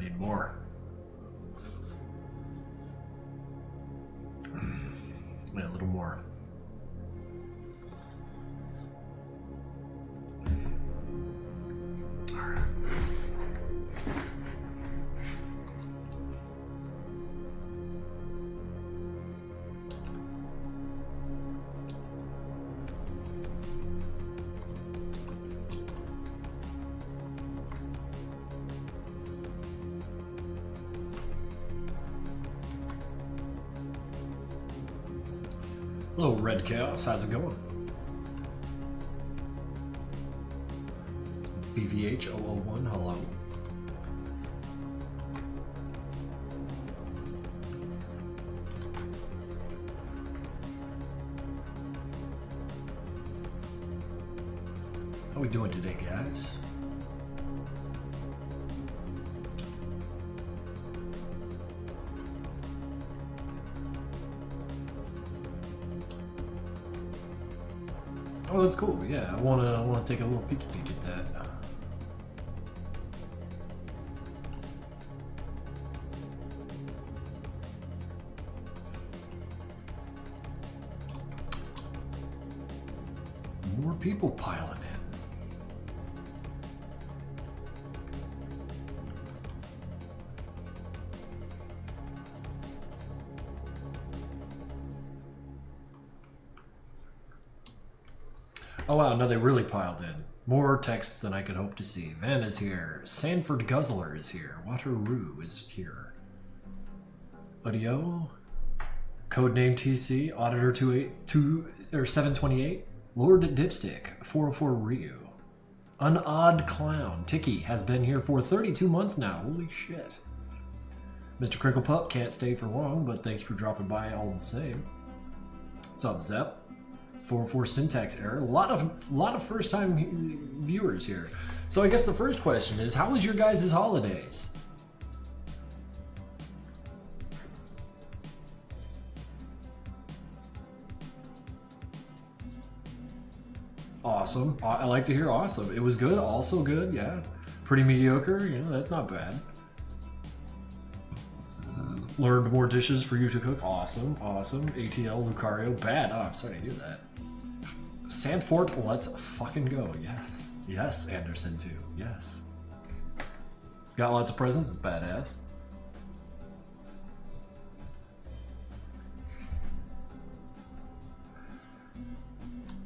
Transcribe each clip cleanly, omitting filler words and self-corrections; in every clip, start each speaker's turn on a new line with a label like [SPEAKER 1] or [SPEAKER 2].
[SPEAKER 1] need more. Yeah, a little more. Hello, Red Chaos. How's it going? BVH001, hello. How we doing today, guys? Oh, that's cool. Yeah, I wanna take a little peek at that. More people piling in. Oh wow, no, they really piled in. More texts than I could hope to see. Van is here. Sanford Guzzler is here. Wateroo is here. Audio. Codename TC. Auditor 728. Lord Dipstick. 404 Ryu. Unodd Clown. Tiki has been here for 32 months now. Holy shit. Mr. Crinkle Pup can't stay for long, but thank you for dropping by all the same. What's up, Zep? 404 syntax error. A lot of first-time viewers here. So I guess the first question is, how was your guys' holidays? Awesome. I like to hear awesome. It was good, also good, yeah. Pretty mediocre, you know, that's not bad. Learned more dishes for you to cook. Awesome, awesome. ATL, Lucario, bad. Oh, I'm sorry to hear that. Sandfort, let's fucking go. Yes. Yes, Anderson too. Yes. Got lots of presents, it's badass.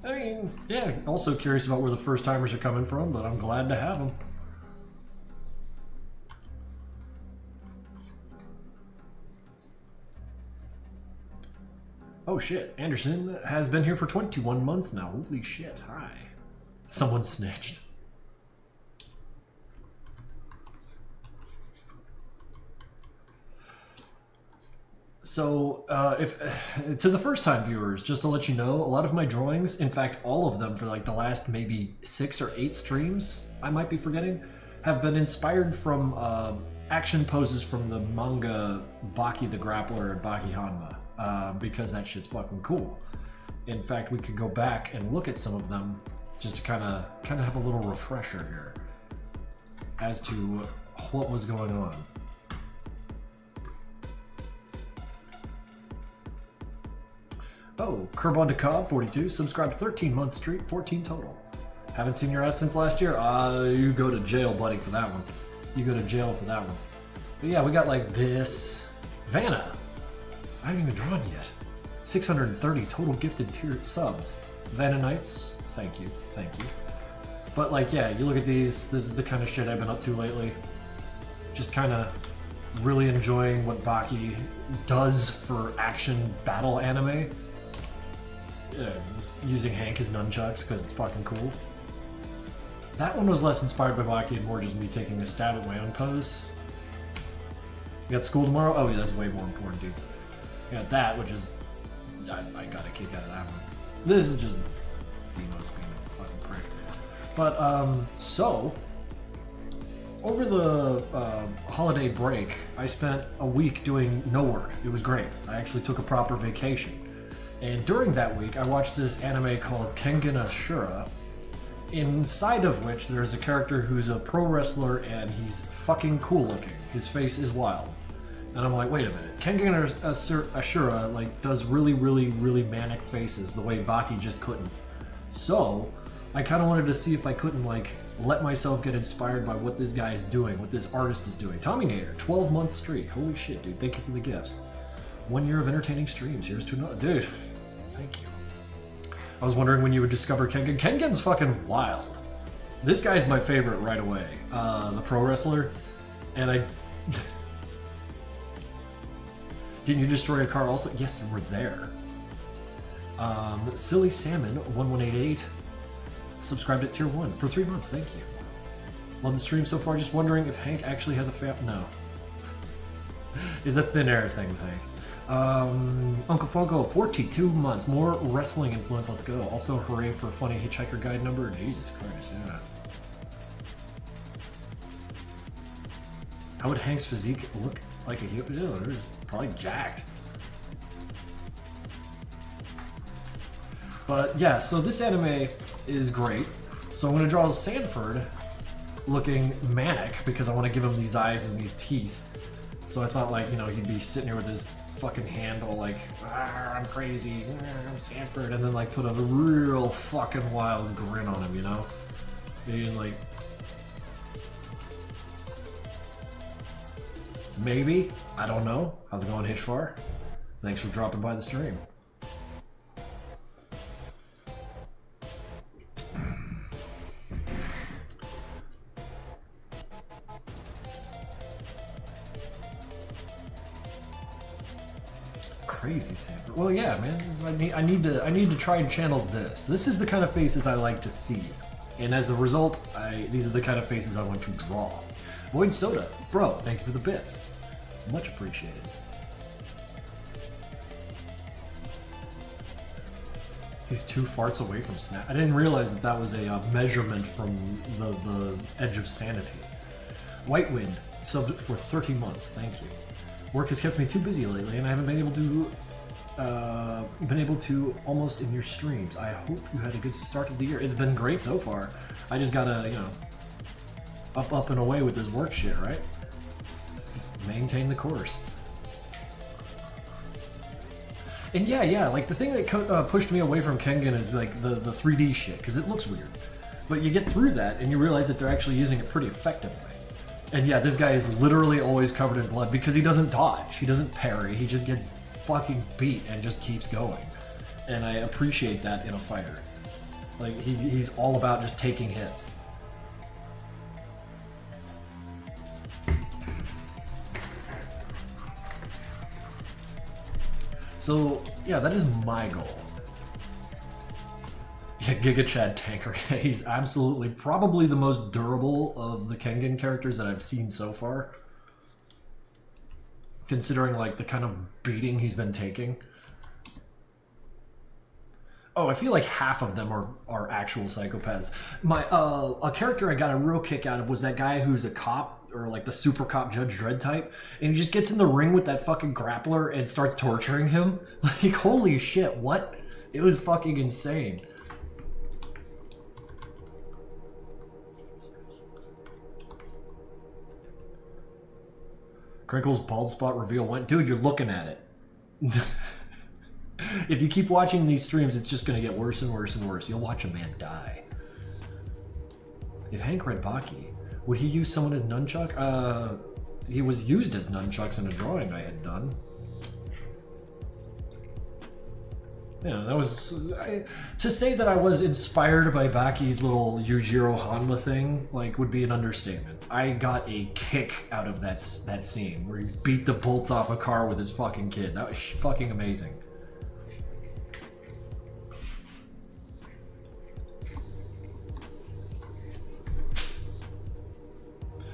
[SPEAKER 1] I mean, yeah, also curious about where the first timers are coming from, but I'm glad to have them. Oh shit, Anderson has been here for 21 months now. Holy shit, hi. Someone snitched. So, to the first time viewers, just to let you know, a lot of my drawings, in fact all of them for like the last maybe 6 or 8 streams, I might be forgetting, have been inspired from action poses from the manga Baki the Grappler and Baki Hanma. Because that shit's fucking cool. In fact, we could go back and look at some of them just to kind of have a little refresher here as to what was going on. Oh, Curb on to Cobb 42, subscribed 13 months straight, 14 total. Haven't seen your ass since last year? You go to jail, buddy, for that one. You go to jail for that one. But yeah, we got like this. Vanna. I haven't even drawn yet. 630 total gifted tier subs. Vanna Knights, thank you, thank you. But like, yeah, you look at these, this is the kind of shit I've been up to lately. Just kind of really enjoying what Baki does for action battle anime. Using Hank as nunchucks because it's fucking cool. That one was less inspired by Baki and more just me taking a stab at my own pose. You got school tomorrow? Oh yeah, that's way more important, dude. You got that, which is... I got a kick out of that one. This is just Demos being a fucking prick. But, so... Over the holiday break, I spent a week doing no work. It was great. I actually took a proper vacation. And during that week, I watched this anime called Kengan Ashura. inside of which there's a character who's a pro wrestler and he's fucking cool looking. His face is wild. And I'm like, wait a minute. Kengan Ashura like does really, really, really manic faces the way Baki just couldn't. So I kind of wanted to see if I couldn't like let myself get inspired by what this guy is doing, what this artist is doing. Tommy Nader, 12-month streak. Holy shit, dude. Thank you for the gifts. 1 year of entertaining streams. Here's to another. Dude, thank you. I was wondering when you would discover Kengan. Kengan's fucking wild. This guy's my favorite right away. The pro wrestler. And I... Didn't you destroy a car also? Yes, you were there. Silly Salmon 1188 subscribed at tier 1 for 3 months. Thank you. Love the stream so far. Just wondering if Hank actually has a No. Is a thin air thing. Uncle Fogo 42 months. More wrestling influence. Let's go. Also, hooray for funny hitchhiker guide number. Jesus Christ, yeah. How would Hank's physique look like a hero? Probably jacked. But yeah, so this anime is great. So I'm going to draw Sanford looking manic because I want to give him these eyes and these teeth. So I thought, like, you know, he'd be sitting here with his fucking hand all like, I'm crazy, I'm Sanford, and then like put a real fucking wild grin on him, you know? And like, maybe, I don't know. How's it going, Hitchfar? Thanks for dropping by the stream. Crazy Sanford. Well, yeah, man. I need to try and channel this. This is the kind of faces I like to see, and as a result, these are the kind of faces I want to draw. Void Soda, bro, thank you for the bits. Much appreciated. He's 2 farts away from snap. I didn't realize that that was a measurement from the edge of sanity. White Wind, subbed for 30 months. Thank you. Work has kept me too busy lately, and I haven't been able to almost in your streams. I hope you had a good start of the year. It's been great so far. I just gotta, you know, up and away with this work shit, right? Just maintain the course. And yeah, like the thing that pushed me away from Kengan is like the 3D shit, because it looks weird. But you get through that, and you realize that they're actually using it pretty effectively. And yeah, this guy is literally always covered in blood because he doesn't dodge, he doesn't parry, he just gets fucking beat and just keeps going. And I appreciate that in a fighter. Like, he's all about just taking hits. So, yeah, that is my goal. Yeah, Giga Chad Tanker. He's absolutely, probably the most durable of the Kengan characters that I've seen so far. Considering, like, the kind of beating he's been taking. Oh, I feel like half of them are actual psychopaths. A character I got a real kick out of was that guy who's a cop, or like the super cop Judge Dredd type, and he just gets in the ring with that fucking grappler and starts torturing him. Like, holy shit, what? It was fucking insane. Krinkels bald spot reveal went. Dude, you're looking at it. If you keep watching these streams, it's just going to get worse and worse and worse. You'll watch a man die. If Hank read Baki, would he use someone as nunchuck? He was used as nunchucks in a drawing I had done. Yeah, that was... to say that I was inspired by Baki's little Yujiro Hanma thing, like, would be an understatement. I got a kick out of that scene, where he beat the bolts off a car with his fucking kid. That was fucking amazing.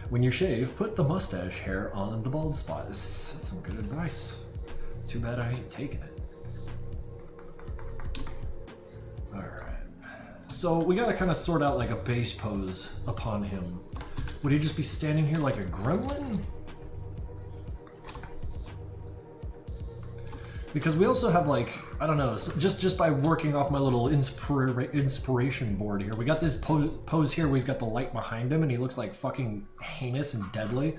[SPEAKER 1] When you shave, put the mustache hair on the bald spot. That's some good advice. Too bad I ain't taking it. Alright. So we gotta kind of sort out like a base pose upon him. Would he just be standing here like a gremlin? Because we also have like, I don't know, just by working off my little inspiration board here, we got this pose here where he's got the light behind him and he looks like fucking heinous and deadly.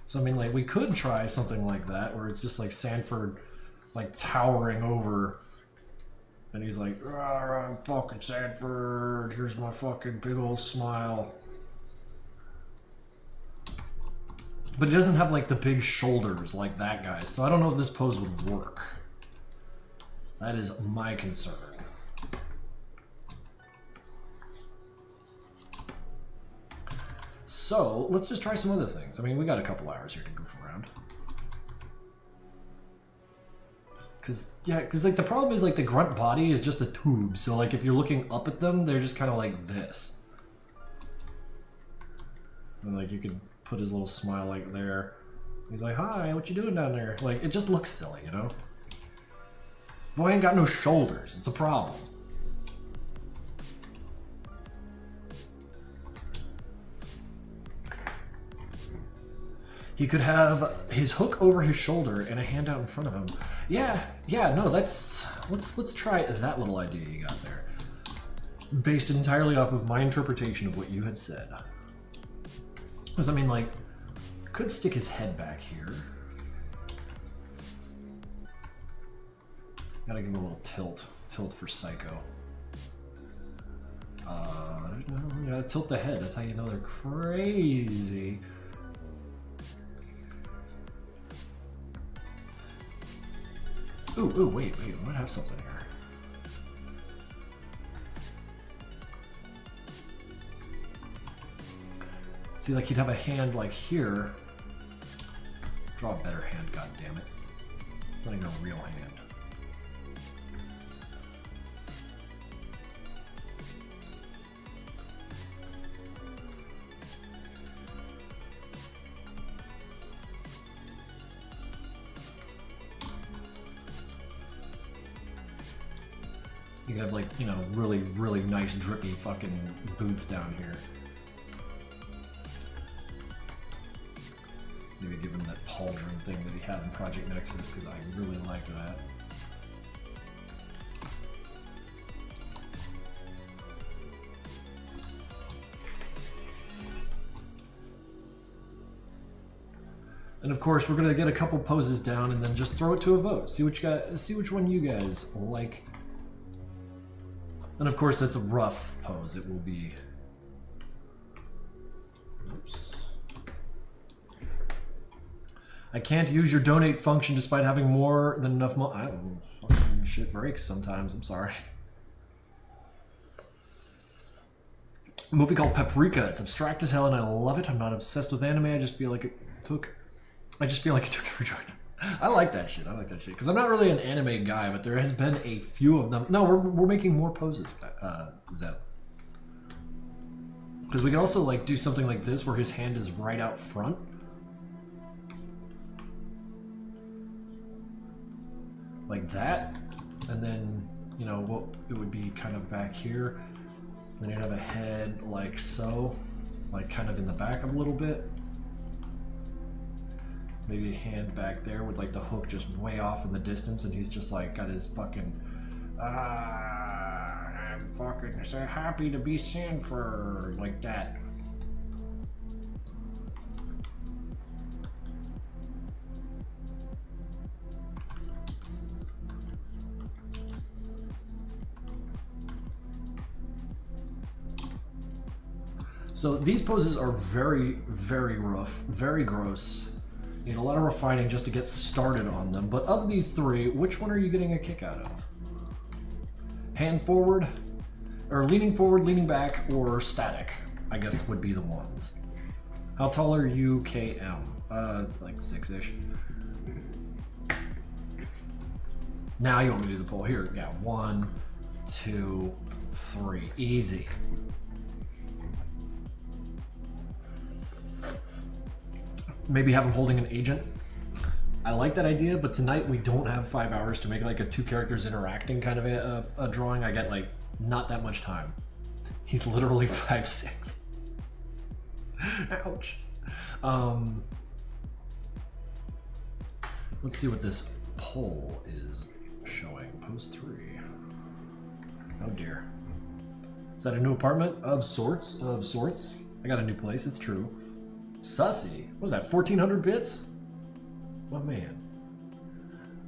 [SPEAKER 1] So I mean, like, we could try something like that where it's just like Sanford like towering over and he's like, I'm fucking Sanford, here's my fucking big old smile. But he doesn't have like the big shoulders like that guy, so I don't know if this pose would work. That is my concern. So let's just try some other things. I mean, we got a couple hours here to goof around. Cause like the problem is like the grunt body is just a tube, so like if you're looking up at them, they're just kind of like this. And like you could put his little smile like there. He's like, hi, what you doing down there? Like, it just looks silly, you know? Boy ain't got no shoulders. It's a problem. He could have his hook over his shoulder and a hand out in front of him. Yeah, no, let's try that little idea you got there. Based entirely off of my interpretation of what you had said. Because, I mean, like, could stick his head back here. Gotta give him a little tilt. Tilt for Psycho. You gotta tilt the head. That's how you know they're crazy. Ooh, wait, we might have something here. See, like he'd have a hand like here. Draw a better hand, goddammit. It's not even a real hand. You have like, you know, really, really nice drippy fucking boots down here. Maybe give him that pauldron thing that he had in Project Nexus, because I really like that. And of course, we're gonna get a couple poses down and then just throw it to a vote. See which one you guys like. And of course, that's a rough pose. It will be. Oops. I can't use your donate function despite having more than enough money. I don't know. Fucking shit breaks sometimes. I'm sorry. A movie called Paprika. It's abstract as hell and I love it. I'm not obsessed with anime. I just feel like it took every joint. I like that shit. Because I'm not really an anime guy, but there has been a few of them. No, we're making more poses, Zep. Because we could also like do something like this where his hand is right out front. Like that. And then, you know, what it would be kind of back here. Then you'd have a head like so. Like kind of in the back a little bit. Maybe a hand back there with like the hook just way off in the distance and he's just like got his fucking I'm fucking so happy to be Sanford like that. So these poses are very, very rough, very gross. Need a lot of refining just to get started on them. But of these three, which one are you getting a kick out of? Hand forward, or leaning forward, leaning back, or static, I guess would be the ones. How tall are you, KM? Like 6-ish. Now you want me to do the poll. Here, yeah, 1, 2, 3. Easy. Maybe have him holding an agent. I like that idea, but tonight we don't have 5 hours to make like a 2 characters interacting kind of a drawing. I get like not that much time. He's literally 5'6". Ouch. Let's see what this poll is showing. Post 3. Oh dear. Is that a new apartment? Of sorts? Of sorts. I got a new place, it's true. Sussy. What was that, 1400 bits? Oh man.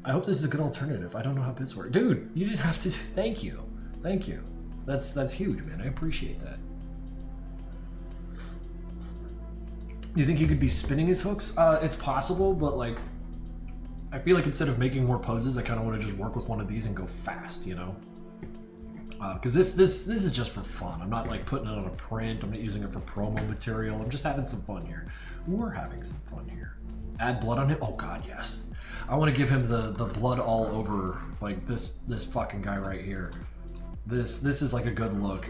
[SPEAKER 1] I hope this is a good alternative. I don't know how bits work. Dude, you didn't have to. Thank you. Thank you. That's huge, man. I appreciate that. Do you think he could be spinning his hooks? It's possible, but like, I feel like instead of making more poses, I kind of want to just work with one of these and go fast, you know? Because this is just for fun. I'm not like putting it on a print. I'm not using it for promo material. I'm just having some fun here. We're having some fun here. Add blood on him? Oh god, yes. I want to give him the blood all over, like this fucking guy right here. This is like a good look.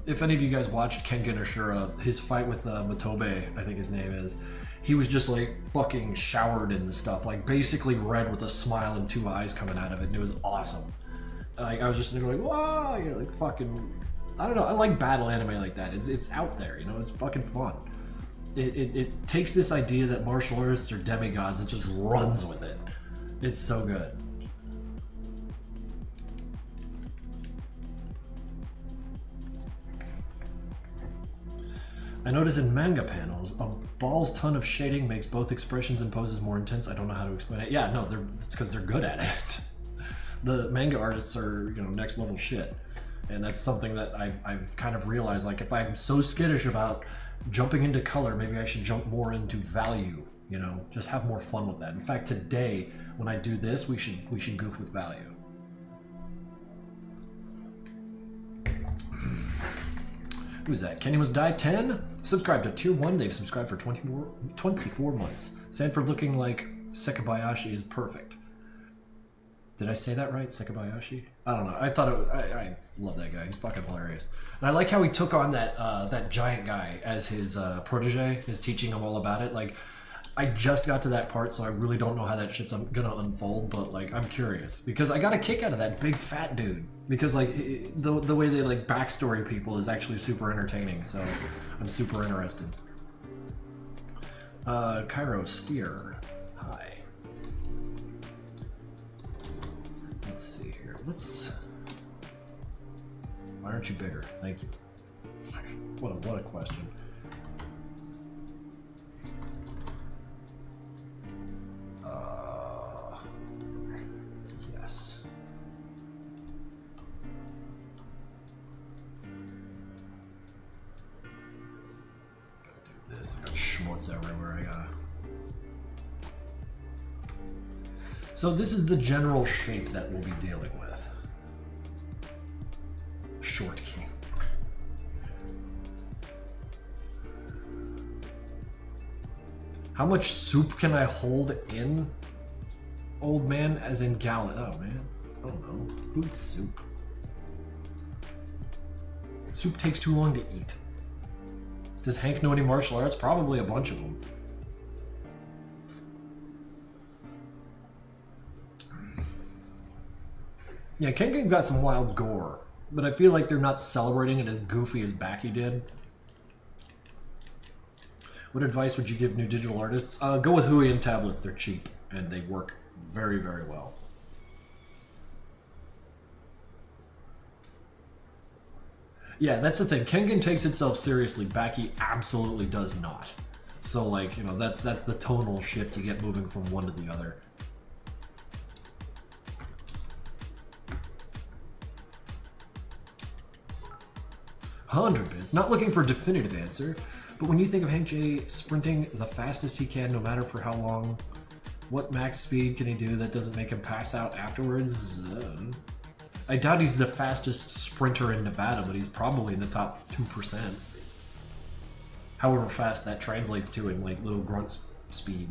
[SPEAKER 1] If any of you guys watched Kengan Ashura, his fight with Matobe, I think his name is, he was just like fucking showered in the stuff, like basically red with a smile and 2 eyes coming out of it, and it was awesome. Like I was just like, wow, you know, like fucking, I don't know. I like battle anime like that. It's out there, you know. It's fucking fun. It takes this idea that martial artists are demigods and just runs with it. It's so good. I notice in manga panels, a balls ton of shading makes both expressions and poses more intense. I don't know how to explain it. Yeah, no, it's because they're good at it. The manga artists are, you know, next level shit. And that's something that I've kind of realized, like if I'm so skittish about jumping into color, maybe I should jump more into value, you know, just have more fun with that. In fact, today, when I do this, we should goof with value. Who's that? Kenny was die 10? Subscribe to tier 1. They've subscribed for 24 months. Sanford looking like Sekabayashi is perfect. Did I say that right? Sekabayashi? I don't know. I thought I love that guy. He's fucking hilarious. And I like how he took on that giant guy as his protege, is teaching him all about it. Like, I just got to that part, so I really don't know how that shit's gonna unfold, but like, I'm curious. Because I got a kick out of that big fat dude. Because like, the way they like backstory people is actually super entertaining, so I'm super interested. Cairo Steer. Hi. Let's see here. Why aren't you bigger? Thank you. What a question. Yes. Gotta do this. I got schmutz everywhere. I gotta. So this is the general shape that we'll be dealing with. Short king. How much soup can I hold in? Old man, as in gallon. Oh man, I don't know. Who eats soup? Soup takes too long to eat. Does Hank know any martial arts? Probably a bunch of them. Yeah, Kengan's got some wild gore, but I feel like they're not celebrating it as goofy as Baki did. What advice would you give new digital artists? Go with Huion tablets. They're cheap and they work very, very well. Yeah, that's the thing. Kengan takes itself seriously. Baki absolutely does not. So, like, you know, that's the tonal shift you get moving from one to the other. $100 bits. Not looking for a definitive answer, but when you think of Hank J sprinting the fastest he can, no matter for how long, what max speed can he do that doesn't make him pass out afterwards? I doubt he's the fastest sprinter in Nevada, but he's probably in the top 2%. However fast that translates to in like little grunt speed.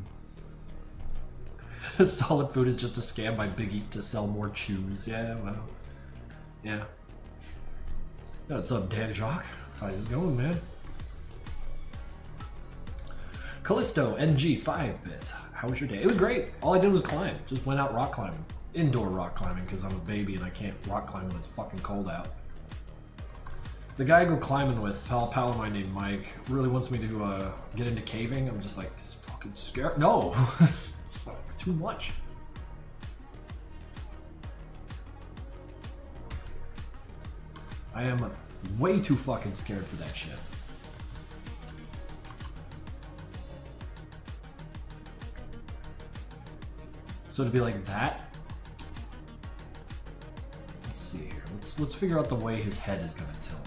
[SPEAKER 1] Solid food is just a scam by Big Eat to sell more chews. Yeah, well, yeah. What's up, Dan Jacques? How's it going, man? Callisto NG 5 bits. How was your day? It was great. All I did was climb. Just went out rock climbing. Indoor rock climbing because I'm a baby and I can't rock climb when it's fucking cold out. The guy I go climbing with, pal of mine named Mike, really wants me to get into caving. I'm just like, this is fucking scary. No! It's too much. I am way too fucking scared for that shit. So to be like that. Let's see here. Let's figure out the way his head is gonna tilt.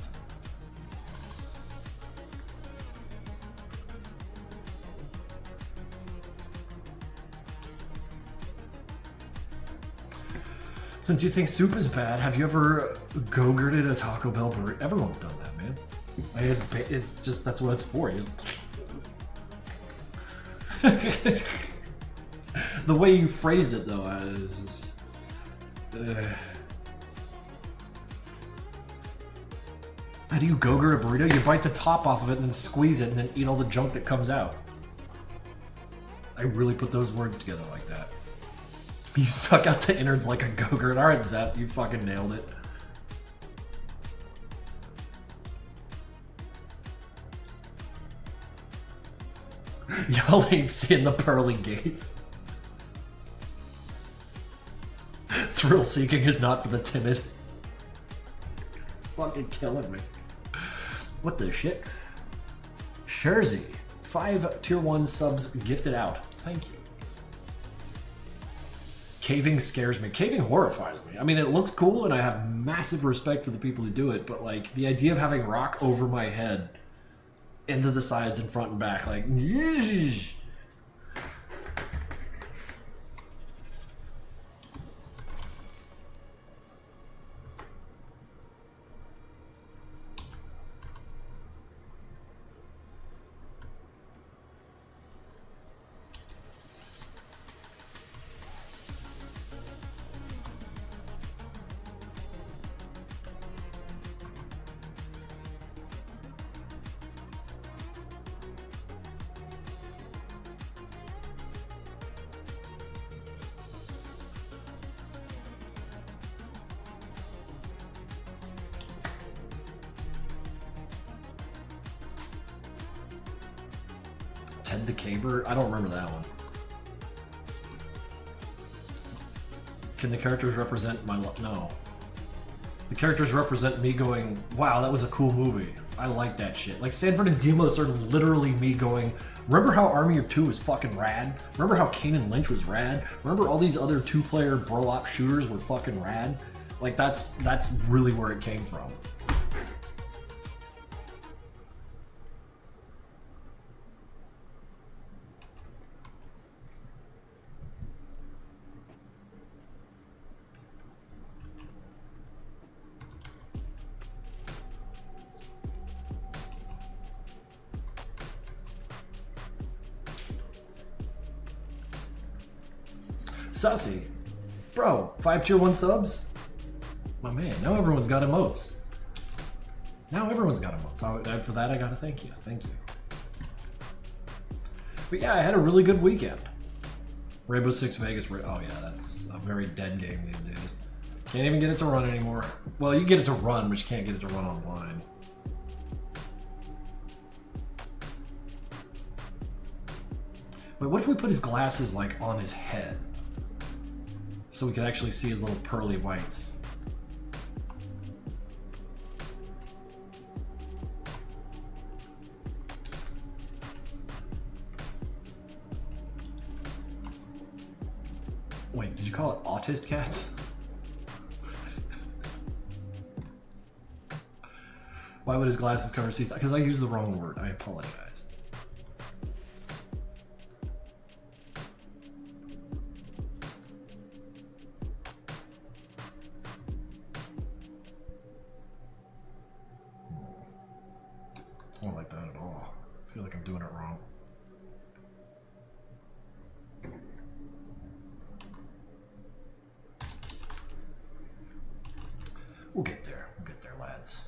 [SPEAKER 1] Since you think soup is bad, have you ever go-gurted a Taco Bell burrito? Everyone's done that, man. I mean, it's just, that's what it's for. You just... The way you phrased it, though, how do you go-gurt a burrito? You bite the top off of it and then squeeze it and then eat all the junk that comes out. I really put those words together like that. You suck out the innards like a go-gurt. Alright, Zep, you fucking nailed it. Y'all ain't seeing the pearly gates. Thrill seeking is not for the timid. Fucking killing me. What the shit? Sherzy, 5 tier 1 subs gifted out. Thank you. Caving scares me. Caving horrifies me. I mean, it looks cool and I have massive respect for the people who do it, but like the idea of having rock over my head into the sides and front and back, like, yeesh. Ted the Caver? I don't remember that one. Can the characters represent my no. The characters represent me going, wow, that was a cool movie. I like that shit. Like Sanford and Demos are literally me going, remember how Army of Two was fucking rad? Remember how Kane and Lynch was rad? Remember all these other 2-player bro-op shooters were fucking rad? Like that's really where it came from. Sussy. Bro, 5 tier 1 subs? My man, now everyone's got emotes. Now everyone's got emotes. So for that, I gotta thank you. Thank you. But yeah, I had a really good weekend. Rainbow Six Vegas. Oh yeah, that's a very dead game these days. Can't even get it to run anymore. Well, you get it to run, but you can't get it to run online. Wait, what if we put his glasses like on his head? So we could actually see his little pearly whites. Wait, did you call it autist cats? Why would his glasses cover his teeth? Because I used the wrong word. I apologize. I don't like that at all. I feel like I'm doing it wrong. We'll get there. We'll get there, lads.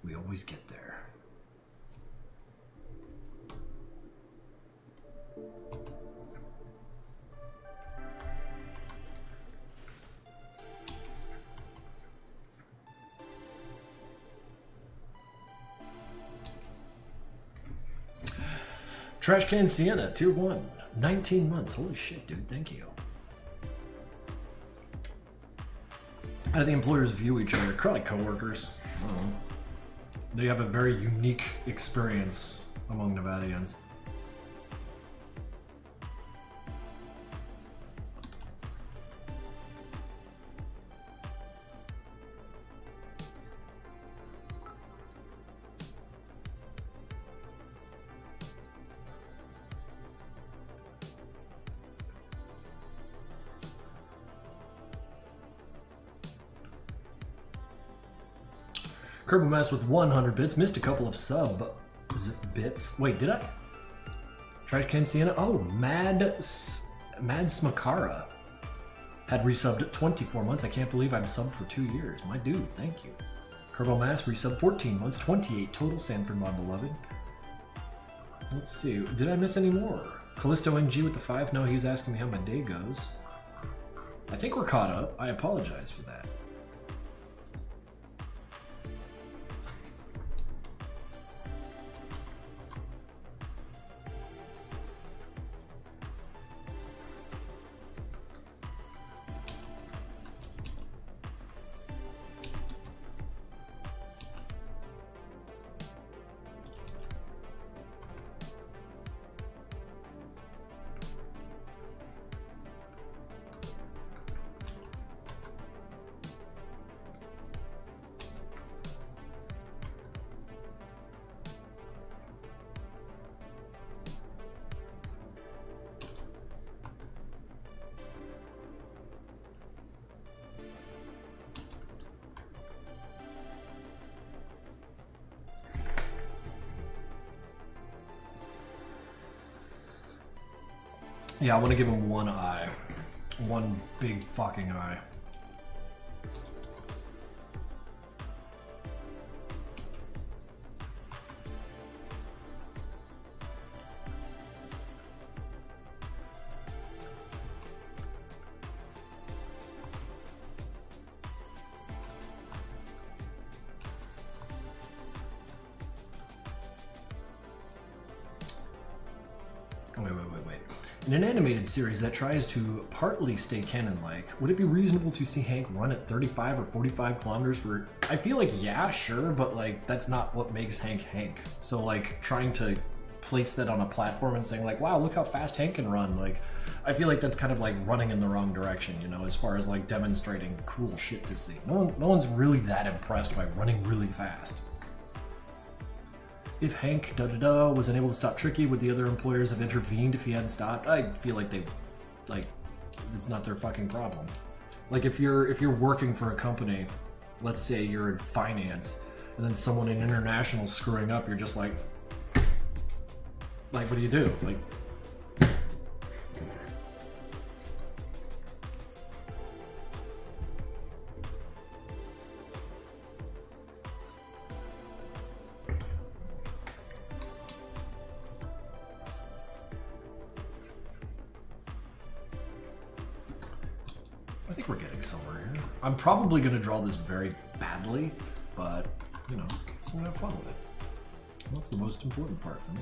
[SPEAKER 1] We always get there. Trash Can Sienna, tier 1, 19 months. Holy shit, dude. Thank you. How do the employers view each other? Kind of like coworkers. They have a very unique experience among Nevadians. Kerbal Mass with 100 bits. Missed a couple of sub bits. Wait, did I? Trash Can Sienna? Oh, Mad Smakara. Had resubbed 24 months. I can't believe I'm subbed for 2 years. My dude, thank you. Kerbal Mass resubbed 14 months. 28 total. Sanford, my beloved. Let's see. Did I miss any more? Callisto NG with the 5. No, he was asking me how my day goes. I think we're caught up. I apologize for that. Yeah, I want to give him one eye. One big fucking eye. In an animated series that tries to partly stay canon-like, would it be reasonable to see Hank run at 35 or 45 kilometers for... I feel like, yeah, sure, but, like, that's not what makes Hank Hank. So, like, trying to place that on a platform and saying, like, wow, look how fast Hank can run, like, I feel like that's kind of, like, running in the wrong direction, you know, as far as, like, demonstrating cool shit to see. No one's really that impressed by running really fast. If Hank was unable to stop Tricky, would the other employers have intervened if he hadn't stopped? I feel like they, like, it's not their fucking problem. Like if you're working for a company, let's say you're in finance, and then someone in international screwing up, you're just like what do you do? Like. I think we're getting somewhere here. I'm probably going to draw this very badly, but, you know, I'm going to have fun with it. That's the most important part for me.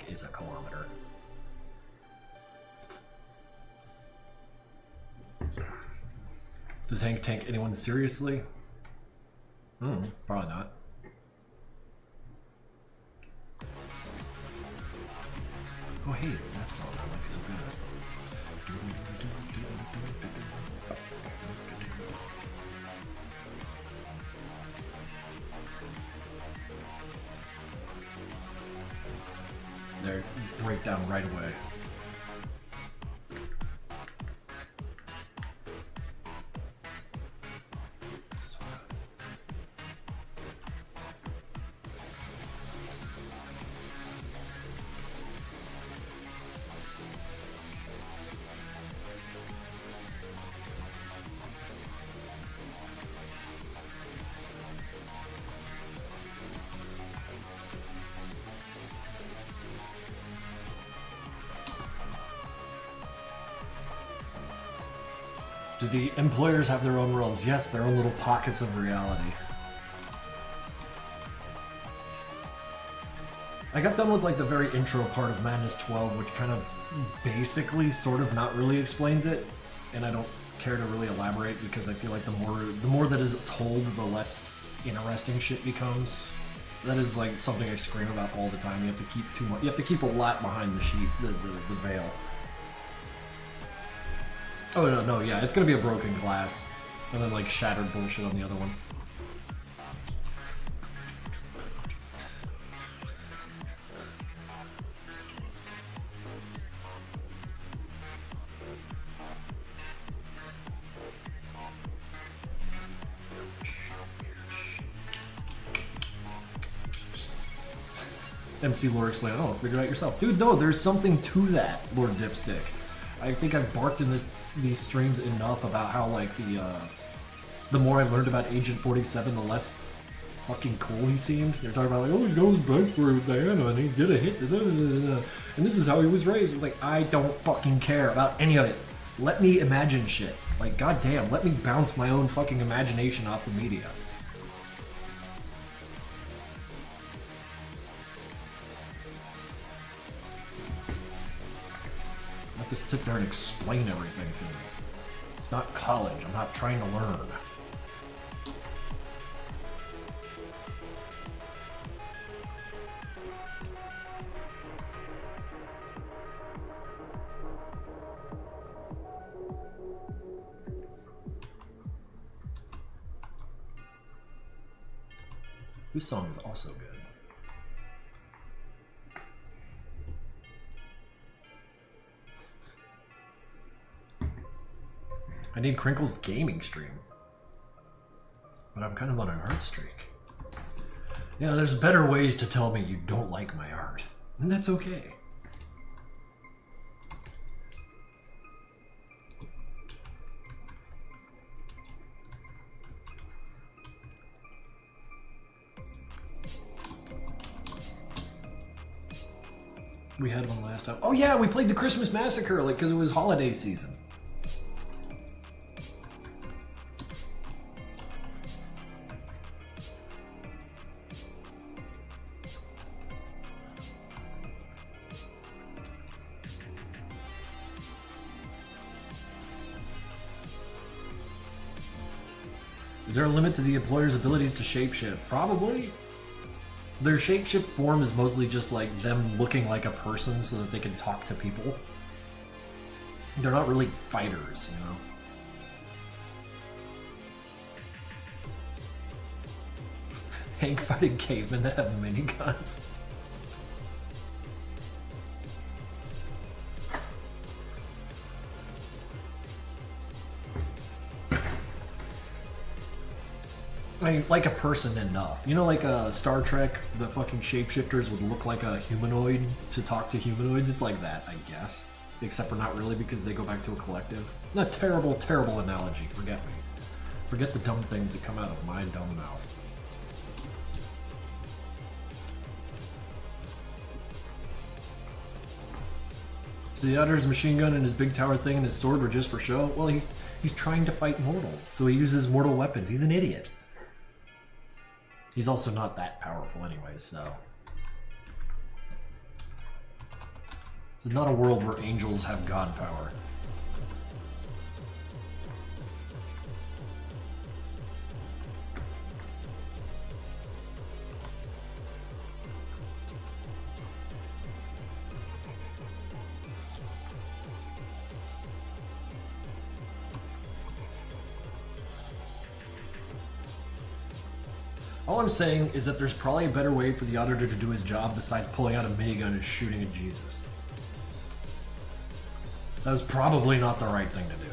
[SPEAKER 1] Is a kilometer. Does Hank tank anyone seriously? Probably not. Oh hey, it's that song I like so good. There, breakdown right away. So Do the employers have their own realms? Yes, their own little pockets of reality. I got done with like the very intro part of Madness 12, which kind of basically, sort of, not really explains it, and I don't care to really elaborate because I feel like the more that is told, the less interesting shit becomes. That is like something I scream about all the time. You have to keep too much. You have to keep a lot behind the sheet, the veil. Oh no, yeah, it's gonna be a broken glass, and then like shattered bullshit on the other one. MC Lore explained, oh, figure it out yourself. Dude, no, there's something to that, Lord Dipstick. I think I've barked in these streams enough about how, like, the more I learned about Agent 47, the less fucking cool he seemed. They're talking about, like, oh, he's got his backstory with Diana, and he did a hit, and this is how he was raised. It's like, I don't fucking care about any of it. Let me imagine shit. Like, goddamn, let me bounce my own fucking imagination off the media. To sit there and explain everything to me. It's not college. I'm not trying to learn. This song is also good. I need Krinkels gaming stream. But I'm kind of on an art streak. Yeah, there's better ways to tell me you don't like my art. And that's okay. We had one last time. Oh yeah, we played the Christmas Massacre, like, because it was holiday season. Is there a limit to the employer's abilities to shapeshift? Probably. Their shapeshift form is mostly just like them looking like a person so that they can talk to people. They're not really fighters, you know? Hank fighting cavemen that have miniguns. I mean, like a person enough. You know, like Star Trek, the fucking shapeshifters would look like a humanoid to talk to humanoids? It's like that, I guess. Except for not really, because they go back to a collective. A terrible, terrible analogy. Forget me. Forget the dumb things that come out of my dumb mouth. So the Otter's machine gun and his big tower thing and his sword were just for show? Well, he's trying to fight mortals, so he uses mortal weapons. He's an idiot. He's also not that powerful anyway, so... This is not a world where angels have god power. All I'm saying is that there's probably a better way for the auditor to do his job besides pulling out a minigun and shooting at Jesus. That was probably not the right thing to do.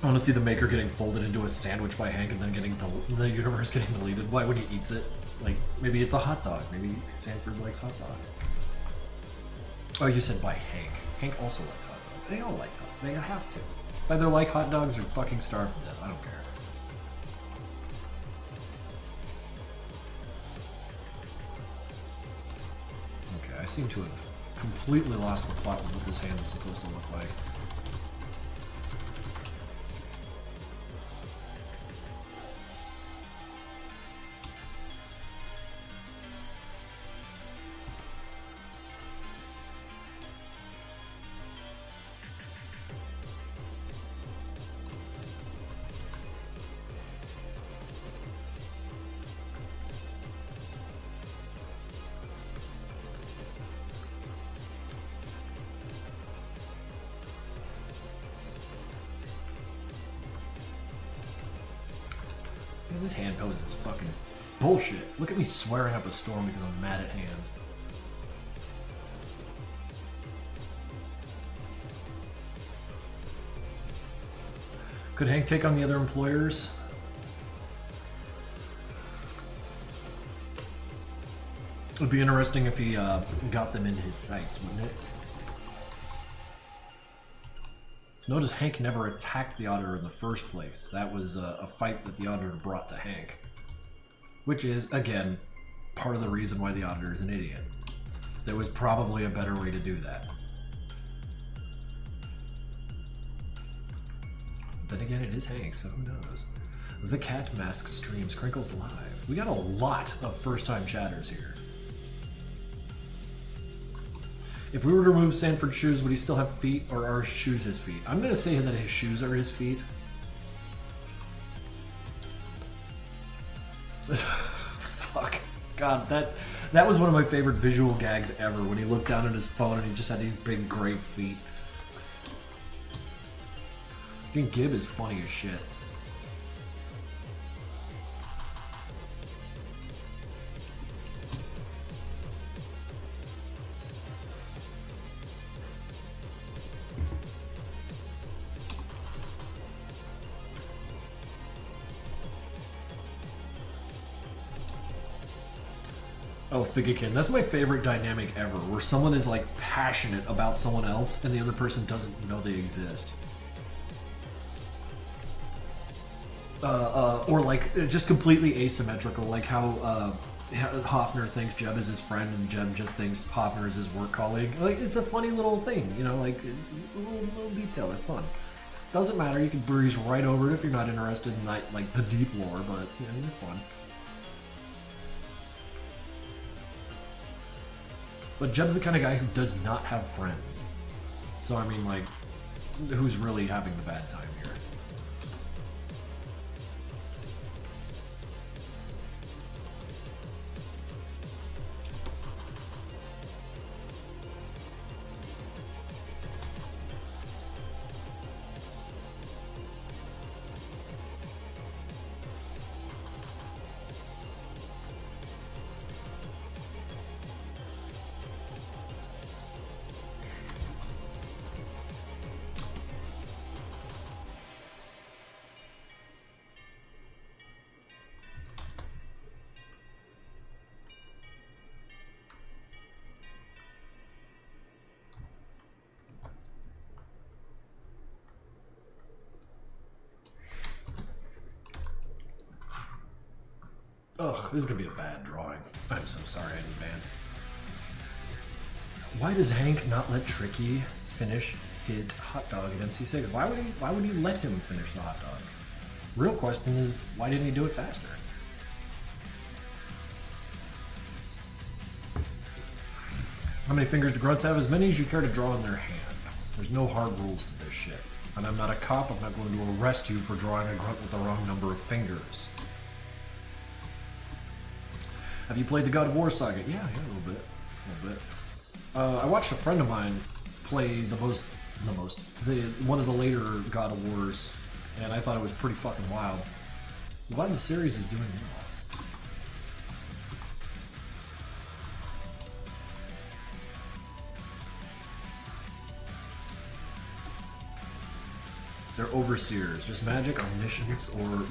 [SPEAKER 1] I want to see the Maker getting folded into a sandwich by Hank and then getting the universe getting deleted. Why when he eats it? Like, maybe it's a hot dog. Maybe Sanford likes hot dogs. Oh, you said by Hank. Hank also likes hot dogs. They all like hot dogs. They have to. It's either like hot dogs or fucking starve to death. I don't care. seem to have completely lost the plot with what this hand is supposed to look like. This hand pose is fucking bullshit. Look at me swearing up a storm because I'm mad at hands. Could Hank take on the other employers? It would be interesting if he got them into his sights, wouldn't it? So notice Hank never attacked the auditor in the first place. That was a fight that the auditor brought to Hank. Which is, again, part of the reason why the auditor is an idiot. There was probably a better way to do that. Then again, it is Hank, so who knows? The Cat Mask Streams, Krinkels Live. We got a lot of first-time chatters here. If we were to remove Sanford's shoes, would he still have feet, or are his shoes his feet? I'm going to say that his shoes are his feet. Fuck. God, that was one of my favorite visual gags ever, when he looked down at his phone and he just had these big gray feet. I think Gib is funny as shit. Oh, Figikin. That's my favorite dynamic ever, where someone is like passionate about someone else and the other person doesn't know they exist. Or like just completely asymmetrical, like how Hoffner thinks Jeb is his friend and Jeb just thinks Hoffner is his work colleague. Like, it's a funny little thing, you know, like it's a little detail. They're fun. Doesn't matter, you can breeze right over it if you're not interested in like the deep lore, but you know, they're fun. But Jeb's the kind of guy who does not have friends. So, I mean, like, who's really having the bad time here? Ugh, this is gonna be a bad drawing. I'm so sorry in advance. Why does Hank not let Tricky finish his hot dog at MC6? Why would he let him finish the hot dog? Real question is, why didn't he do it faster? How many fingers do grunts have? As many as you care to draw in their hand. There's no hard rules to this shit. And I'm not a cop, I'm not going to arrest you for drawing a grunt with the wrong number of fingers. Have you played the God of War saga? Yeah, a little bit. I watched a friend of mine play one of the later God of Wars, and I thought it was pretty fucking wild. A lot of the series is doing well. They're overseers, just magic, omniscience, or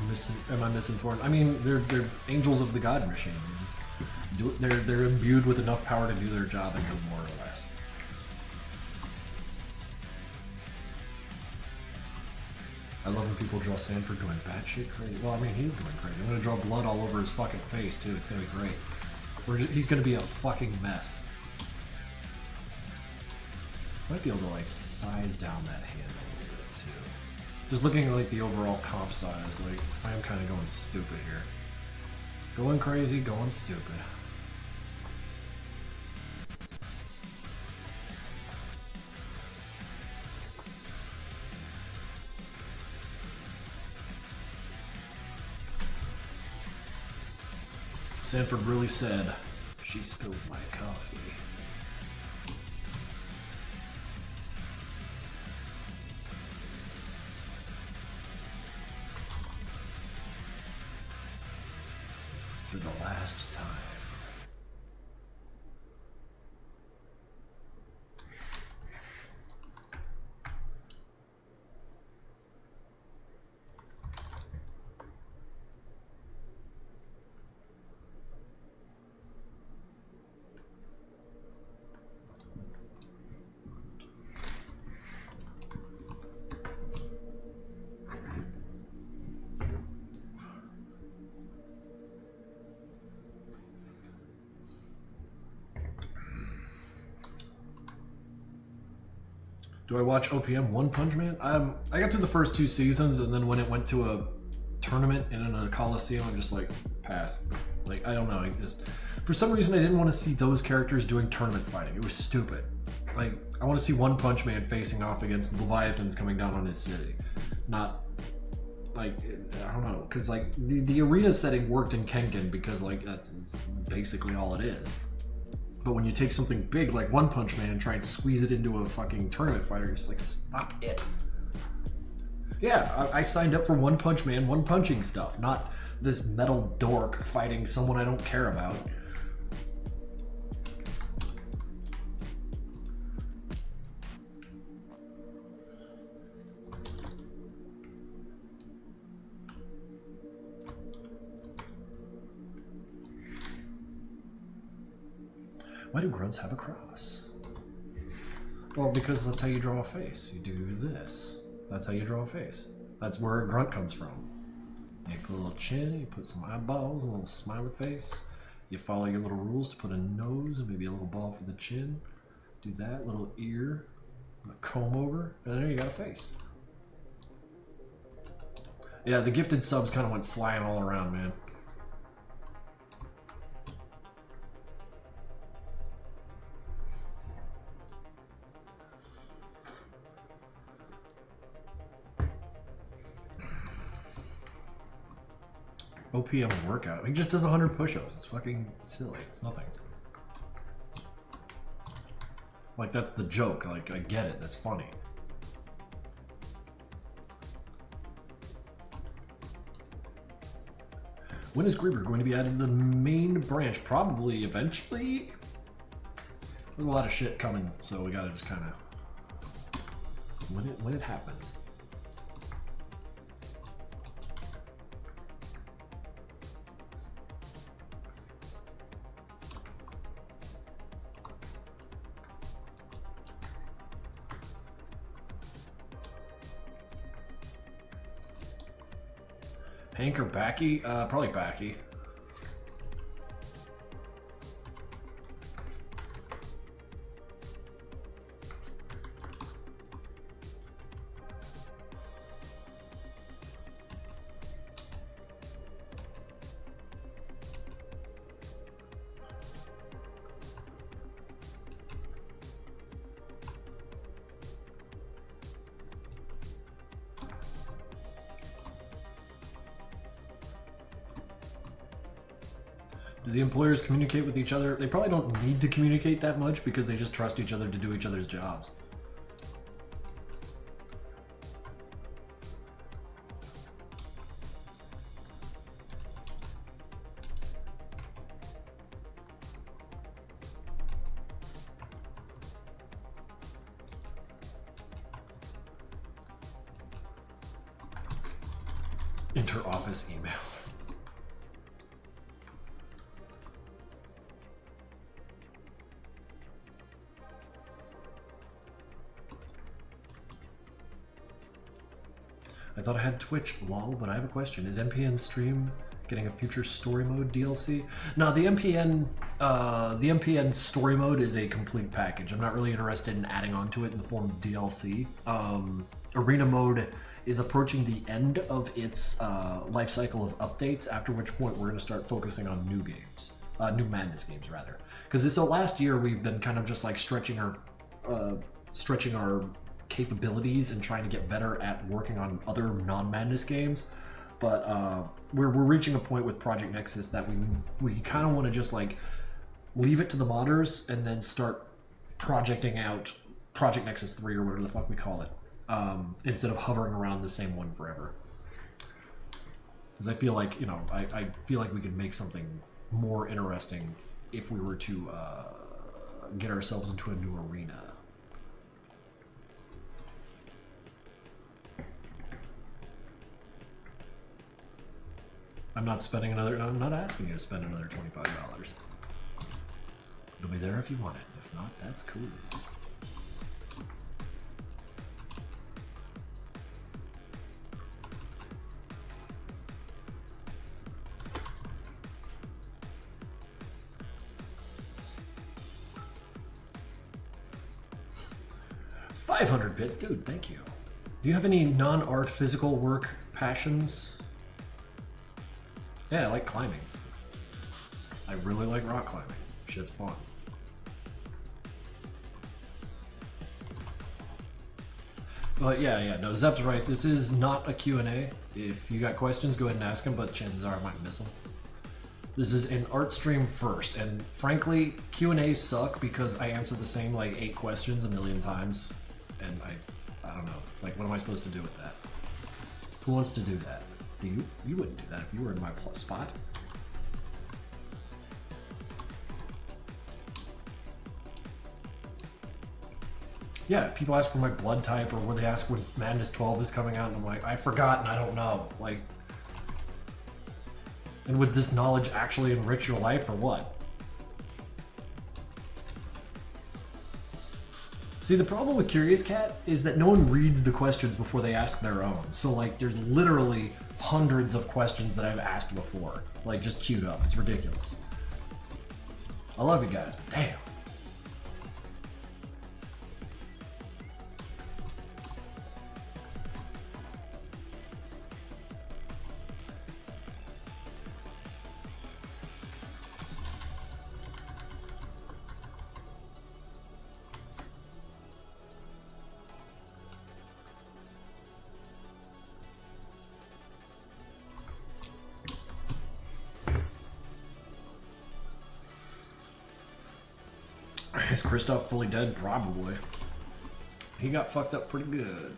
[SPEAKER 1] am I misinformed? I mean, they're angels of the God machine. They're imbued with enough power to do their job and no more or less. I love when people draw Sanford going batshit crazy. Well, I mean, he's going crazy. I'm gonna draw blood all over his fucking face too. It's gonna be great. He's gonna be a fucking mess. Might be able to like size down that hand a little bit too. Just looking at like the overall comp size, like I am kind of going stupid here. Going crazy, going stupid. Sanford really said, "She spilled my coffee." For the last time. Do I watch OPM One Punch Man? I got through the first 2 seasons, and then when it went to a tournament in a coliseum, I'm just like, pass. Like, I don't know. I just, for some reason, I didn't want to see those characters doing tournament fighting. It was stupid. Like, I want to see One Punch Man facing off against Leviathans coming down on his city. Not, like, I don't know. Because, like, the arena setting worked in Kenken because, like, that's basically all it is. But when you take something big like One Punch Man and try and squeeze it into a fucking tournament fighter, you're just like, stop it. Yeah, I signed up for One Punch Man, one punching stuff, not this metal dork fighting someone I don't care about. Why do grunts have a cross? Well, because that's how you draw a face. You do this. That's how you draw a face. That's where a grunt comes from. You put a little chin, you put some eyeballs, a little smiley face. You follow your little rules to put a nose and maybe a little ball for the chin. Do that, little ear, a comb over, and there you got a face. Yeah, the gifted subs kind of went flying all around, man. OPM workout. He just does 100 push-ups. It's fucking silly. It's nothing. Like, that's the joke. Like, I get it. That's funny. When is Grieber going to be added to the main branch? Probably eventually. There's a lot of shit coming, so we gotta just kind of when it happens. Hank or Backy? Probably Backy. Do the employers communicate with each other? They probably don't need to communicate that much because they just trust each other to do each other's jobs. Inter-office emails. I thought I had Twitch, lol, but I have a question. Is MPN stream getting a future story mode DLC. No, the MPN story mode is a complete package. I'm not really interested in adding on to it in the form of DLC. Arena mode is approaching the end of its life cycle of updates, after which point we're going to start focusing on new games. New Madness games, rather. Because this last year we've been kind of just like stretching our capabilities and trying to get better at working on other non-Madness games. But we're reaching a point with Project Nexus that we kind of want to just like leave it to the modders and then start projecting out Project Nexus 3 or whatever the fuck we call it, instead of hovering around the same one forever. Because I feel like, you know, I feel like we could make something more interesting if we were to get ourselves into a new arena. I'm not asking you to spend another $25. It'll be there if you want it. If not, that's cool. $500 bits, dude, thank you. Do you have any non-art physical work passions? Yeah, I like climbing. I really like rock climbing. Shit's fun. But yeah, no, Zep's right. This is not a Q&A. If you got questions, go ahead and ask them, but chances are I might miss them. This is an art stream first, and frankly, Q&As suck because I answer the same like 8 questions a million times, and I don't know. Like, what am I supposed to do with that? Who wants to do that? Do you? You wouldn't do that if you were in my spot. Yeah, people ask for my blood type, or when they ask when Madness 12 is coming out, and I'm like, I forgot and I don't know. Like, and would this knowledge actually enrich your life or what? See, the problem with Curious Cat is that no one reads the questions before they ask their own. So like, there's literally hundreds of questions that I've asked before, like just queued up. It's ridiculous. I love you guys, but damn. Is Kristoff fully dead? Probably. He got fucked up pretty good.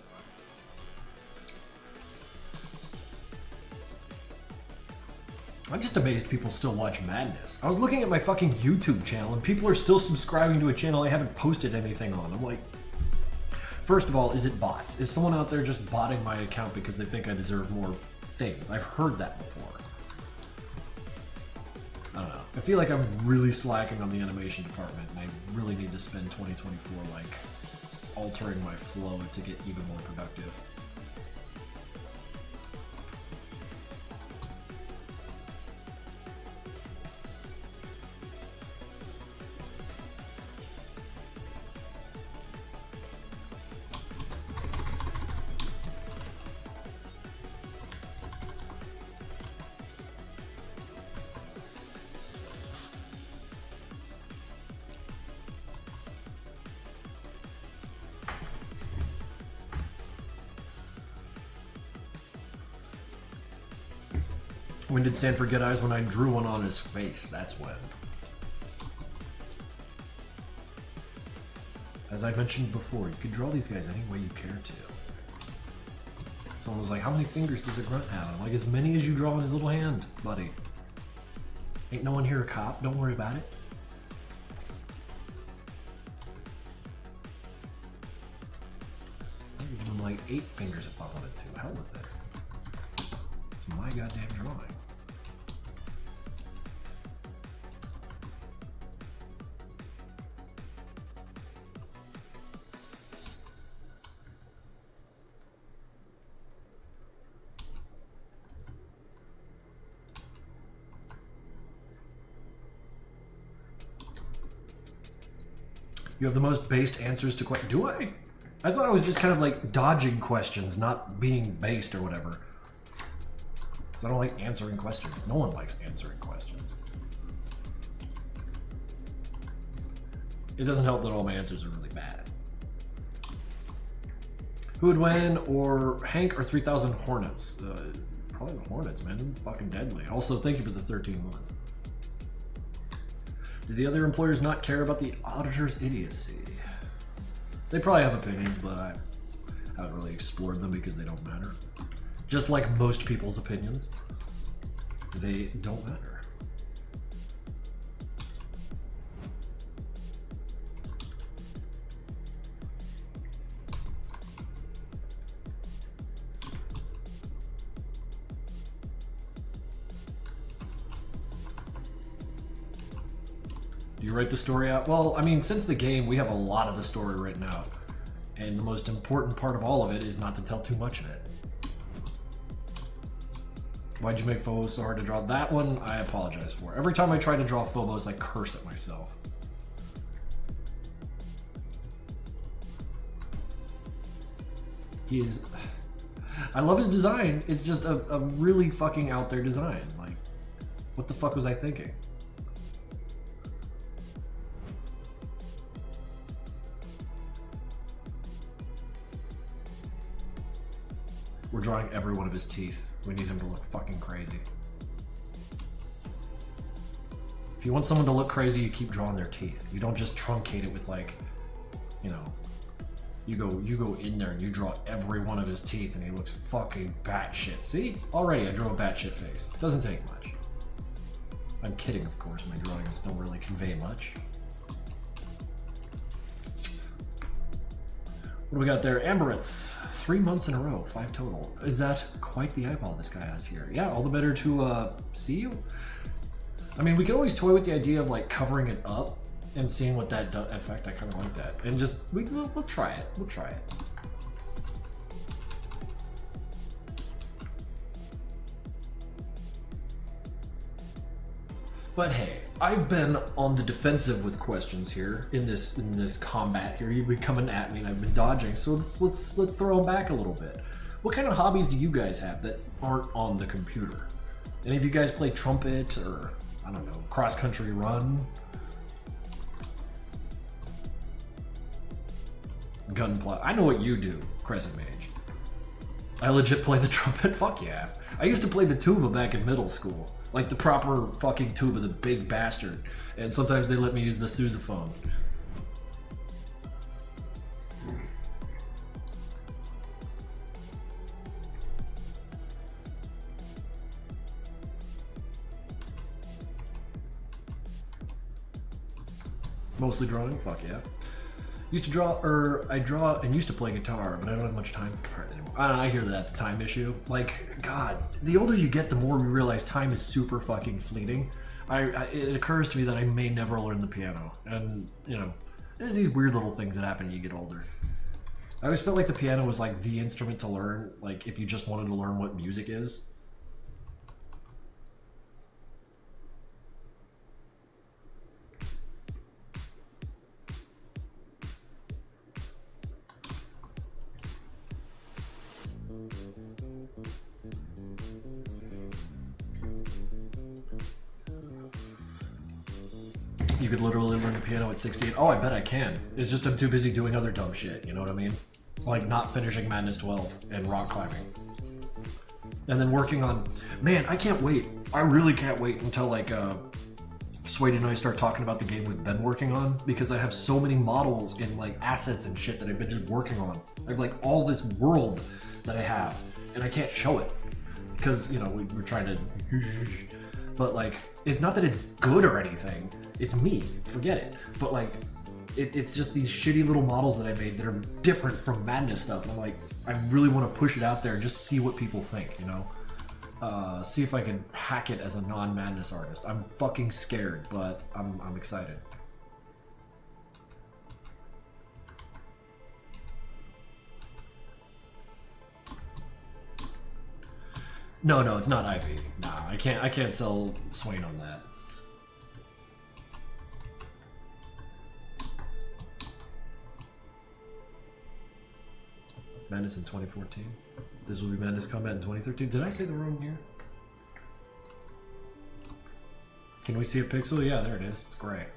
[SPEAKER 1] I'm just amazed people still watch Madness. I was looking at my fucking YouTube channel and people are still subscribing to a channel I haven't posted anything on. I'm like, first of all, is it bots? Is someone out there just botting my account because they think I deserve more things? I've heard that before. I don't know. I feel like I'm really slacking on the animation department, and I really need to spend 2024 like altering my flow to get even more productive. When did Sanford get eyes? When I drew one on his face, that's when. As I mentioned before, you could draw these guys any way you care to. Someone was like, how many fingers does a grunt have? I'm like, as many as you draw in his little hand, buddy. Ain't no one here a cop, don't worry about it. I'd give him like 8 fingers if I wanted to. Hell with it. It's my goddamn drawing. You have the most based answers to questions. Do I? I thought I was just kind of like dodging questions, not being based or whatever. Because I don't like answering questions. No one likes answering questions. It doesn't help that all my answers are really bad. Who would win, or Hank or 3,000 Hornets? Probably the Hornets, man. They're fucking deadly. Also, thank you for the 13 months. Do the other employers not care about the auditor's idiocy? They probably have opinions, but I haven't really explored them because they don't matter. Just like most people's opinions, they don't matter. Do you write the story out? Well, I mean, since the game, we have a lot of the story written out. And the most important part of all of it is not to tell too much of it. Why'd you make Phobos so hard to draw? That one, I apologize for. Every time I try to draw Phobos, I curse at myself. He is... I love his design. It's just a really fucking out there design. Like, what the fuck was I thinking? We're drawing every one of his teeth. We need him to look fucking crazy. If you want someone to look crazy, you keep drawing their teeth. You don't just truncate it with, like, you know, you go in there and you draw every one of his teeth and he looks fucking batshit. See? Already I drew a batshit face. Doesn't take much. I'm kidding, of course. My drawings don't really convey much. What do we got there? Amaranth. 3 months in a row, 5 total. Is that quite the eyeball this guy has here? Yeah, all the better to see you. I mean, we can always toy with the idea of like covering it up and seeing what that does. In fact, I kind of like that. And just, we'll try it. We'll try it. But hey, I've been on the defensive with questions here in this combat here. You've been coming at me and I've been dodging. So let's throw them back a little bit. What kind of hobbies do you guys have that aren't on the computer? Any of you guys play trumpet or I don't know, cross country run? Gunpla. I know what you do, Crescent Mage. I legit play the trumpet. Fuck yeah. I used to play the tuba back in middle school. Like the proper fucking tuba, the big bastard. And sometimes they let me use the sousaphone. Mostly drawing? Fuck yeah. Used to draw, I draw and used to play guitar, but I don't have much time for it anymore. I hear that, the time issue. Like, God, the older you get, the more we realize time is super fucking fleeting. It occurs to me that I may never learn the piano. And, you know, there's these weird little things that happen when you get older. I always felt like the piano was like the instrument to learn, like if you just wanted to learn what music is. You could literally learn the piano at 16. Oh, I bet I can. It's just I'm too busy doing other dumb shit, you know what I mean? Like not finishing Madness 12 and rock climbing. And then working on... Man, I can't wait. I really can't wait until like Swade and I start talking about the game we've been working on, because I have so many models and like assets and shit that I've been just working on. I have like all this world that I have and I can't show it because, you know, we're trying to... But like, it's not that it's good or anything. It's me. Forget it. But like, it's just these shitty little models that I made that are different from Madness stuff. And I'm like, I really want to push it out there and just see what people think, you know? See if I can hack it as a non-Madness artist. I'm fucking scared, but I'm excited. No, it's not IP. Nah, I can't sell Swain on that. Madness in 2014. This will be Madness Combat in 2013. Did I say the wrong year? Can we see a pixel? Yeah, there it is. It's great.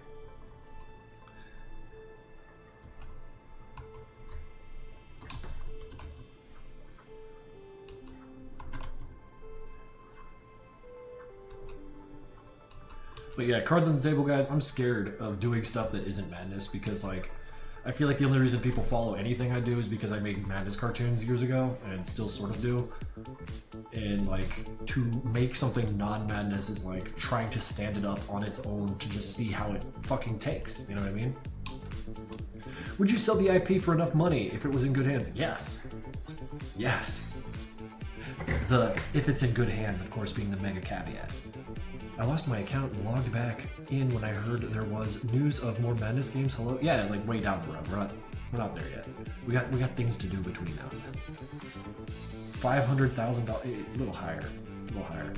[SPEAKER 1] But yeah, cards on the table, guys. I'm scared of doing stuff that isn't Madness because, like, I feel like the only reason people follow anything I do is because I made Madness cartoons years ago and still sort of do. And, like, to make something non-Madness is like trying to stand it up on its own to just see how it fucking takes. You know what I mean? Would you sell the IP for enough money if it was in good hands? Yes. Yes. The if it's in good hands, of course, being the mega caveat. I lost my account and logged back in when I heard there was news of more Madness games. Hello? Yeah, like way down the road. We're not there yet. We got things to do between now and then. $500,000, a little higher. A little higher.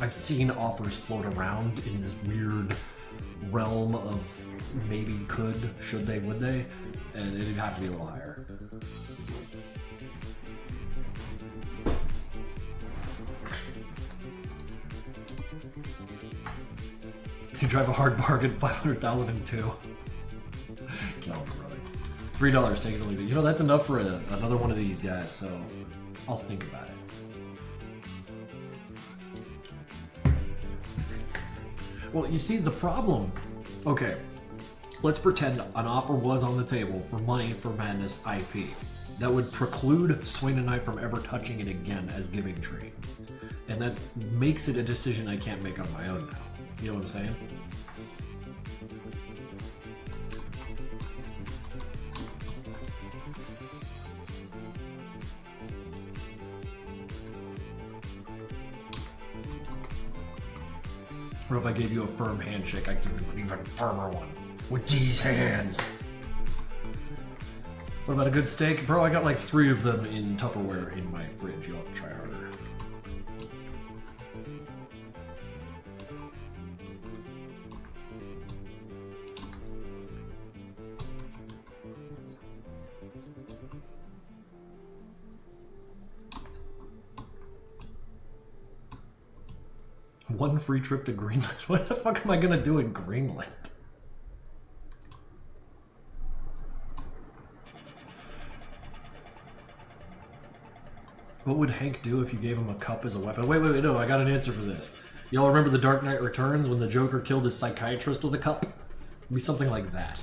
[SPEAKER 1] I've seen offers float around in this weird realm of maybe could, should they, would they, and it'd have to be a little higher. You drive a hard bargain, 500,002. Kill him, brother. $3, take it or leave it. You know, that's enough for another one of these guys, so I'll think about it. Well, you see, the problem... Okay, let's pretend an offer was on the table for money for Madness IP. That would preclude Swain and I from ever touching it again as Giving Tree. And that makes it a decision I can't make on my own now. You know what I'm saying? What if I gave you a firm handshake? I give you an even firmer one. With these hands. What about a good steak? Bro, I got like 3 of them in Tupperware in my fridge. You'll have to try harder. One free trip to Greenland? What the fuck am I gonna do in Greenland? What would Hank do if you gave him a cup as a weapon? Wait, no, I got an answer for this. Y'all remember The Dark Knight Returns when the Joker killed his psychiatrist with a cup? It'd be something like that.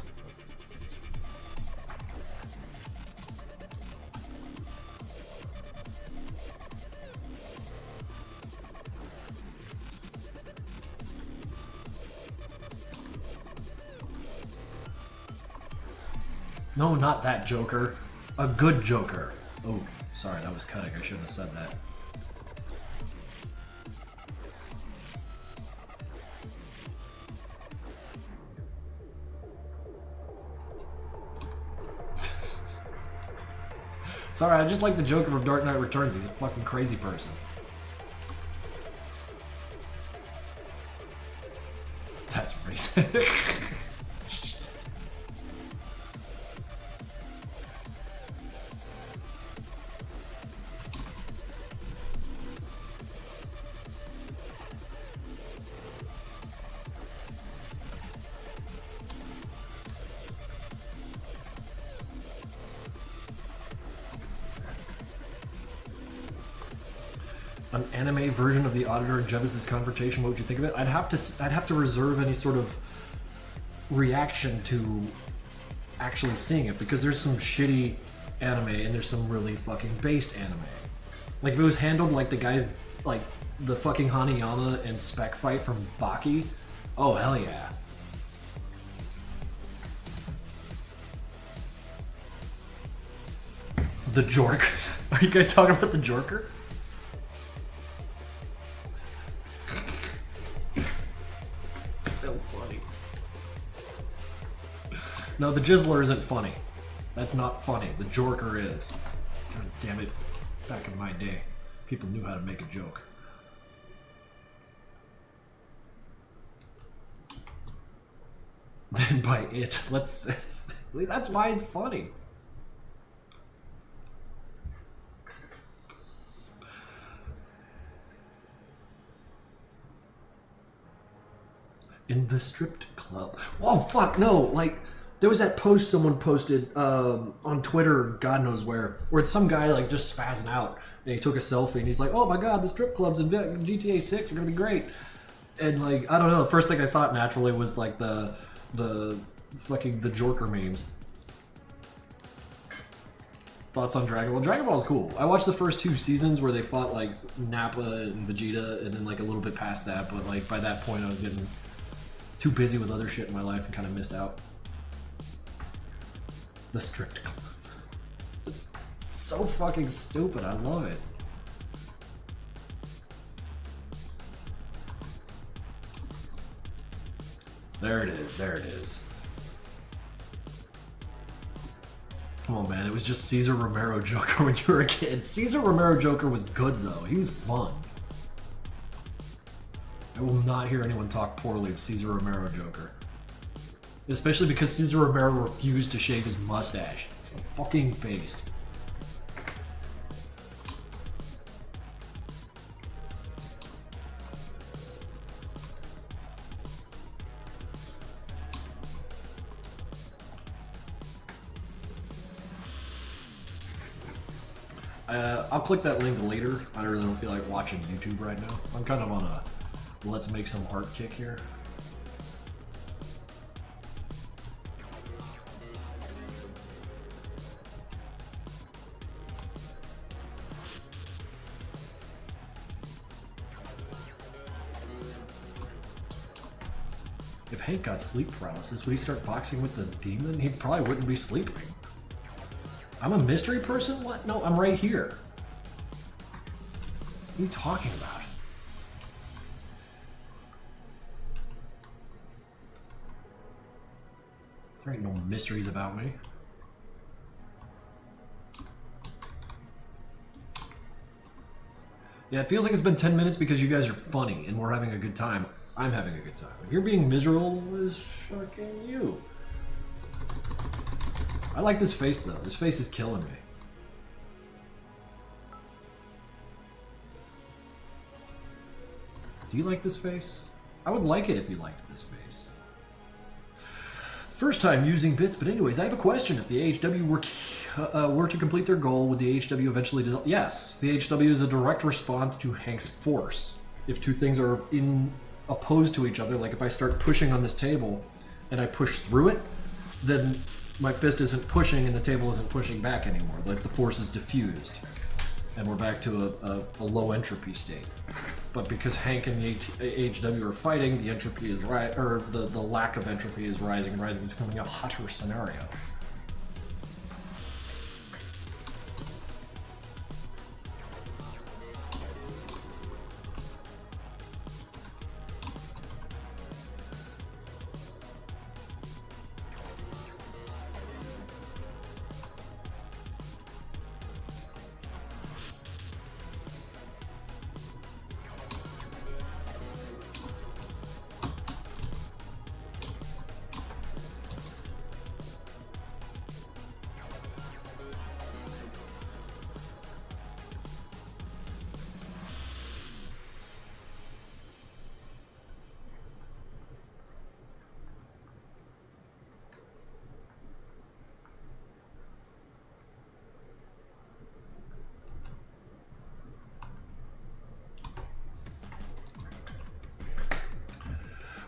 [SPEAKER 1] No, not that Joker. A good Joker. Oh, sorry, that was cutting. I shouldn't have said that. Sorry, I just like the Joker from Dark Knight Returns. He's a fucking crazy person. That's racist. An anime version of the Auditor and Jevis' confrontation, what would you think of it? I'd have to reserve any sort of reaction to actually seeing it, because there's some shitty anime and there's some really fucking based anime. Like if it was handled like the guys, like the fucking Hanayama and Spec fight from Baki, oh hell yeah. The Jork. Are you guys talking about the Jorker? No, the Jizzler isn't funny. That's not funny. The Jorker is. God damn it. Back in my day, people knew how to make a joke. Then by it, that's why it's funny. in the stripped club. Whoa, fuck, no, like, there was that post someone posted on Twitter, God knows where it's some guy, like, just spazzing out, and he took a selfie, and he's like, oh my god, the strip clubs in GTA 6 are gonna be great. And, like, I don't know, the first thing I thought naturally was, like, the Joker memes. Thoughts on Dragon Ball? Dragon Ball is cool. I watched the first 2 seasons where they fought, like, Nappa and Vegeta, and then, like, a little bit past that, but, like, by that point I was getting too busy with other shit in my life and kind of missed out. The stripped club. It's so fucking stupid. I love it. There it is. There it is. Come on, man. It was just Cesar Romero Joker when you were a kid. Cesar Romero Joker was good, though. He was fun. I will not hear anyone talk poorly of Cesar Romero Joker. Especially because Cesar Romero refused to shave his mustache. Fucking based. I'll click that link later. I really don't feel like watching YouTube right now. I'm kind of on a let's make some art kick here. If Hank got sleep paralysis, would he start boxing with the demon? He probably wouldn't be sleeping. I'm a mystery person? What? No, I'm right here. What are you talking about? There ain't no mysteries about me. Yeah, it feels like it's been 10 minutes because you guys are funny and we're having a good time. I'm having a good time. If you're being miserable, it's fucking you. I like this face, though. This face is killing me. Do you like this face? I would like it if you liked this face. First time using bits, but anyways, I have a question. If the AHW were to complete their goal, would the AHW eventually dissolve? Yes, the AHW is a direct response to Hank's force. If two things are opposed to each other, like if I start pushing on this table and I push through it, then my fist isn't pushing and the table isn't pushing back anymore. Like the force is diffused and we're back to a low entropy state. But because Hank and the AHW are fighting, the entropy is right, or the lack of entropy is rising and rising, becoming a hotter scenario.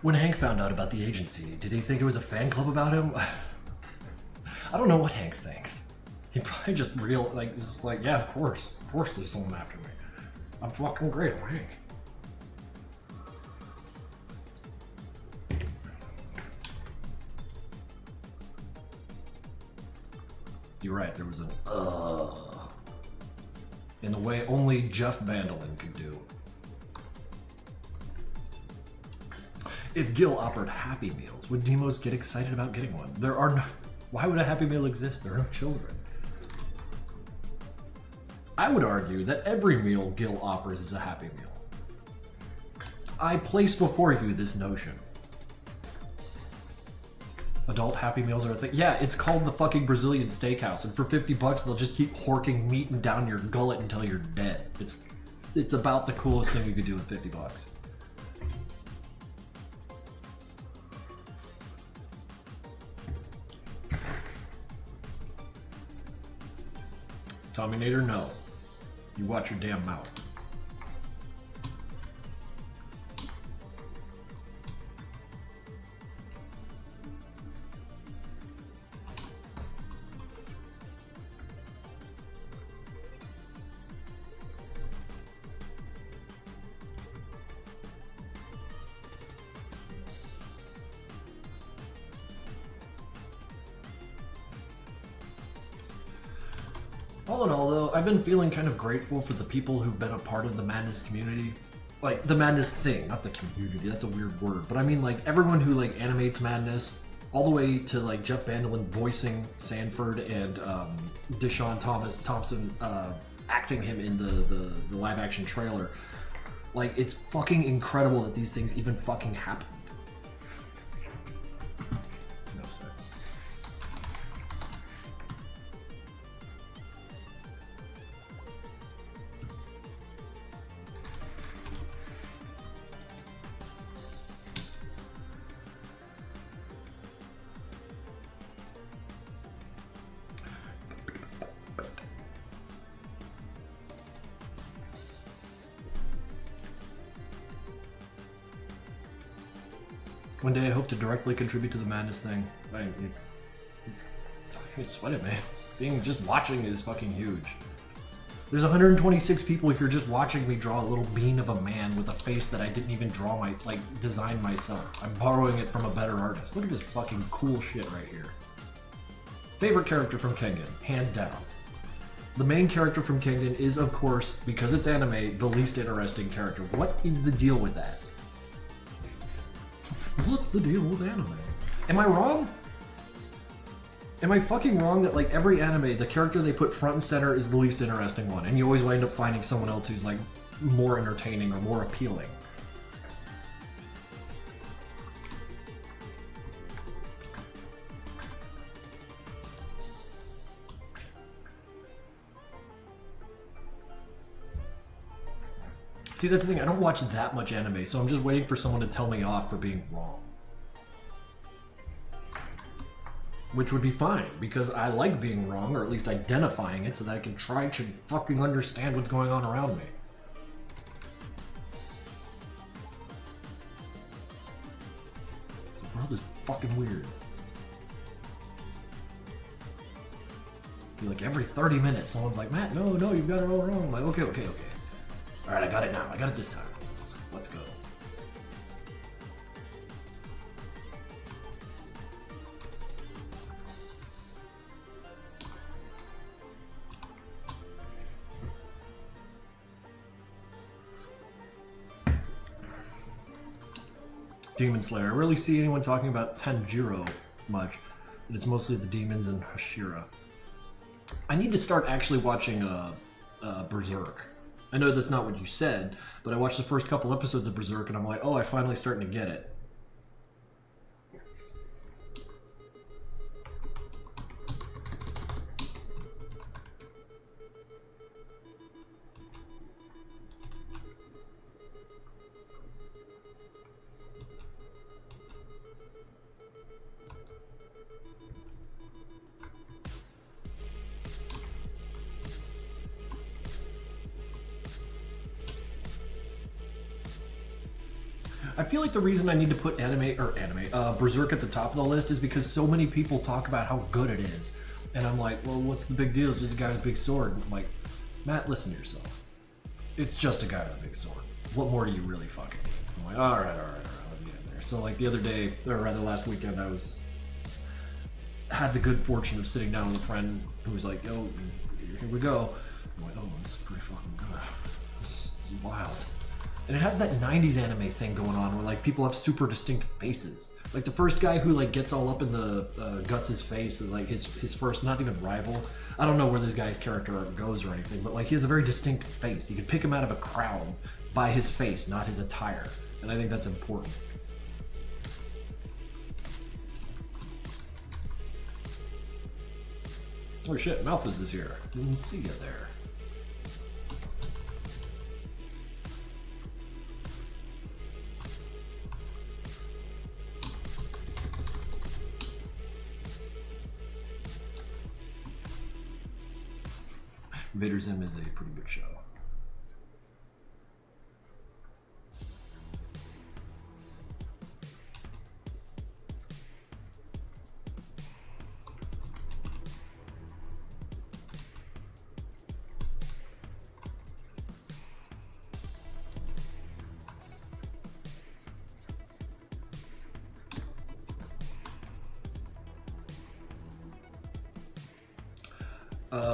[SPEAKER 1] When Hank found out about the agency, did he think it was a fan club about him? I don't know what Hank thinks. He probably just just like, yeah, of course there's someone after me. I'm fucking great, I'm Hank. You're right, there was an in the way only Jeff Bandolin could do. If Gil offered Happy Meals, would Demos get excited about getting one? There are no... Why would a Happy Meal exist? There are no children. I would argue that every meal Gil offers is a Happy Meal. I place before you this notion. Adult Happy Meals are a thing. Yeah, it's called the fucking Brazilian Steakhouse, and for 50 bucks they'll just keep horking meat down your gullet until you're dead. It's about the coolest thing you could do with 50 bucks. Tommynator, no. You watch your damn mouth. All in all, though, I've been feeling kind of grateful for the people who've been a part of the Madness community. Like, the Madness thing, not the community, that's a weird word. But I mean, like, everyone who, like, animates Madness, all the way to, like, Jeff Bandelin voicing Sanford and Deshaun Thompson acting him in the live-action trailer. Like, it's fucking incredible that these things even fucking happened. No sir. One day I hope to directly contribute to the Madness thing. I sweat it, man. Just watching is fucking huge. There's 126 people here just watching me draw a little bean of a man with a face that I didn't even draw design myself. I'm borrowing it from a better artist. Look at this fucking cool shit right here. Favorite character from Kengan, hands down. The main character from Kengan is, of course, because it's anime, the least interesting character. What is the deal with that? What's the deal with anime? Am I wrong? Am I fucking wrong that, like, every anime, the character they put front and center is the least interesting one, and you always wind up finding someone else who's, like, more entertaining or more appealing? See, that's the thing, I don't watch that much anime, so I'm just waiting for someone to tell me off for being wrong. Which would be fine, because I like being wrong, or at least identifying it, so that I can try to fucking understand what's going on around me. The world is fucking weird. I feel like every 30 minutes someone's like, Matt, no, you've got it all wrong. I'm like, okay. Alright, I got it now. I got it this time. Let's go. Demon Slayer. I rarely see anyone talking about Tanjiro much, but it's mostly the demons and Hashira. I need to start actually watching Berserk. I know that's not what you said, but I watched the first couple episodes of Berserk and I'm like, oh, I'm finally starting to get it. I feel like the reason I need to put Berserk at the top of the list is because so many people talk about how good it is. And I'm like, well, what's the big deal? It's just a guy with a big sword. And I'm like, Matt, listen to yourself. It's just a guy with a big sword. What more do you really fucking need? I'm like, all right, let's get in there. So like the other day, or rather last weekend, had the good fortune of sitting down with a friend who was like, yo, here we go. I'm like, oh, this is pretty fucking good. This is wild. And it has that 90s anime thing going on where like people have super distinct faces. Like the first guy who like gets all up in the Guts' face, like his first, not even rival. I don't know where this guy's character goes or anything, but like he has a very distinct face. You can pick him out of a crowd by his face, not his attire. And I think that's important. Oh shit, Malthus is here. Didn't see you there. Vader Zim is a pretty good show.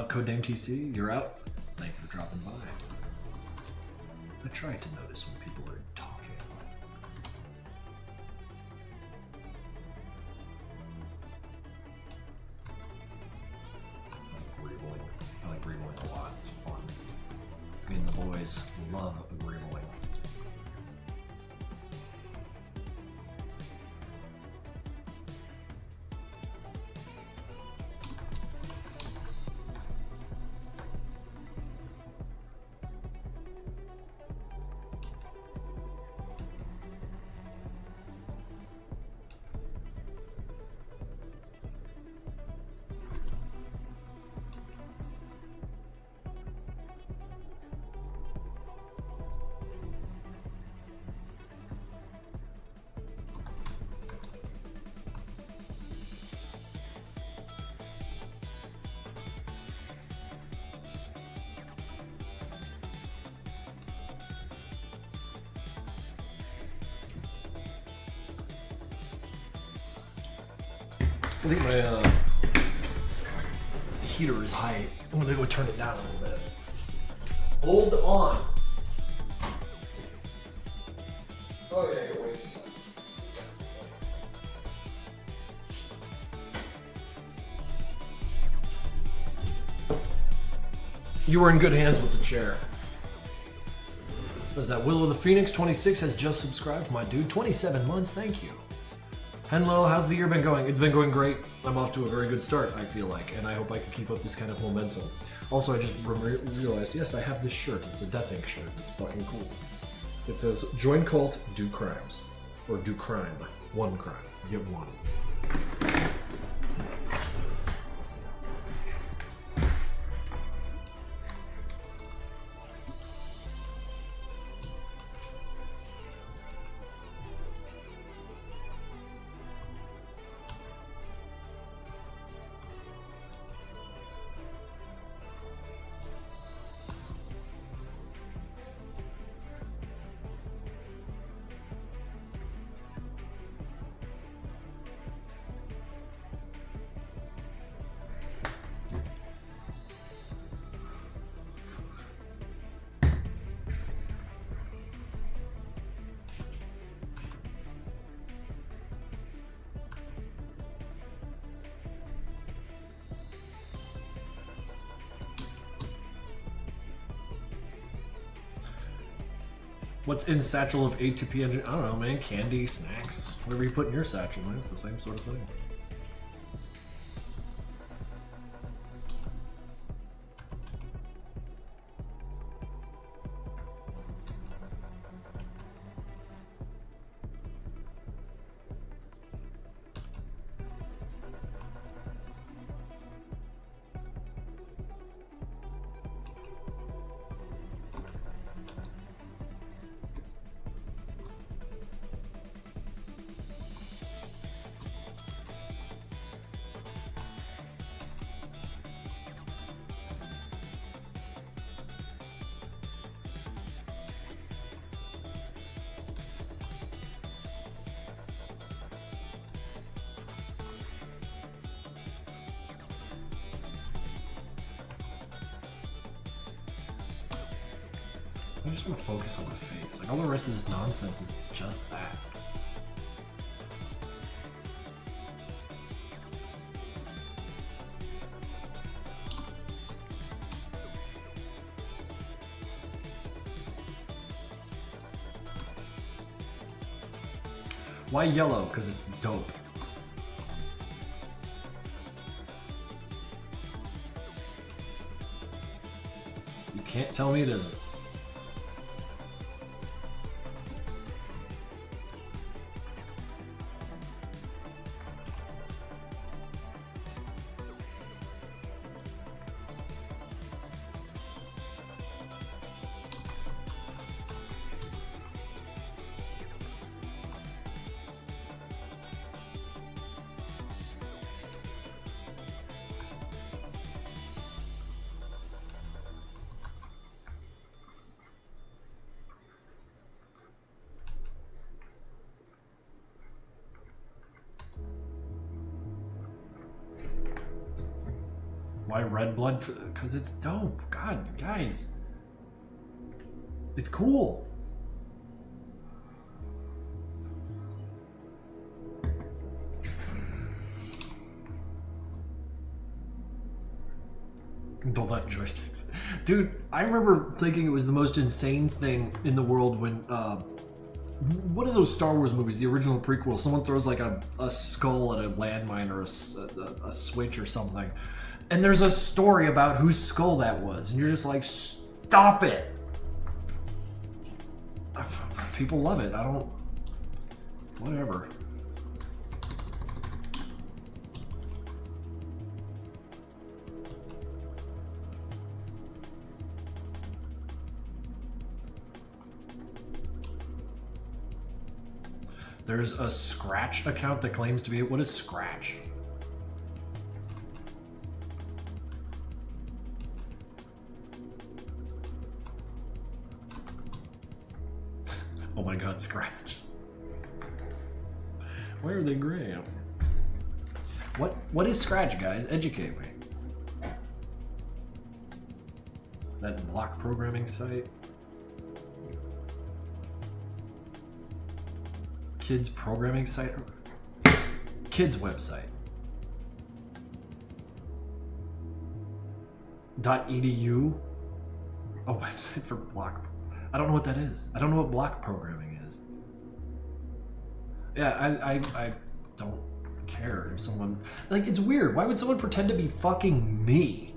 [SPEAKER 1] Codename TC, you're out. Thank you for dropping by. I try to notice when people are talking. I like Greebling a lot. It's fun. Me and the boys love Greebling. I think my heater is high. I'm gonna go turn it down a little bit. Hold on. Oh yeah, you're waiting. You were in good hands with the chair. Was that Will of the Phoenix 26 has just subscribed, my dude. 27 months, thank you. Henlo, how's the year been going? It's been going great. I'm off to a very good start, I feel like, and I hope I can keep up this kind of momentum. Also, I just realized, yes, I have this shirt. It's a Death Ink shirt. It's fucking cool. It says, join cult, do crimes. Or do crime. One crime. Get one. What's in satchel of A2P engine? I don't know, man. Candy, snacks, whatever you put in your satchel, man. It's the same sort of thing. I just want to focus on the face. Like, all the rest of this nonsense is just that. Why yellow? Because it's dope. You can't tell me it isn't. Why red blood? Because it's dope. God, guys. It's cool. The left joysticks. Dude, I remember thinking it was the most insane thing in the world when, one of those Star Wars movies, the original prequel, someone throws like a skull at a landmine or a switch or something, and there's a story about whose skull that was, and you're just like, stop it! People love it. I don't... Whatever. There's a Scratch account that claims to be... What is Scratch? Oh my god, Scratch. Why are they gray? What is Scratch, guys? Educate me. That block programming site? Kids programming site? Kids website. .edu? A website for block... I don't know what that is. I don't know what block programming is. Yeah, I don't care if someone... Like, it's weird. Why would someone pretend to be fucking me?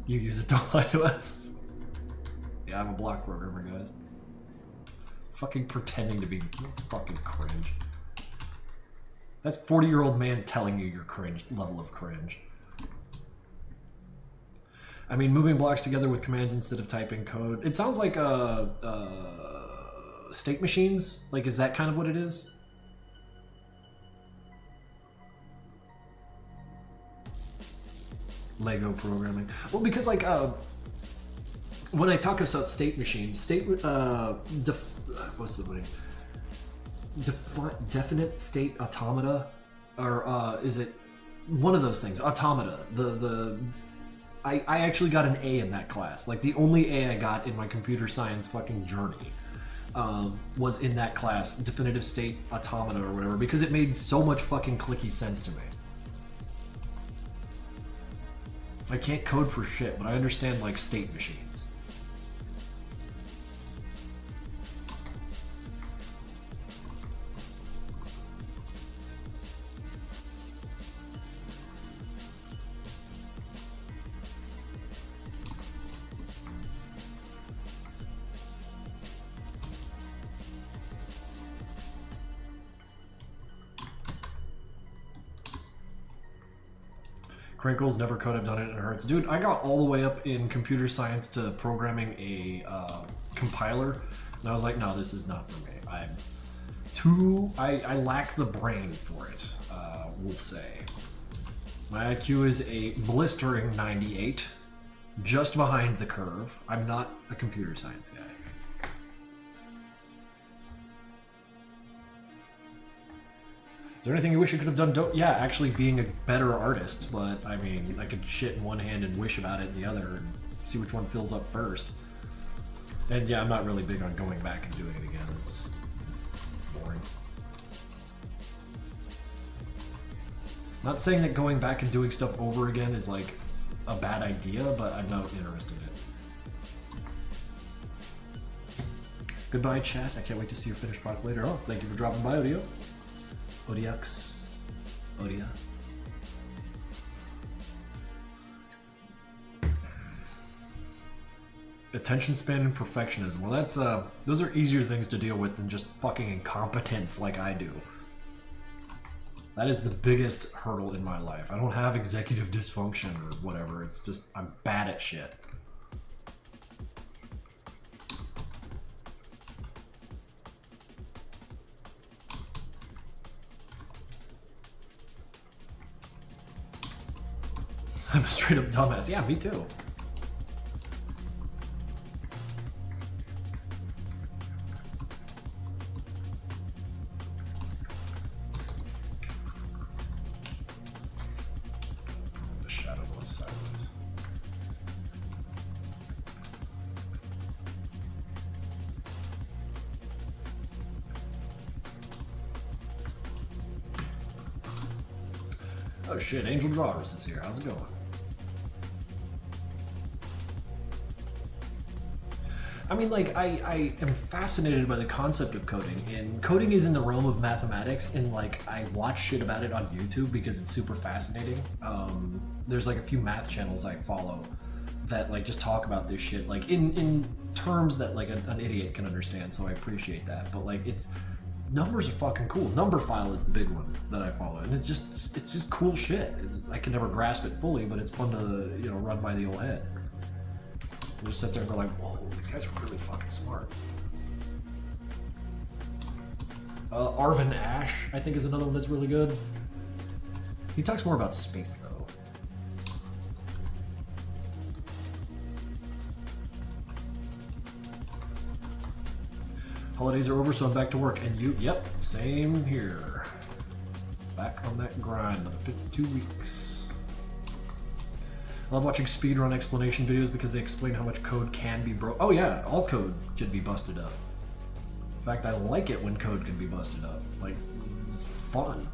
[SPEAKER 1] You use it, don't lie to us. Yeah, I'm a block programmer, guys. Fucking pretending to be fucking cringe. That's 40-year-old man telling you your cringe level of cringe. I mean, moving blocks together with commands instead of typing code. It sounds like state machines. Like, is that kind of what it is? Lego programming. Well, because like when I talk about state machines, what's the name? Definite state automata, or is it one of those things? Automata. I actually got an A in that class. Like the only A I got in my computer science fucking journey was in that class, definitive state automata or whatever, because it made so much fucking clicky sense to me. I can't code for shit, but I understand like state machines. Krinkels never could have done it, and it hurts. Dude, I got all the way up in computer science to programming a compiler, and I was like, no, this is not for me. I lack the brain for it, we'll say. My IQ is a blistering 98, just behind the curve. I'm not a computer science guy. Is there anything you wish you could have done? Yeah, actually being a better artist, but I mean, I could shit in one hand and wish about it in the other and see which one fills up first. And yeah, I'm not really big on going back and doing it again. It's boring. Not saying that going back and doing stuff over again is like a bad idea, but I'm not interested in it. Goodbye, chat. I can't wait to see your finished product later. Oh, thank you for dropping by, Odio. Odiux. Odia. Attention span and perfectionism. Well, that's those are easier things to deal with than just fucking incompetence like I do. That is the biggest hurdle in my life. I don't have executive dysfunction or whatever. It's just I'm bad at shit. I'm a straight up dumbass. Yeah, me too. Oh shit, Angel Drawers is here. How's it going? I mean, like, I am fascinated by the concept of coding, and coding is in the realm of mathematics, and, like, I watch shit about it on YouTube because it's super fascinating. There's, like, a few math channels I follow that, like, just talk about this shit, like, in terms that, like, an idiot can understand, so I appreciate that. But, like, numbers are fucking cool. Numberphile is the big one that I follow, and it's just cool shit. I can never grasp it fully, but it's fun to, you know, run by the old head. And just sit there and go like, whoa, these guys are really fucking smart. Arvin Ash, I think, is another one that's really good. He talks more about space, though. Holidays are over, so I'm back to work. And you, yep, same here. Back on that grind, another 52 weeks. I love watching speedrun explanation videos because they explain how much code can be broke. Oh yeah, all code can be busted up. In fact, I like it when code can be busted up. Like, it's fun.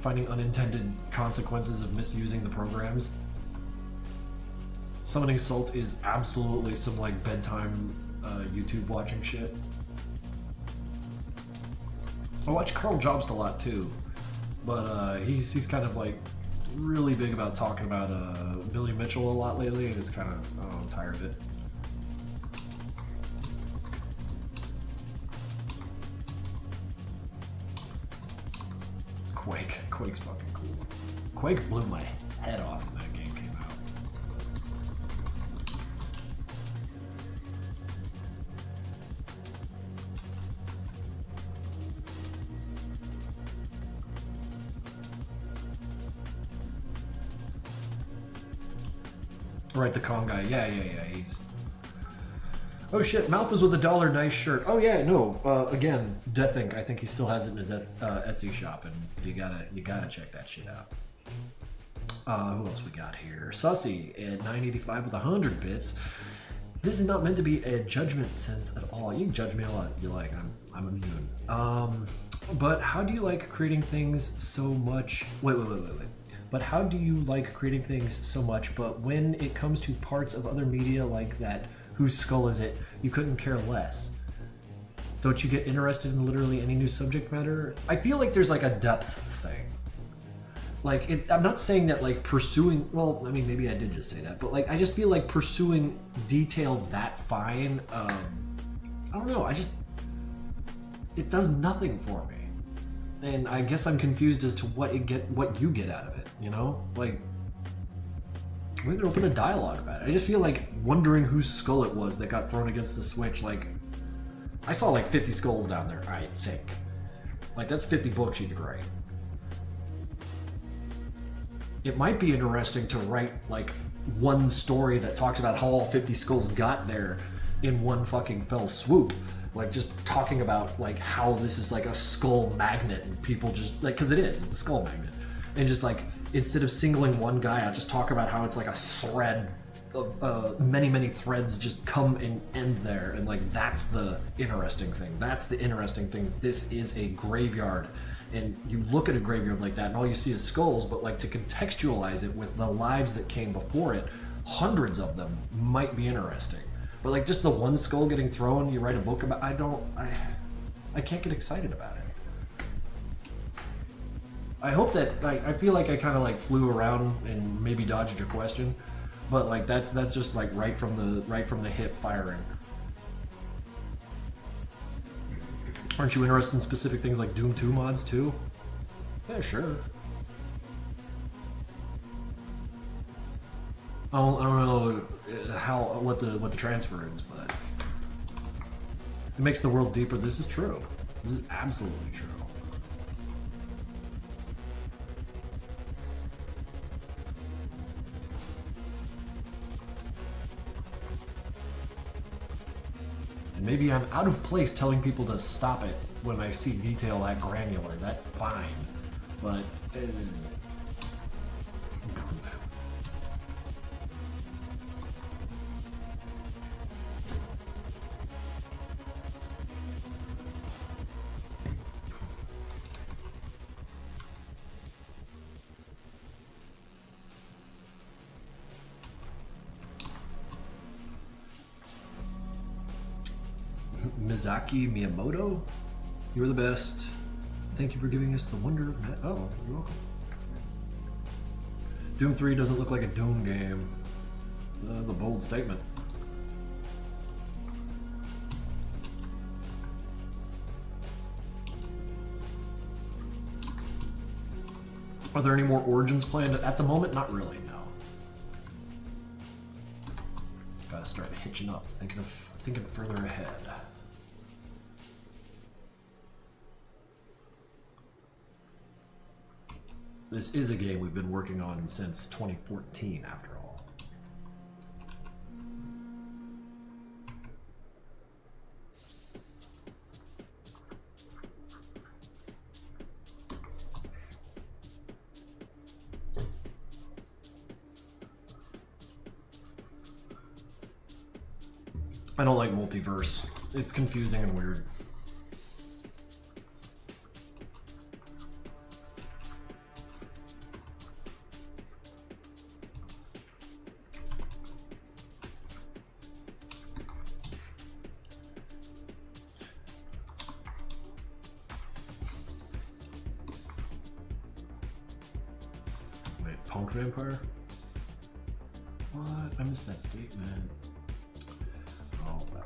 [SPEAKER 1] Finding unintended consequences of misusing the programs. Summoning Salt is absolutely some, like, bedtime YouTube watching shit. I watch Carl Jobst a lot too, but he's kind of like really big about talking about Billy Mitchell a lot lately, and it's kind of, oh, I'm tired of it. Quake's fucking cool. Quake blew my head off when that game came out. Right, the Kong guy. Yeah, he's... Oh shit, Malphas with $1 nice shirt. Oh yeah, no, again, Death Inc. I think he still has it in his Etsy shop, and you gotta check that shit out. Who else we got here? Sussy at 985 with 100 bits. This is not meant to be a judgment sense at all. You can judge me a lot if you like, I'm immune. But how do you like creating things so much? Wait. But how do you like creating things so much, but when it comes to parts of other media like that, whose skull is it, you couldn't care less? Don't you get interested in literally any new subject matter? I feel like there's like a depth thing. Like, I'm not saying that like pursuing, well, I mean, maybe I did just say that, but like, I just feel like pursuing detail that fine, I don't know, it does nothing for me. And I guess I'm confused as to what you get out of it, you know? Like, we could open a dialogue about it. I just feel like wondering whose skull it was that got thrown against the Switch. Like, I saw like 50 skulls down there, I think. Like, that's 50 books you could write. It might be interesting to write like one story that talks about how all 50 skulls got there in one fucking fell swoop. Like, just talking about like how this is like a skull magnet, and people just like, because it's a skull magnet, and just like, instead of singling one guy out, just talk about how it's like a thread of many threads just come and end there, and like, that's the interesting thing. That's the interesting thing. This is a graveyard, and you look at a graveyard like that and all you see is skulls, but like, to contextualize it with the lives that came before it, hundreds of them, might be interesting. But like, just the one skull getting thrown, you write a book about, I can't get excited about it. I hope that, like, I feel like I kind of like flew around and maybe dodged your question, but like, that's just like right from the hip firing. Aren't you interested in specific things like Doom 2 mods too? Yeah, sure. I don't know what the transfer is, but it makes the world deeper. This is true. This is absolutely true. And maybe I'm out of place telling people to stop it when I see detail that granular. That's fine, but. Mizaki Miyamoto, you're the best. Thank you for giving us the wonder of oh, you're welcome. Doom 3 doesn't look like a Doom game. That's a bold statement. Are there any more Origins planned? At the moment, not really, no. Gotta start hitching up, thinking further ahead. This is a game we've been working on since 2014, after all. I don't like multiverse. It's confusing and weird. Wait, punk vampire? What? I missed that statement. Oh well.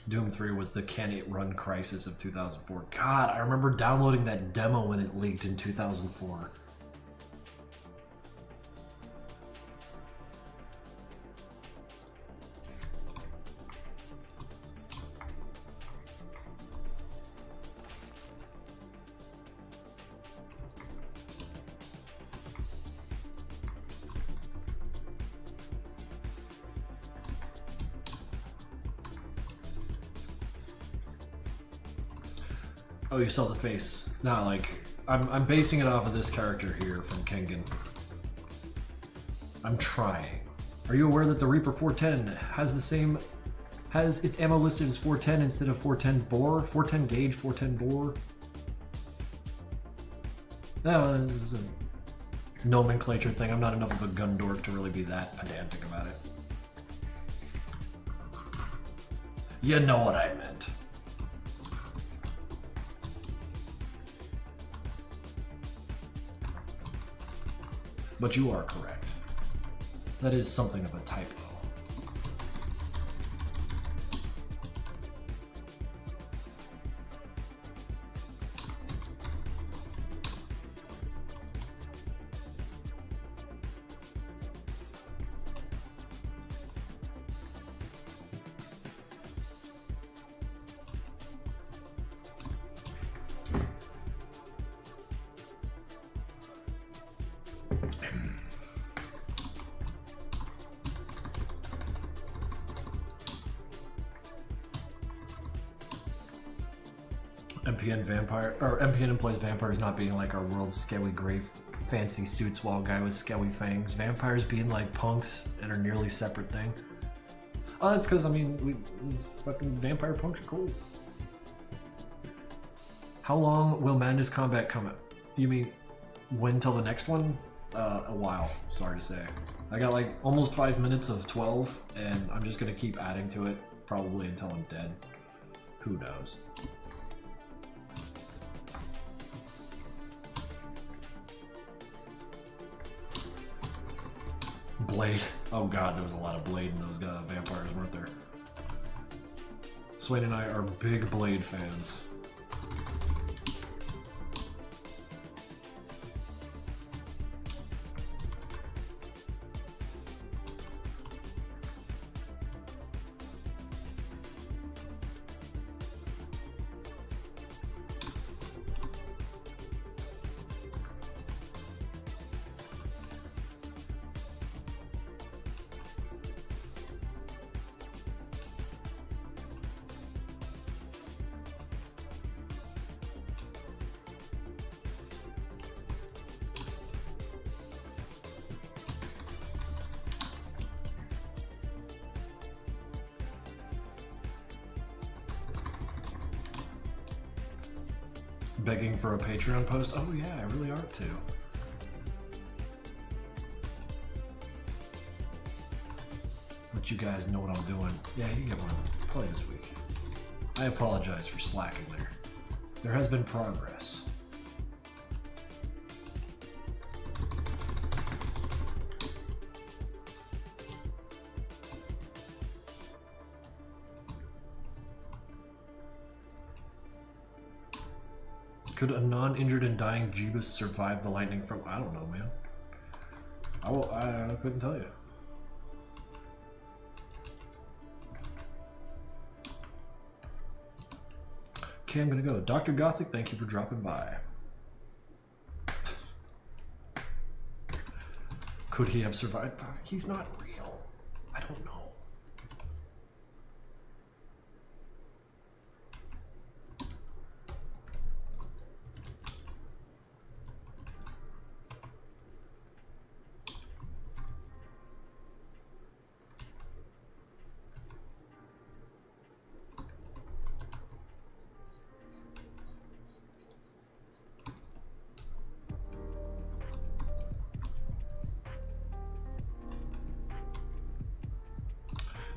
[SPEAKER 1] Doom 3 was the can it run crisis of 2004. God, I remember downloading that demo when it leaked in 2004. Oh, you saw the face. No, like, I'm basing it off of this character here from Kengan. I'm trying. Are you aware that the Reaper 410 has its ammo listed as 410 instead of 410 bore? 410 gauge, 410 bore? That was a nomenclature thing. I'm not enough of a gun dork to really be that pedantic about it. You know what I meant. But you are correct. That is something of a typo. MPN vampire, or MPN employs vampires not being like our world's scaly gray fancy suits while guy with scaly fangs. Vampires being like punks and are nearly separate thing. Oh, that's because, I mean, fucking vampire punks are cool. How long will Madness Combat come out? You mean when till the next one? A while, sorry to say. I got like almost 5 minutes of 12 and I'm just gonna keep adding to it probably until I'm dead. Who knows? Blade. Oh god, there was a lot of Blade in those vampires, weren't there? Swain and I are big Blade fans. begging for a Patreon post? Oh yeah, I really are too. Let you guys know what I'm doing. Yeah, you get one. Probably this week. I apologize for slacking there. There has been progress. Could a non-injured and dying Jeebus survive the lightning from... I don't know, man. I couldn't tell you. Okay, I'm gonna go. Dr. Gothic, thank you for dropping by. Could he have survived? He's not real. I don't know.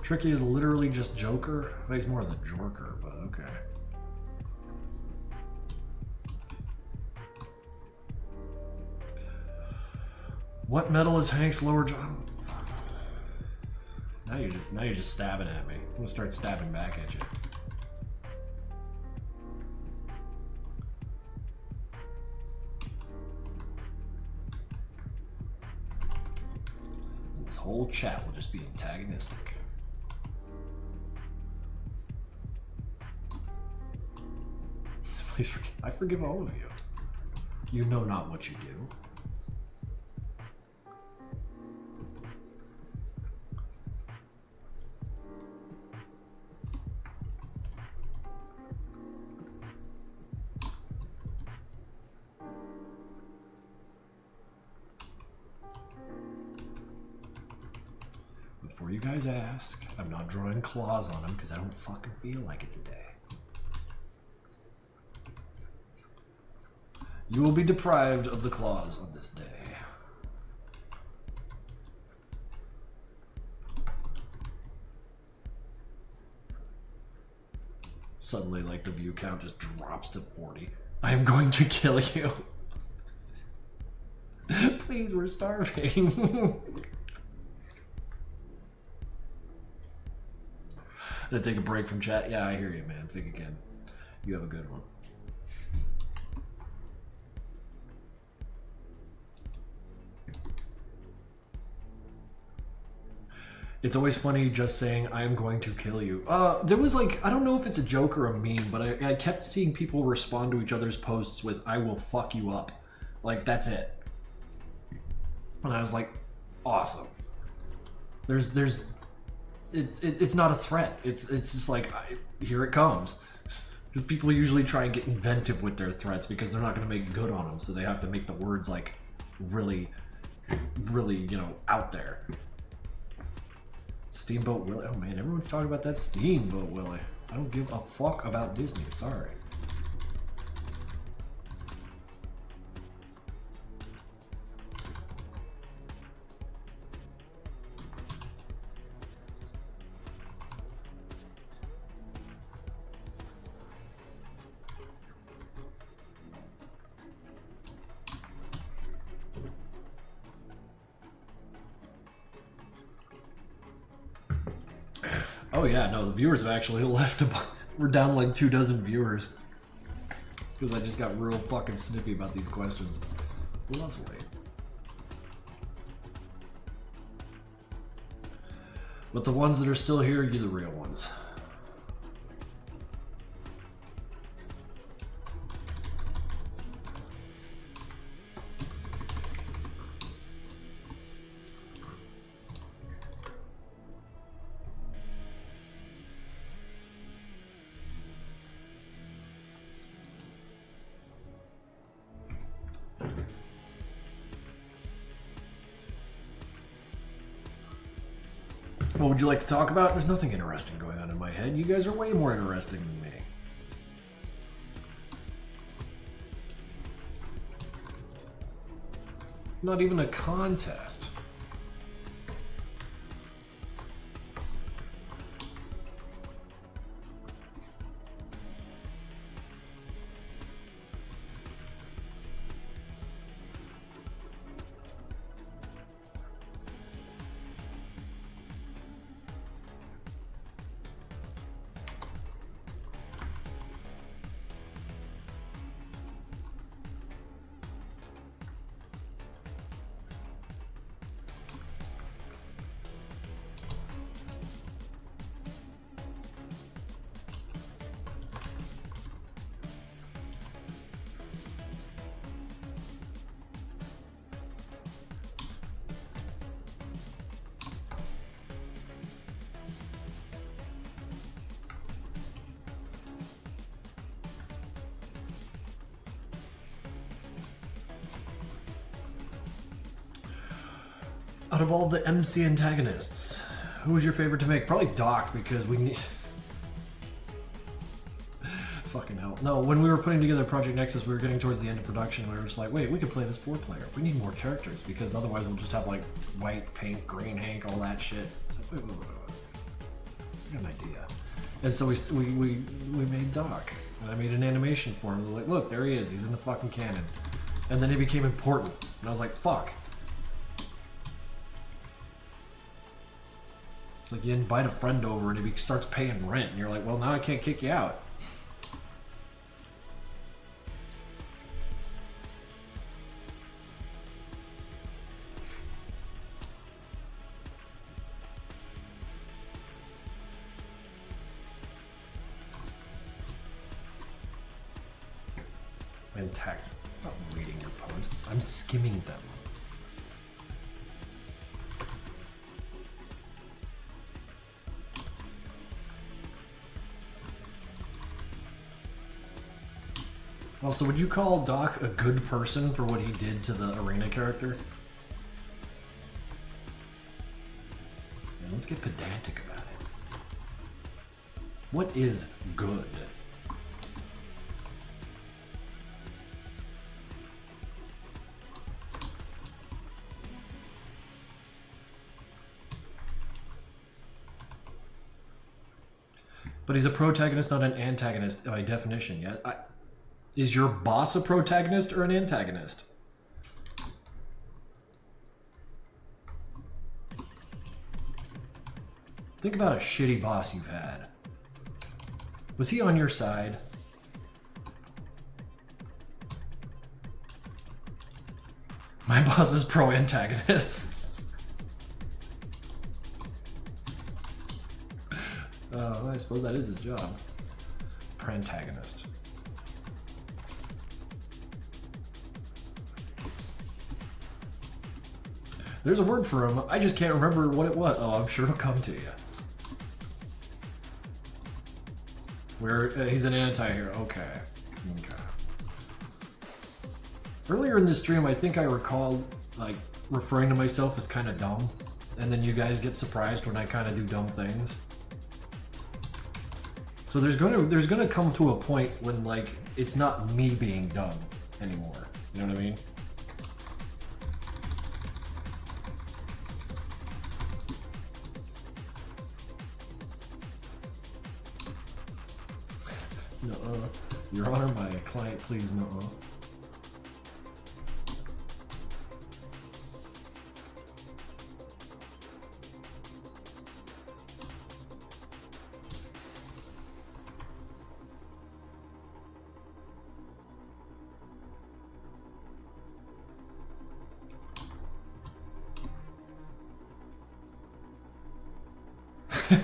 [SPEAKER 1] Tricky is literally just Joker. I think he's more the Jorker, but okay. What metal is Hank's lower jaw? Now you're just stabbing at me. I'm gonna start stabbing back at you. This whole chat will just be antagonistic. Please forgive. I forgive all of you. You know not what you do. Before you guys ask, I'm not drawing claws on him because I don't fucking feel like it today. You will be deprived of the claws on this day. Suddenly, like, the view count just drops to 40. I am going to kill you. Please, we're starving. Gonna take a break from chat. Yeah, I hear you, man. Think again. You have a good one. It's always funny just saying, I am going to kill you. There was like, I don't know if it's a joke or a meme, but I kept seeing people respond to each other's posts with, I will fuck you up. Like, that's it. And I was like, awesome. It's not a threat. It's just like, here it comes. Because people usually try and get inventive with their threats because they're not going to make good on them. So they have to make the words like really, really, you know, out there. Steamboat Willie. Oh man, everyone's talking about that Steamboat Willie. I don't give a fuck about Disney, sorry. Oh yeah, no, the viewers have actually left. We're down like 24 viewers. Because I just got real fucking snippy about these questions. Lovely. But the ones that are still here, you're the real ones. What would you like to talk about? There's nothing interesting going on in my head. You guys are way more interesting than me. It's not even a contest. Out of all the MC antagonists, who was your favorite to make? Probably Doc, because we need... Fucking hell. No, when we were putting together Project Nexus, we were getting towards the end of production, we were just like, wait, we could play this 4-player. We need more characters, because otherwise we'll just have, like, white paint, green Hank, all that shit. It's like, wait. I got an idea. And so we made Doc. And I made an animation for him. Like, look, there he is. He's in the fucking canon. And then he became important. And I was like, fuck. It's like you invite a friend over and he starts paying rent, and you're like, well, now I can't kick you out. I'm not reading your posts. I'm skimming them. Also, would you call Doc a good person for what he did to the arena character? Yeah, let's get pedantic about it. What is good? But he's a protagonist, not an antagonist by definition. Yeah. Is your boss a protagonist or an antagonist? Think about a shitty boss you've had. Was he on your side? My boss is pro-antagonist. Oh, I suppose that is his job. Pro-antagonist. There's a word for him. I just can't remember what it was. Oh, I'm sure it'll come to you. Where he's an anti-hero. Okay. Earlier in this stream, I think I recalled like referring to myself as kind of dumb, and then you guys get surprised when I kind of do dumb things. So there's gonna come to a point when like it's not me being dumb anymore. You know what I mean? Nuh-uh. Your Honor, my client, please, nuh-uh.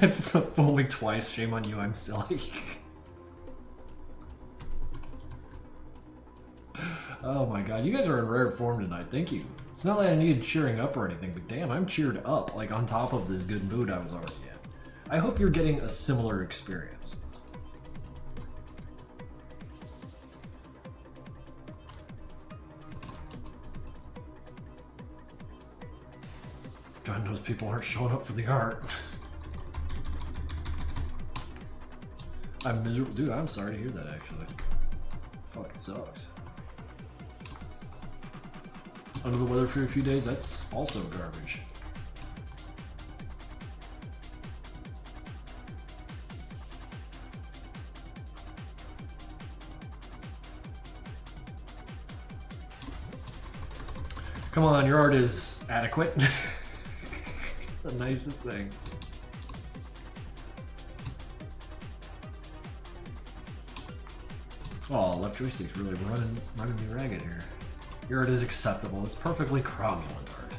[SPEAKER 1] Fool me twice, shame on you, I'm silly. Oh my god, you guys are in rare form tonight, thank you. It's not that I needed cheering up or anything, but damn, I'm cheered up, like on top of this good mood I was already in. I hope you're getting a similar experience. God knows people aren't showing up for the art. I'm miserable. Dude, I'm sorry to hear that, actually. Fucking sucks. under the weather for a few days, that's also garbage. Come on, your art is adequate. The nicest thing. Oh, left joystick's really running me ragged here. Your art is acceptable. It's perfectly cromulent art.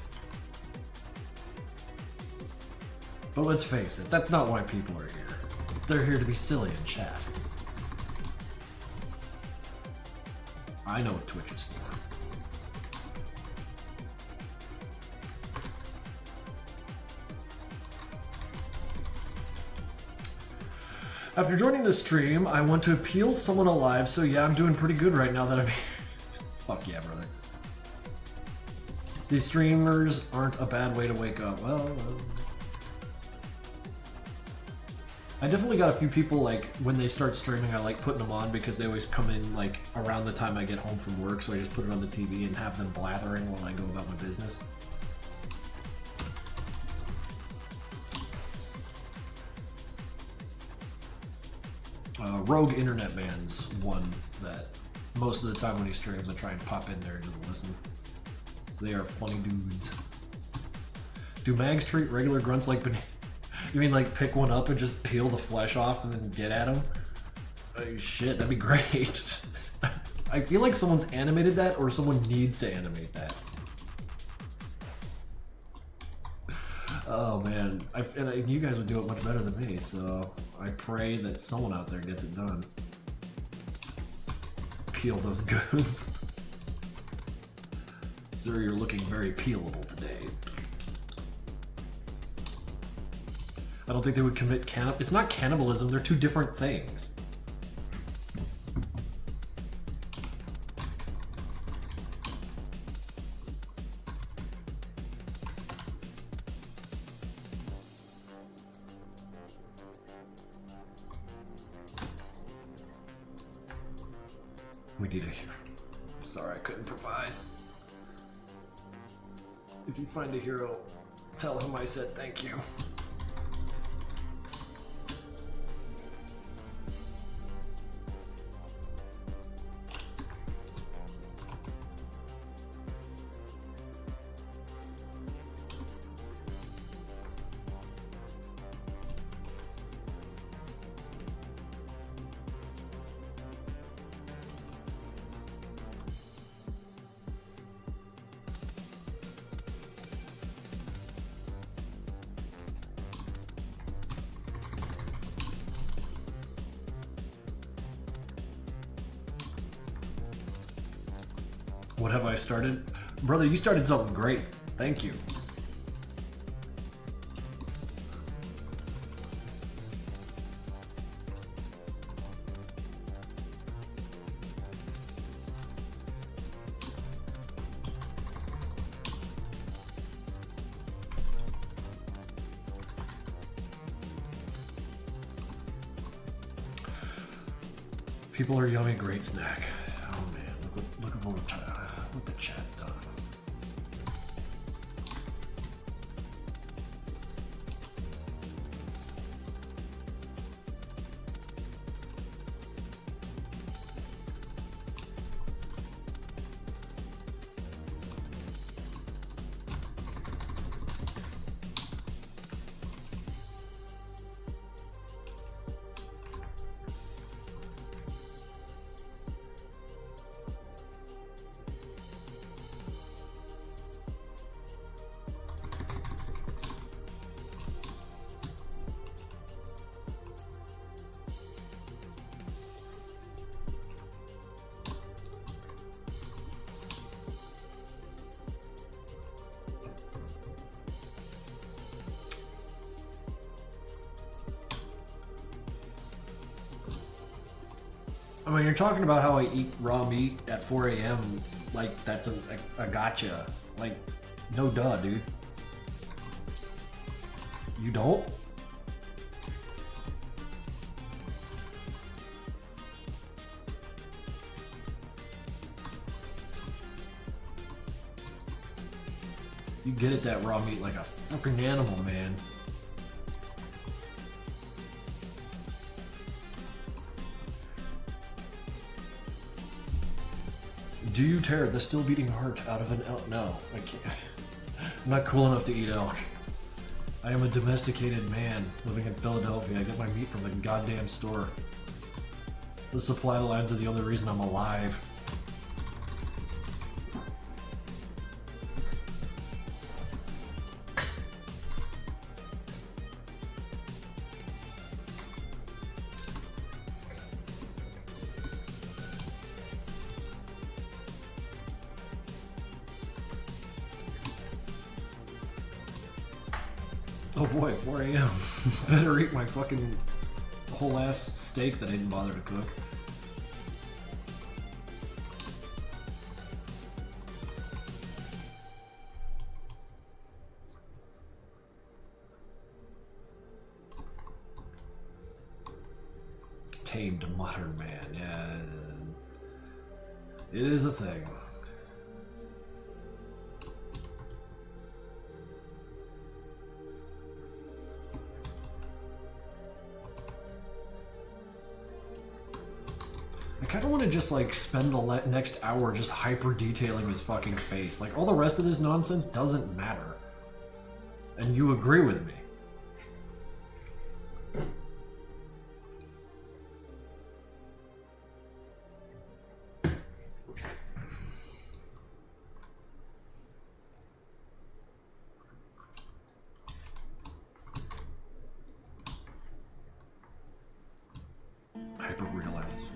[SPEAKER 1] But let's face it, that's not why people are here. They're here to be silly and chat. I know what Twitch is for. After joining the stream, I want to appeal someone alive, so yeah, I'm doing pretty good right now that I'm here. Fuck yeah, brother. These streamers aren't a bad way to wake up. Well, I definitely got a few people, like, when they start streaming, I like putting them on because they always come in, like, around the time I get home from work, so I just put it on the TV and have them blathering while I go about my business. Rogue Internet Man's one that most of the time when he streams I try and pop in there and just listen. They are funny dudes. Do mags treat regular grunts like banana? You mean like pick one up and just peel the flesh off and then get at them? Oh, shit, that'd be great. I feel like someone's animated that or someone needs to animate that. Oh man, and you guys would do it much better than me, so I pray that someone out there gets it done. Peel those goons. Sir, you're looking very peelable today. I don't think they would commit cannibalism. It's not cannibalism, they're two different things. We need a hero. Sorry, I couldn't provide. If you find a hero, tell him I said thank you. What have I started? Brother, you started something great. Thank you. People are yummy, great snack. Oh man, look at what the chat's done. I mean, you're talking about how I eat raw meat at 4 a.m. like that's a gotcha. Like, no duh, dude. You don't? You get at that raw meat like a fucking animal, man. Do you tear the still beating heart out of an elk? No, I can't. I'm not cool enough to eat elk. I am a domesticated man living in Philadelphia. I get my meat from the goddamn store. The supply lines are the only reason I'm alive. Oh boy, 4 AM. Better eat my fucking whole ass steak that I didn't bother to cook. Tamed modern man, yeah. It is a thing. I kind of want to just like spend the next hour just hyper detailing his fucking face. Like all the rest of this nonsense doesn't matter. And you agree with me. Hyper realize his face.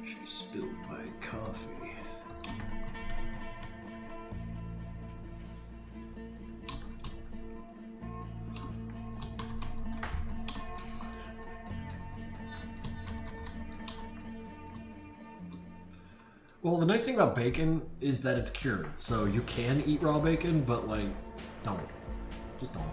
[SPEAKER 1] She spilled my coffee. Well, the nice thing about bacon is that it's cured, so you can eat raw bacon, but like, don't. Just don't.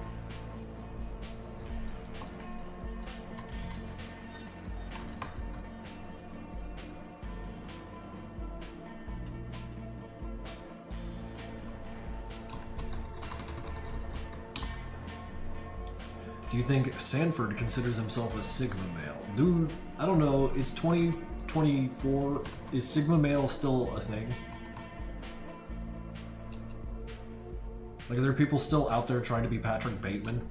[SPEAKER 1] Do you think Sanford considers himself a Sigma male? Dude, I don't know. It's 2024. Is Sigma male still a thing? Like, are there people still out there trying to be Patrick Bateman?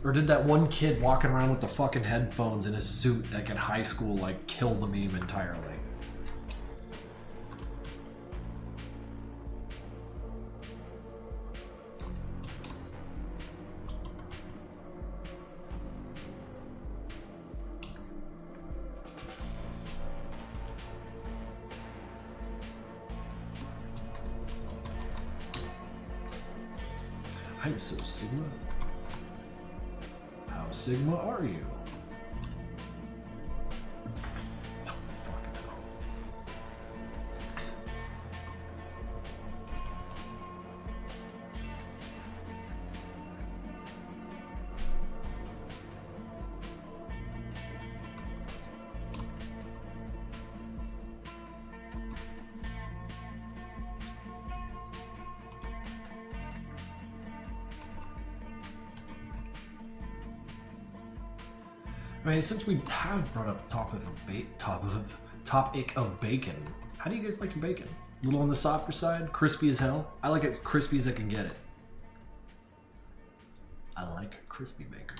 [SPEAKER 1] Or did that one kid walking around with the fucking headphones in his suit like in high school like kill the meme entirely? I'm so Sigma. How Sigma are you? Don't fucking know. I mean, since we have brought up the topic of bacon, how do you guys like your bacon? A little on the softer side, crispy as hell. I like it as crispy as I can get it. I like crispy bacon.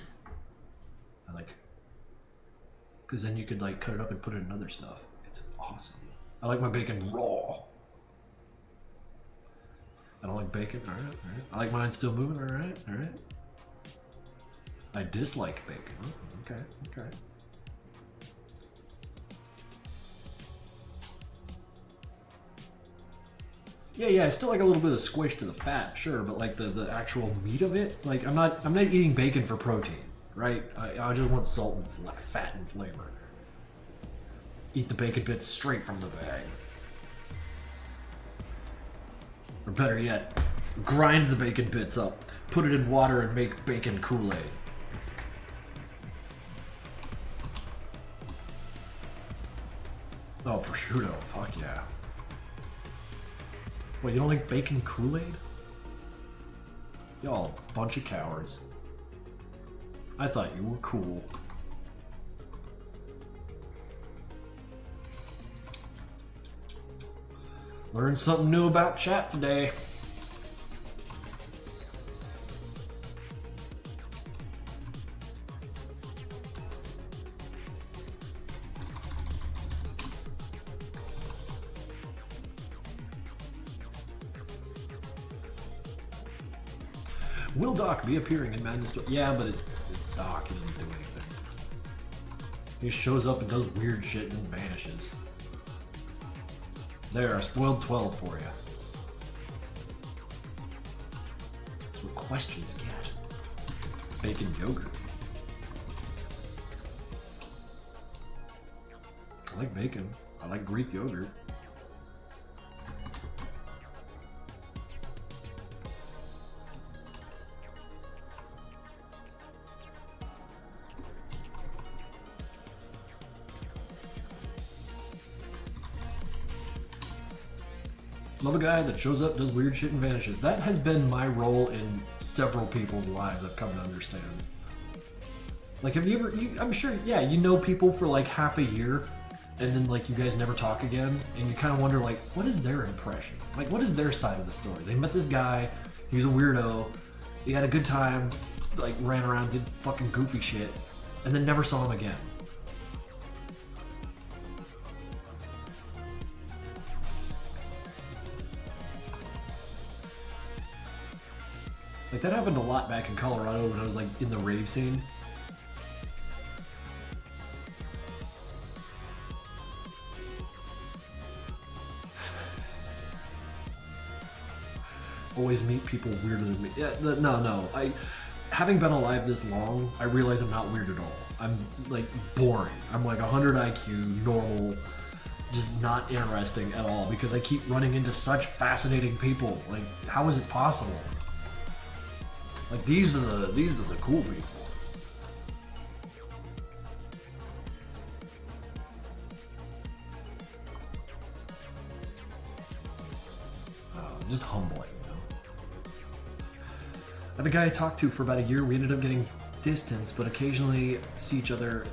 [SPEAKER 1] I like, because then you could like cut it up and put it in other stuff. It's awesome. I like my bacon raw. I don't like bacon. All right, all right. I like mine still moving. All right, all right. I dislike bacon. Okay, okay. Yeah, I still like a little bit of squish to the fat, sure, but like the actual meat of it, like I'm not eating bacon for protein, right? I just want salt and fat and flavor. Eat the bacon bits straight from the bag. Or better yet, Grind the bacon bits up. Put it in water and make bacon Kool-Aid. Oh, prosciutto. Fuck yeah. Wait, you don't like bacon Kool-Aid? Y'all a bunch of cowards. I thought you were cool. Learned something new about chat today. Will Doc be appearing in Madness? Yeah, but it's Doc. He doesn't do anything. He shows up and does weird shit and vanishes. There, I spoiled 12 for you. That's what questions get. Bacon yogurt. I like bacon. I like Greek yogurt. Love a guy that shows up, does weird shit, and vanishes. That has been my role in several people's lives I've come to understand. Like, have you ever, I'm sure, yeah, you know people for like half a year, and then like you guys never talk again, and you kind of wonder like, what is their impression? Like, what is their side of the story? They met this guy, he was a weirdo, he had a good time, like ran around, did fucking goofy shit, and then never saw him again. Like, that happened a lot back in Colorado when I was, like, in the rave scene. Always meet people weirder than me. Yeah, no. Having been alive this long, I realize I'm not weird at all. I'm, like, boring. I'm, like, 100 IQ, normal, just not interesting at all, because I keep running into such fascinating people. Like, how is it possible? Like, these are the cool people. Just humbling, you know. I have a guy I talked to for about a year. We ended up getting distance, but occasionally see each other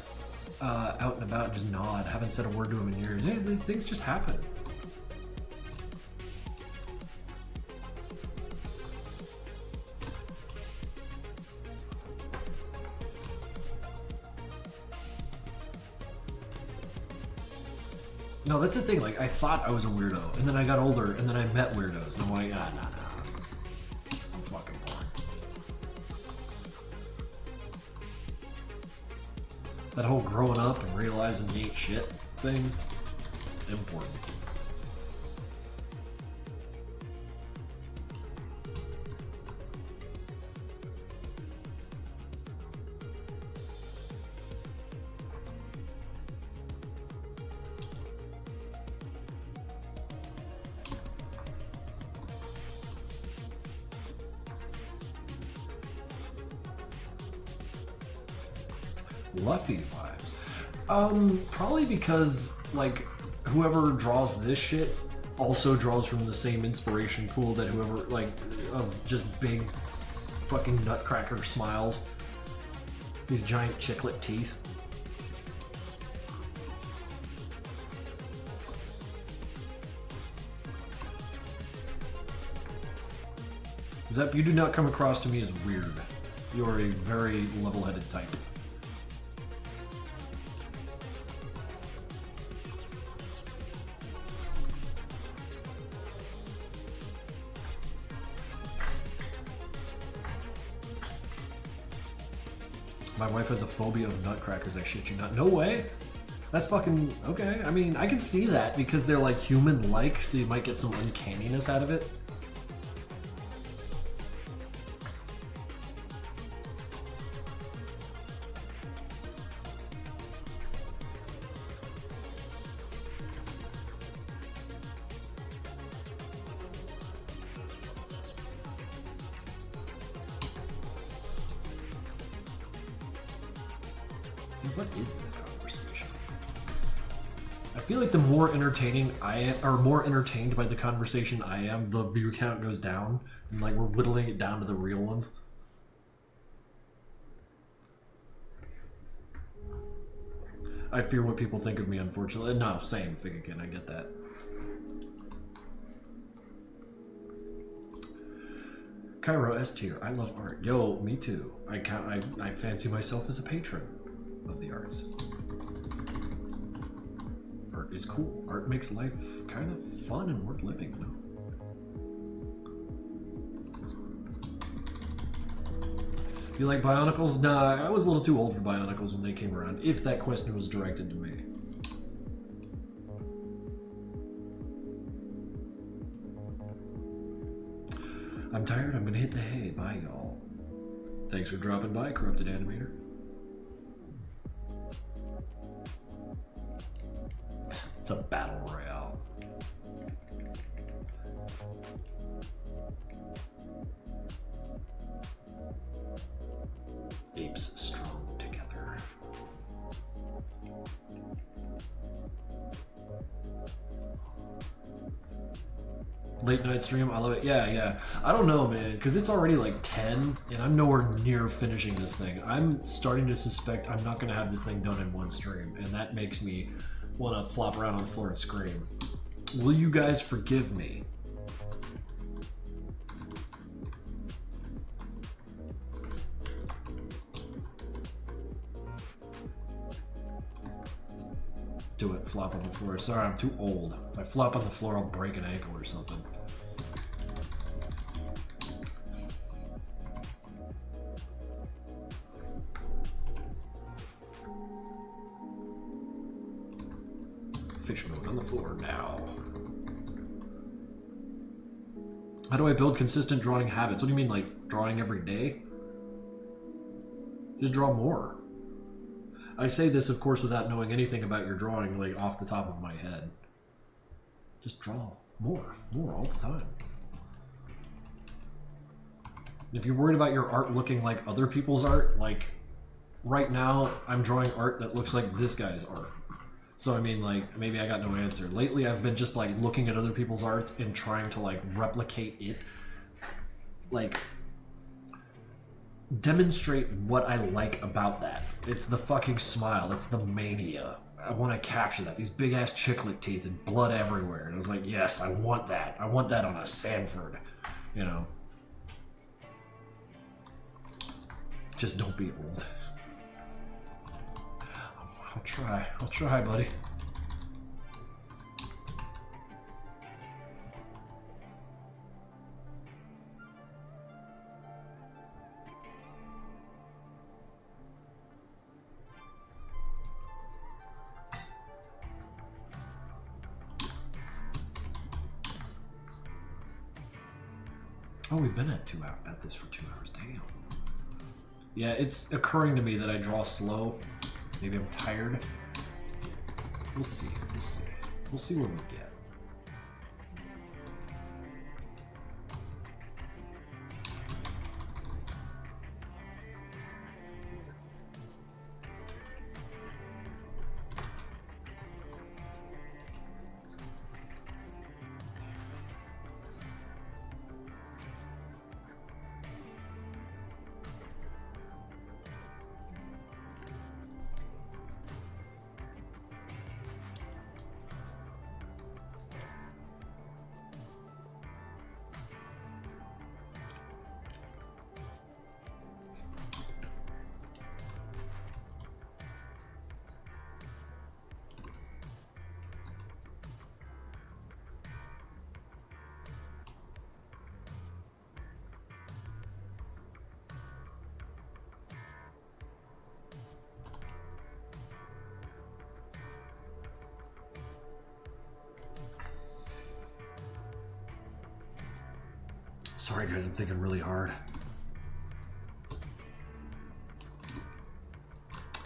[SPEAKER 1] out and about and just nod. Haven't said a word to him in years. Yeah, these things just happen. No, that's the thing, like, I thought I was a weirdo, and then I got older, and then I met weirdos, and I'm like, nah. I'm fucking boring. That whole growing up and realizing you ain't shit thing, important. Luffy vibes. Probably because, like, whoever draws this shit also draws from the same inspiration pool that whoever, like, of just big fucking nutcracker smiles. These giant chiclet teeth. Zep, you do not come across to me as weird. You are a very level-headed type. My wife has a phobia of nutcrackers, I shit you not. No way! That's fucking... okay. I mean, I can see that because they're like human-like, so you might get some uncanniness out of it. What is this conversation? I feel like the more entertaining I am, or more entertained by the conversation I am, the view count goes down, and like we're whittling it down to the real ones. I fear what people think of me, unfortunately. No, same thing again, I get that. Cairo S tier, I love art. Yo, me too. I fancy myself as a patron of the arts. Art is cool. Art makes life kind of fun and worth living, you know? You like Bionicles? Nah, I was a little too old for Bionicles when they came around, if that question was directed to me. I'm tired, I'm gonna hit the hay. Bye, y'all. Thanks for dropping by, Corrupted Animator. It's a battle royale. Apes strong together. Late night stream, I love it. Yeah. I don't know, man, because it's already like 10, and I'm nowhere near finishing this thing. I'm starting to suspect I'm not going to have this thing done in one stream, and that makes me want to flop around on the floor and scream. Will you guys forgive me? Do it, flop on the floor. Sorry, I'm too old. If I flop on the floor, I'll break an ankle or something. Fish mode on the floor now. How do I build consistent drawing habits? What do you mean, like drawing every day? Just draw more. I say this, of course, without knowing anything about your drawing, like off the top of my head. Just draw more all the time. And if you're worried about your art looking like other people's art, like right now I'm drawing art that looks like this guy's art. So I mean, like, maybe I got no answer. Lately I've been just like looking at other people's art and trying to like replicate it. Like, demonstrate what I like about that. It's the fucking smile. It's the mania. I want to capture that. These big ass chiclet teeth and blood everywhere. And I was like, yes, I want that. I want that on a Sanford. You know. Just don't be old. I'll try. I'll try, buddy. Oh, we've been at this for 2 hours. Damn. Yeah, it's occurring to me that I draw slow. Maybe I'm tired. We'll see. We'll see. We'll see what we get. Sorry guys, I'm thinking really hard.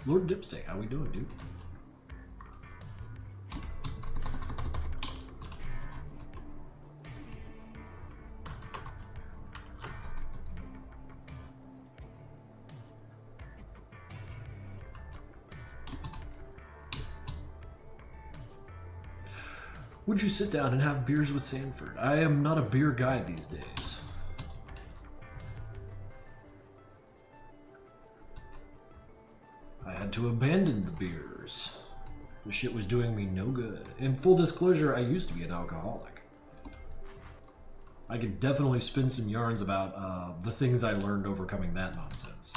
[SPEAKER 1] Lord Dipstick, how we doing, dude? Would you sit down and have beers with Sanford? I am not a beer guy these days. I had to abandon the beers. The shit was doing me no good. In full disclosure, I used to be an alcoholic. I could definitely spin some yarns about the things I learned overcoming that nonsense.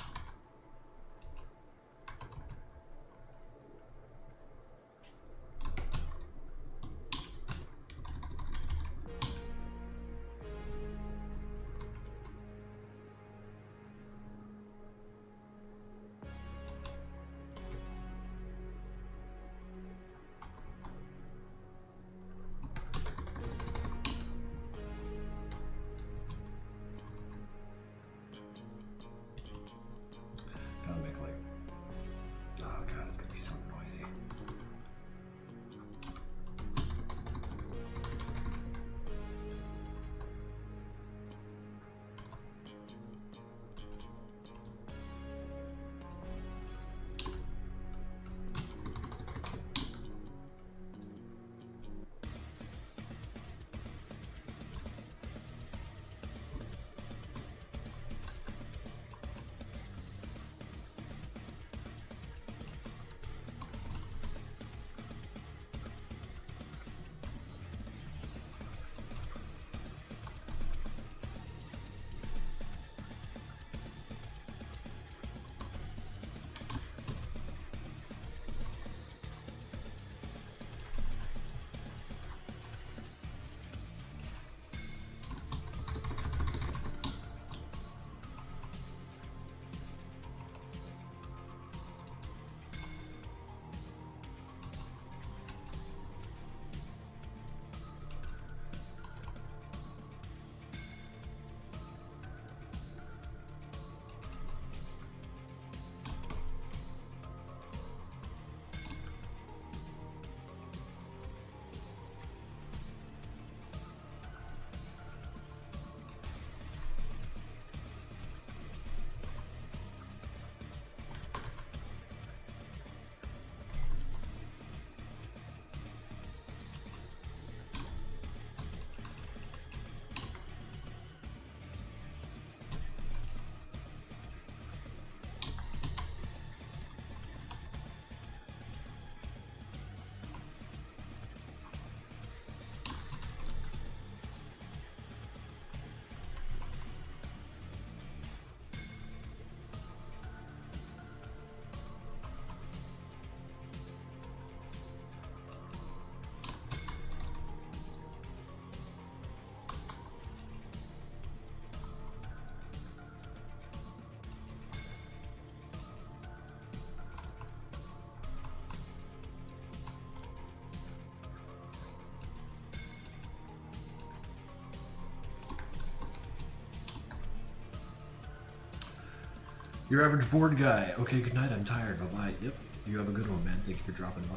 [SPEAKER 1] Your average bored guy. Okay, good night. I'm tired. Bye-bye. Yep. You have a good one, man. Thank you for dropping by.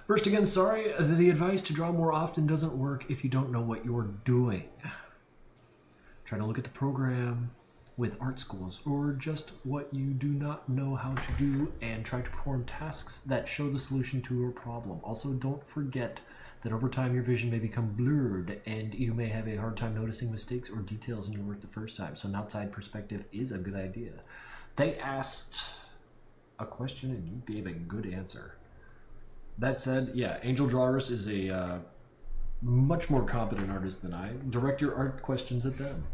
[SPEAKER 1] First again, sorry, the advice to draw more often doesn't work if you don't know what you're doing. Try to look at the program with art schools or just what you do not know how to do and try to perform tasks that show the solution to your problem. Also, don't forget that over time your vision may become blurred and you may have a hard time noticing mistakes or details in your work the first time. So an outside perspective is a good idea. They asked a question and you gave a good answer. That said, yeah, Angel Drawers is a much more competent artist than I. Direct your art questions at them.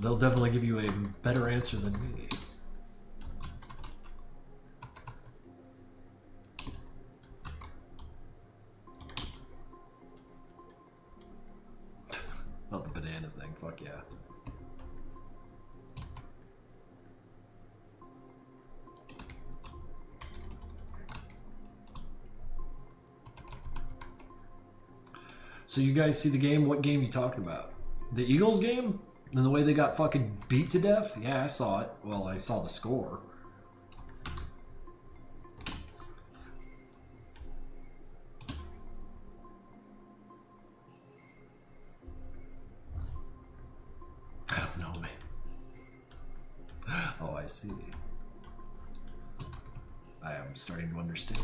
[SPEAKER 1] They'll definitely give you a better answer than me. Not the banana thing, fuck yeah. So you guys see the game? What game you talking about? The Eagles game? And the way they got fucking beat to death? Yeah, I saw it. Well, I saw the score. I don't know, man. Oh, I see. I am starting to understand.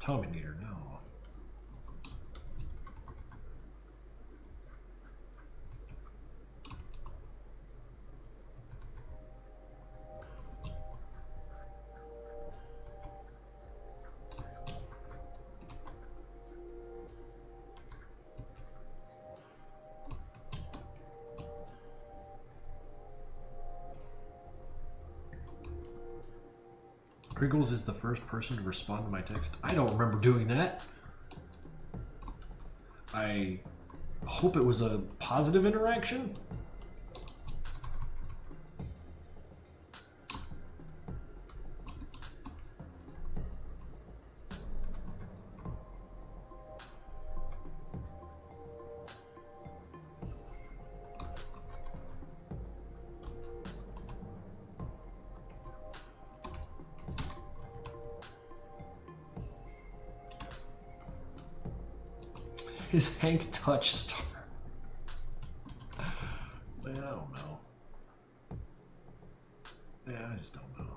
[SPEAKER 1] Tommy Neater, no. Krinkels is the first person to respond to my text. I don't remember doing that. I hope it was a positive interaction. Is Hank Touch Star? Man, I don't know. Yeah, I just don't know.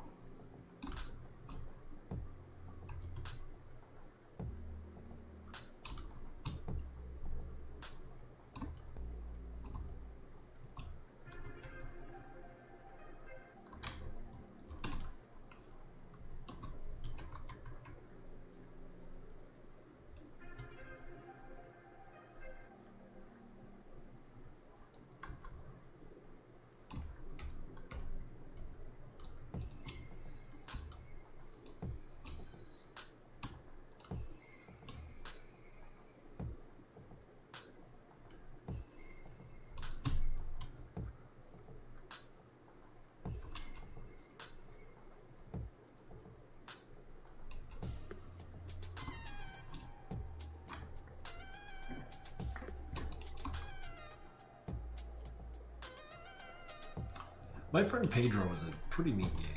[SPEAKER 1] My friend Pedro is a pretty neat game.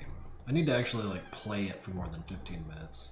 [SPEAKER 1] I need to actually like play it for more than 15 minutes.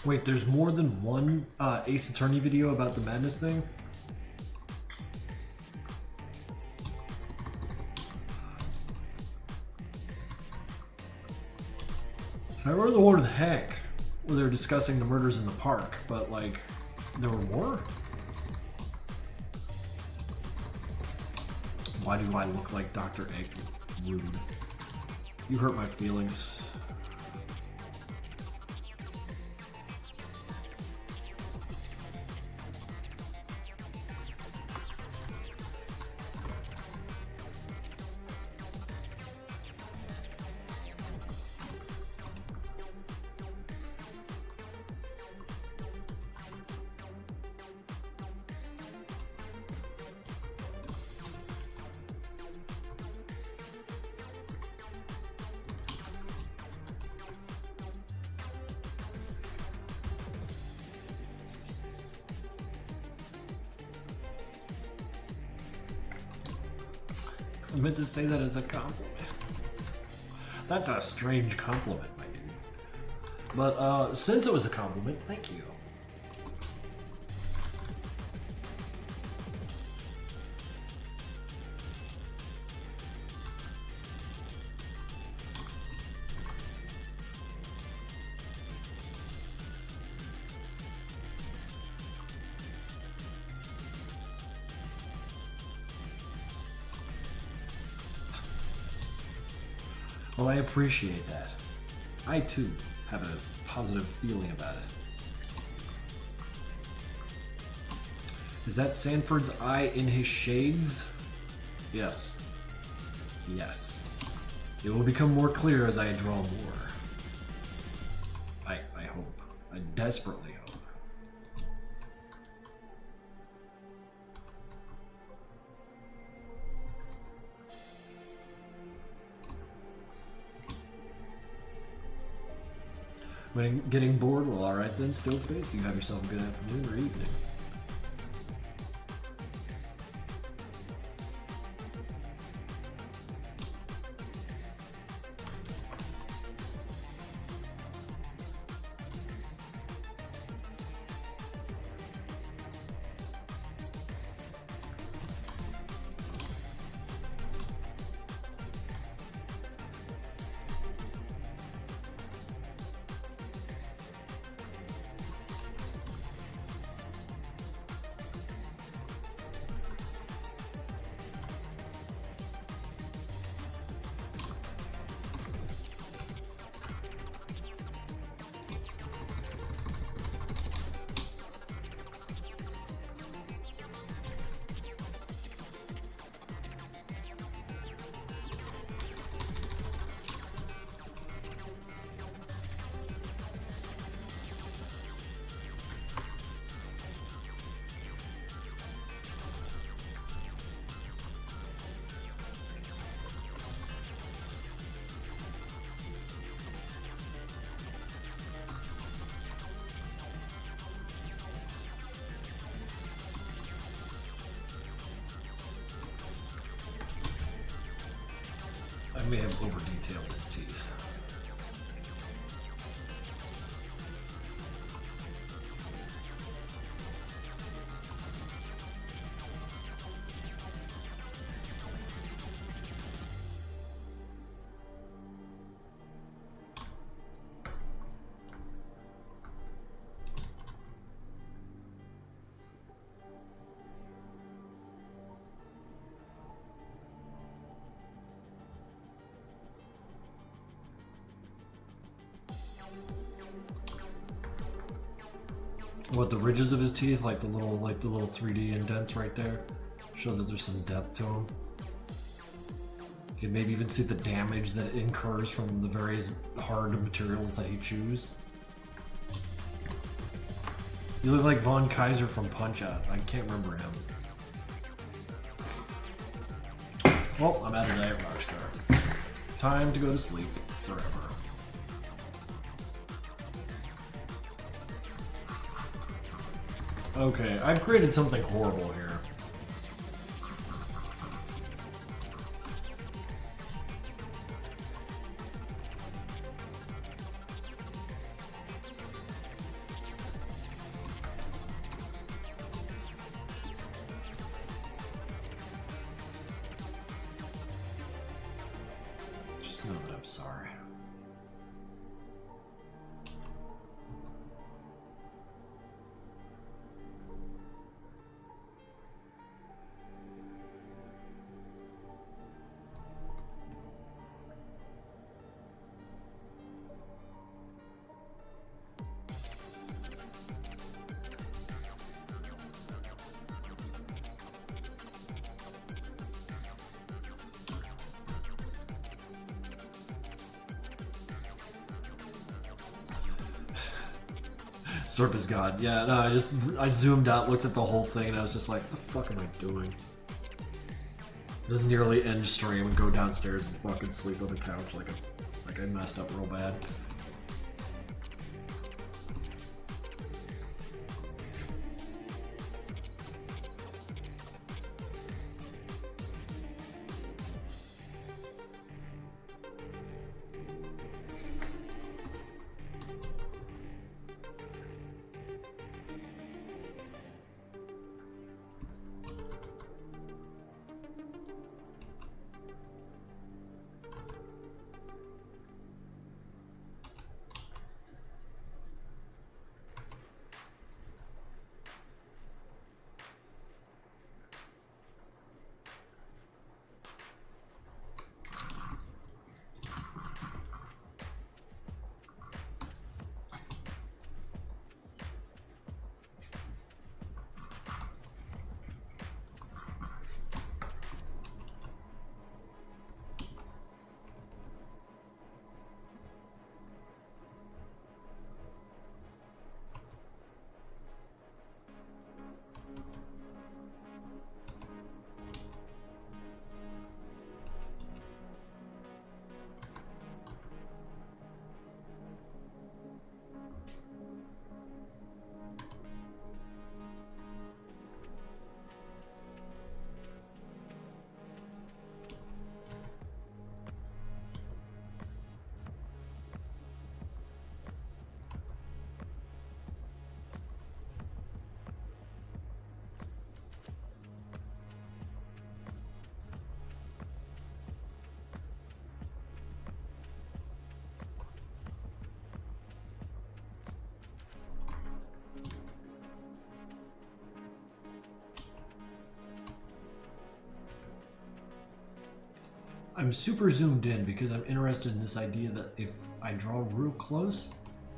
[SPEAKER 1] Wait, there's more than one Ace Attorney video about the madness thing? I remember the one with Hank, where they were discussing the murders in the park, but like, there were more? Why do I look like Dr. Egg? Rude. You hurt my feelings. I meant to say that as a compliment. That's a strange compliment, my dude. But since it was a compliment, thank you. Well, I appreciate that. I, too, have a positive feeling about it. Is that Sanford's eye in his shades? Yes. Yes. It will become more clear as I draw more. I hope. I desperately hope. When getting bored, well, alright then, still face. You have yourself a good afternoon or evening. I may have over-detailed his teeth. What, the ridges of his teeth, like the little 3D indents right there, show that there's some depth to them. You can maybe even see the damage that it incurs from the various hard materials that he chews. You look like Von Kaiser from Punch-Out. I can't remember him. Well, I'm out of diet Rockstar. Time to go to sleep forever. Okay, I've created something horrible here. Just know that I'm sorry. Surface God. Yeah, no, I zoomed out, looked at the whole thing, and I was just like, what the fuck am I doing? Just nearly end stream and go downstairs and fucking sleep on the couch like I messed up real bad. I'm super zoomed in because I'm interested in this idea that if I draw real close,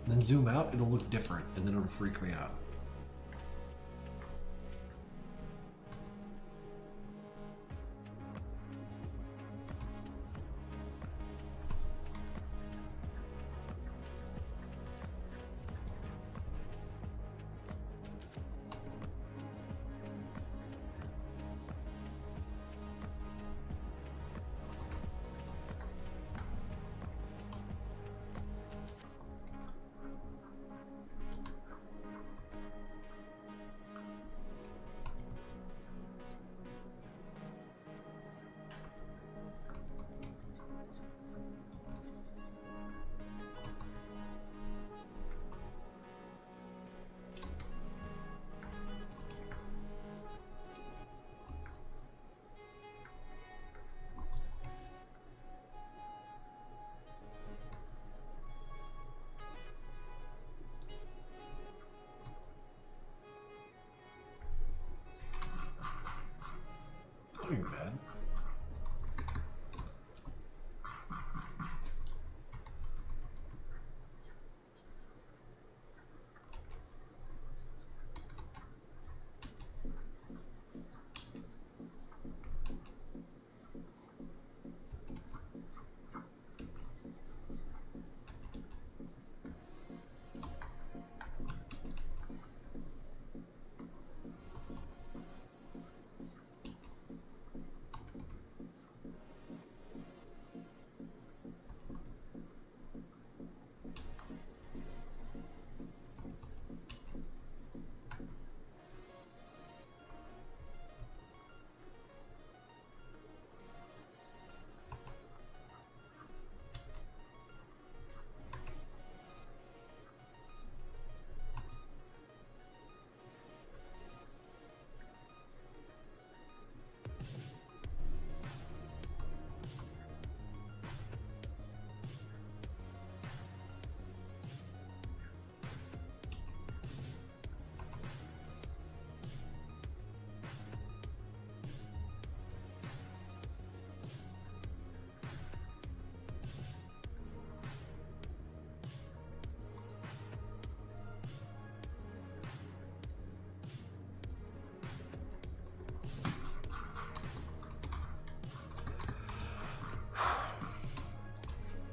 [SPEAKER 1] then zoom out, it'll look different, and then it'll freak me out.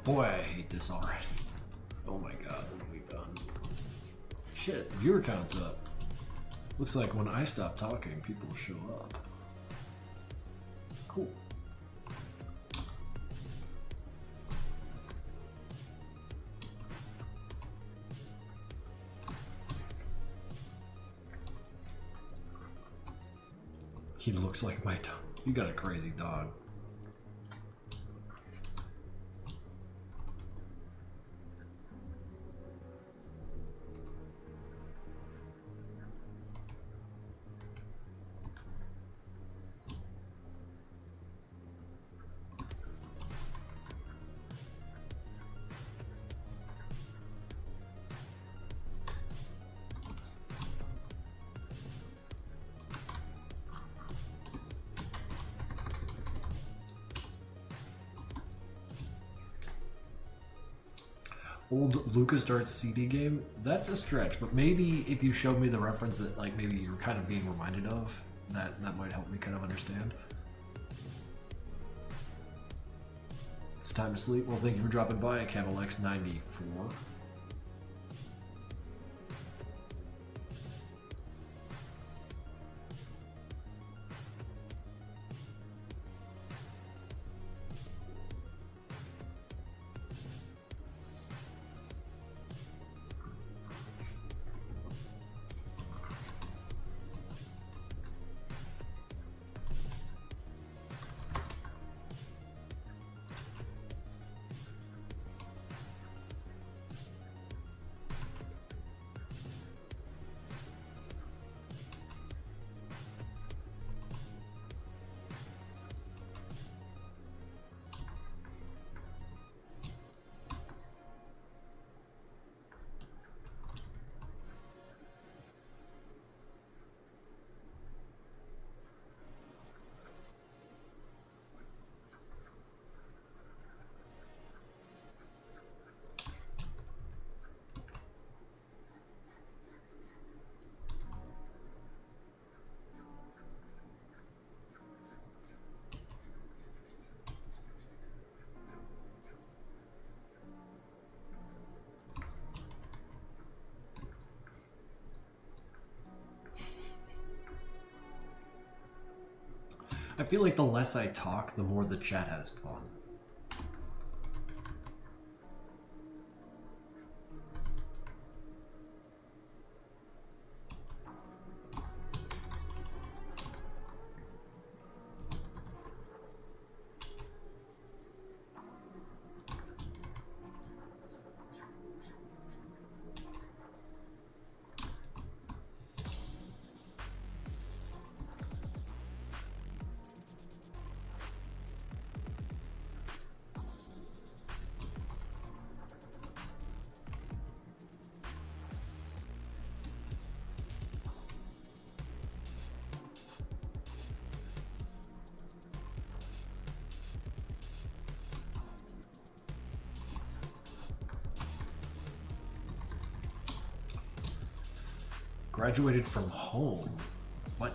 [SPEAKER 1] Boy, I hate this already. Oh my god, what have we done? Shit, the viewer count's up. Looks like when I stop talking, people show up. Cool. He looks like my dog. You got a crazy dog. Old LucasArts CD game? That's a stretch, but maybe if you showed me the reference that like maybe you're kind of being reminded of, that might help me kind of understand. It's time to sleep. Well, thank you for dropping by, CamelX94. I feel like the less I talk, the more the chat has fun. Graduated from home? What?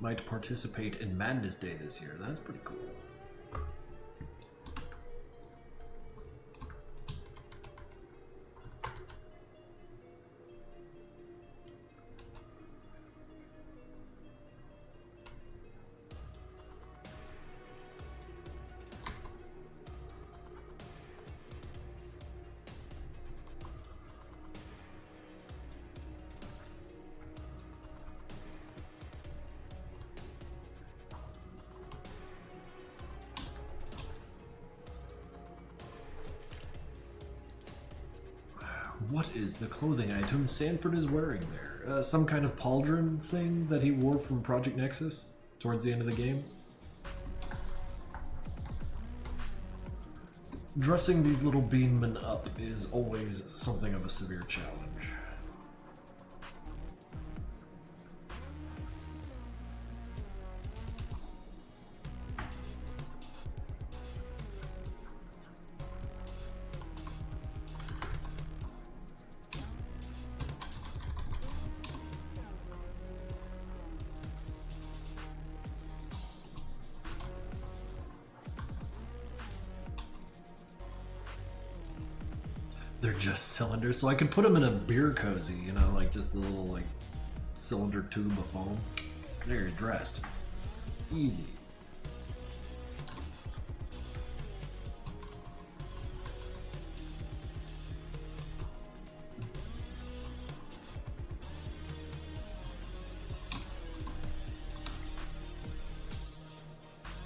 [SPEAKER 1] Might participate in Madness Day this year. That's pretty cool. What is the clothing item Sanford is wearing there? Some kind of pauldron thing that he wore from Project Nexus towards the end of the game? Dressing these little beanmen up is always something of a severe challenge. They're just cylinders, so I can put them in a beer cozy, you know, like just a little like cylinder tube of foam. There, you're dressed. Easy.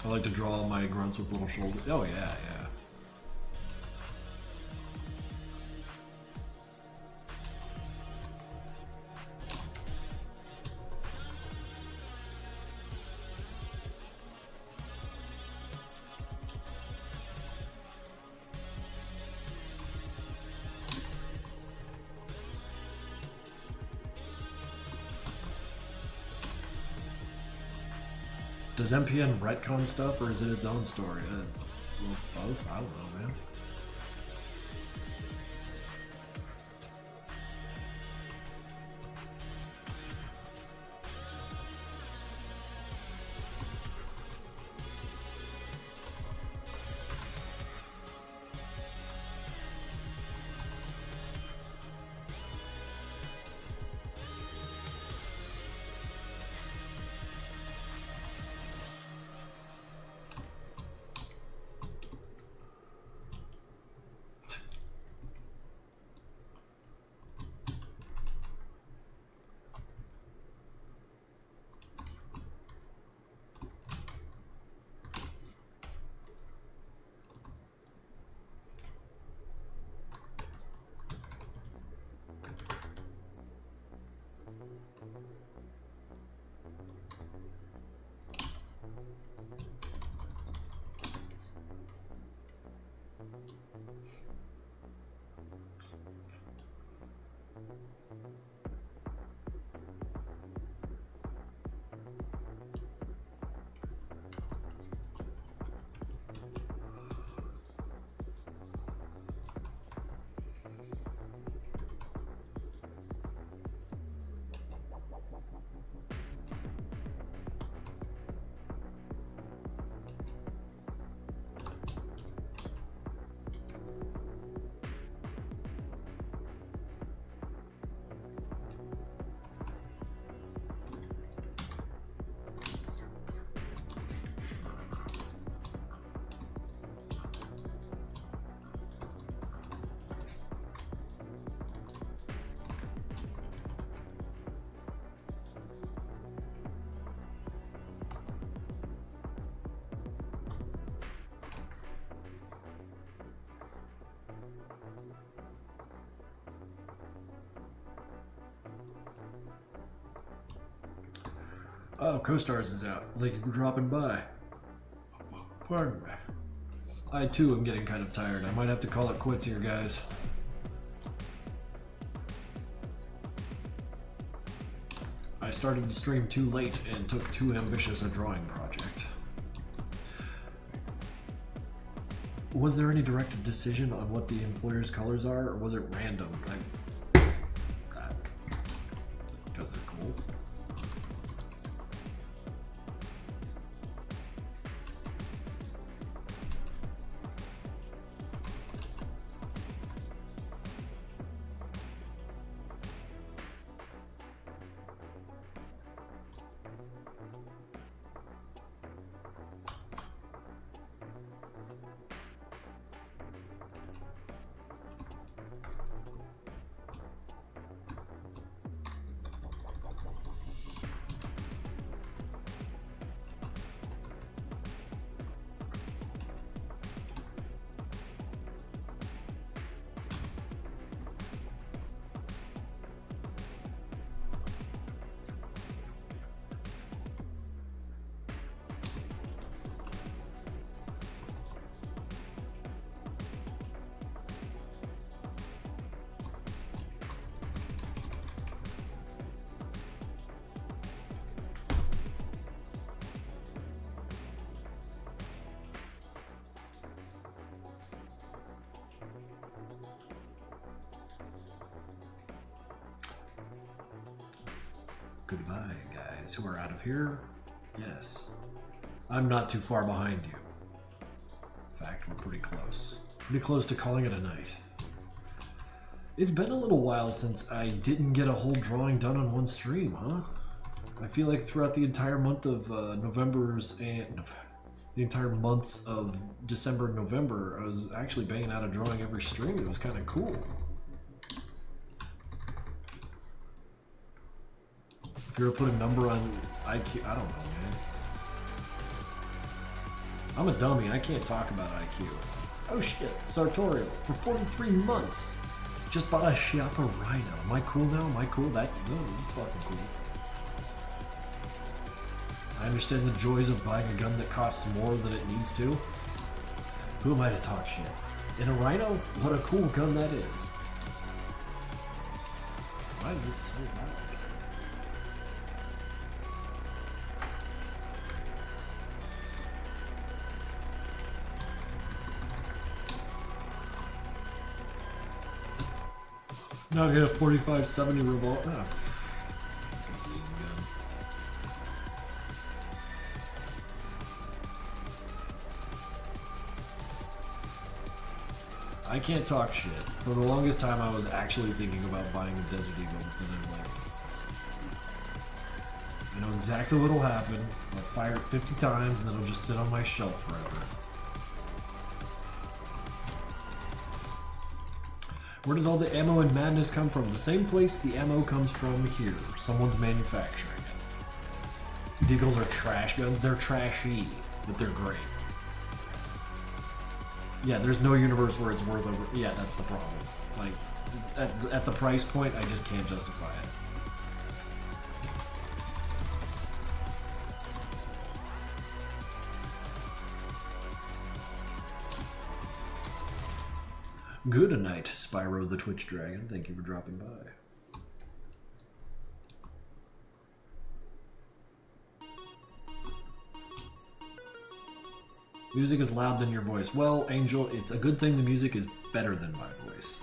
[SPEAKER 1] I like to draw my grunts with little shoulders. Oh yeah, yeah. Does MPN retcon stuff, or is it its own story? Well, both? I don't know, man. Oh, Co-Stars is out. Thank you for dropping by. Pardon me. I too am getting kind of tired. I might have to call it quits here, guys. I started the stream too late and took too ambitious a drawing project. Was there any directed decision on what the employer's colors are, or was it random? Because they're cool. Goodbye, guys who are out of here. Yes. I'm not too far behind you. In fact, we're pretty close. Pretty close to calling it a night. It's been a little while since I didn't get a whole drawing done on one stream, huh? I feel like throughout the entire month of the entire months of December and November, I was actually banging out a drawing every stream. It was kind of cool. If you were to put a number on IQ, I don't know, man. I'm a dummy. I can't talk about IQ. Oh shit, Sartorial for 43 months. Just bought a Chiappa Rhino. Am I cool now? Am I cool? No, fucking cool. I understand the joys of buying a gun that costs more than it needs to. Who am I to talk shit? In a Rhino? What a cool gun that is. Why is this so loud? Now I get a 45-70 revolver. Oh. I can't talk shit. For the longest time, I was actually thinking about buying a Desert Eagle, but then I'm like, I know exactly what'll happen. I'll fire it 50 times, and then it'll just sit on my shelf forever. Where does all the ammo and madness come from? The same place the ammo comes from here. Someone's manufacturing it. Deagles are trash guns. They're trashy, but they're great. Yeah, there's no universe where it's worth over... Yeah, that's the problem. Like, at the price point, I just can't justify it. Good night, Spyro the Twitch Dragon. Thank you for dropping by. Music is loud than your voice. Well, Angel, it's a good thing the music is better than my voice.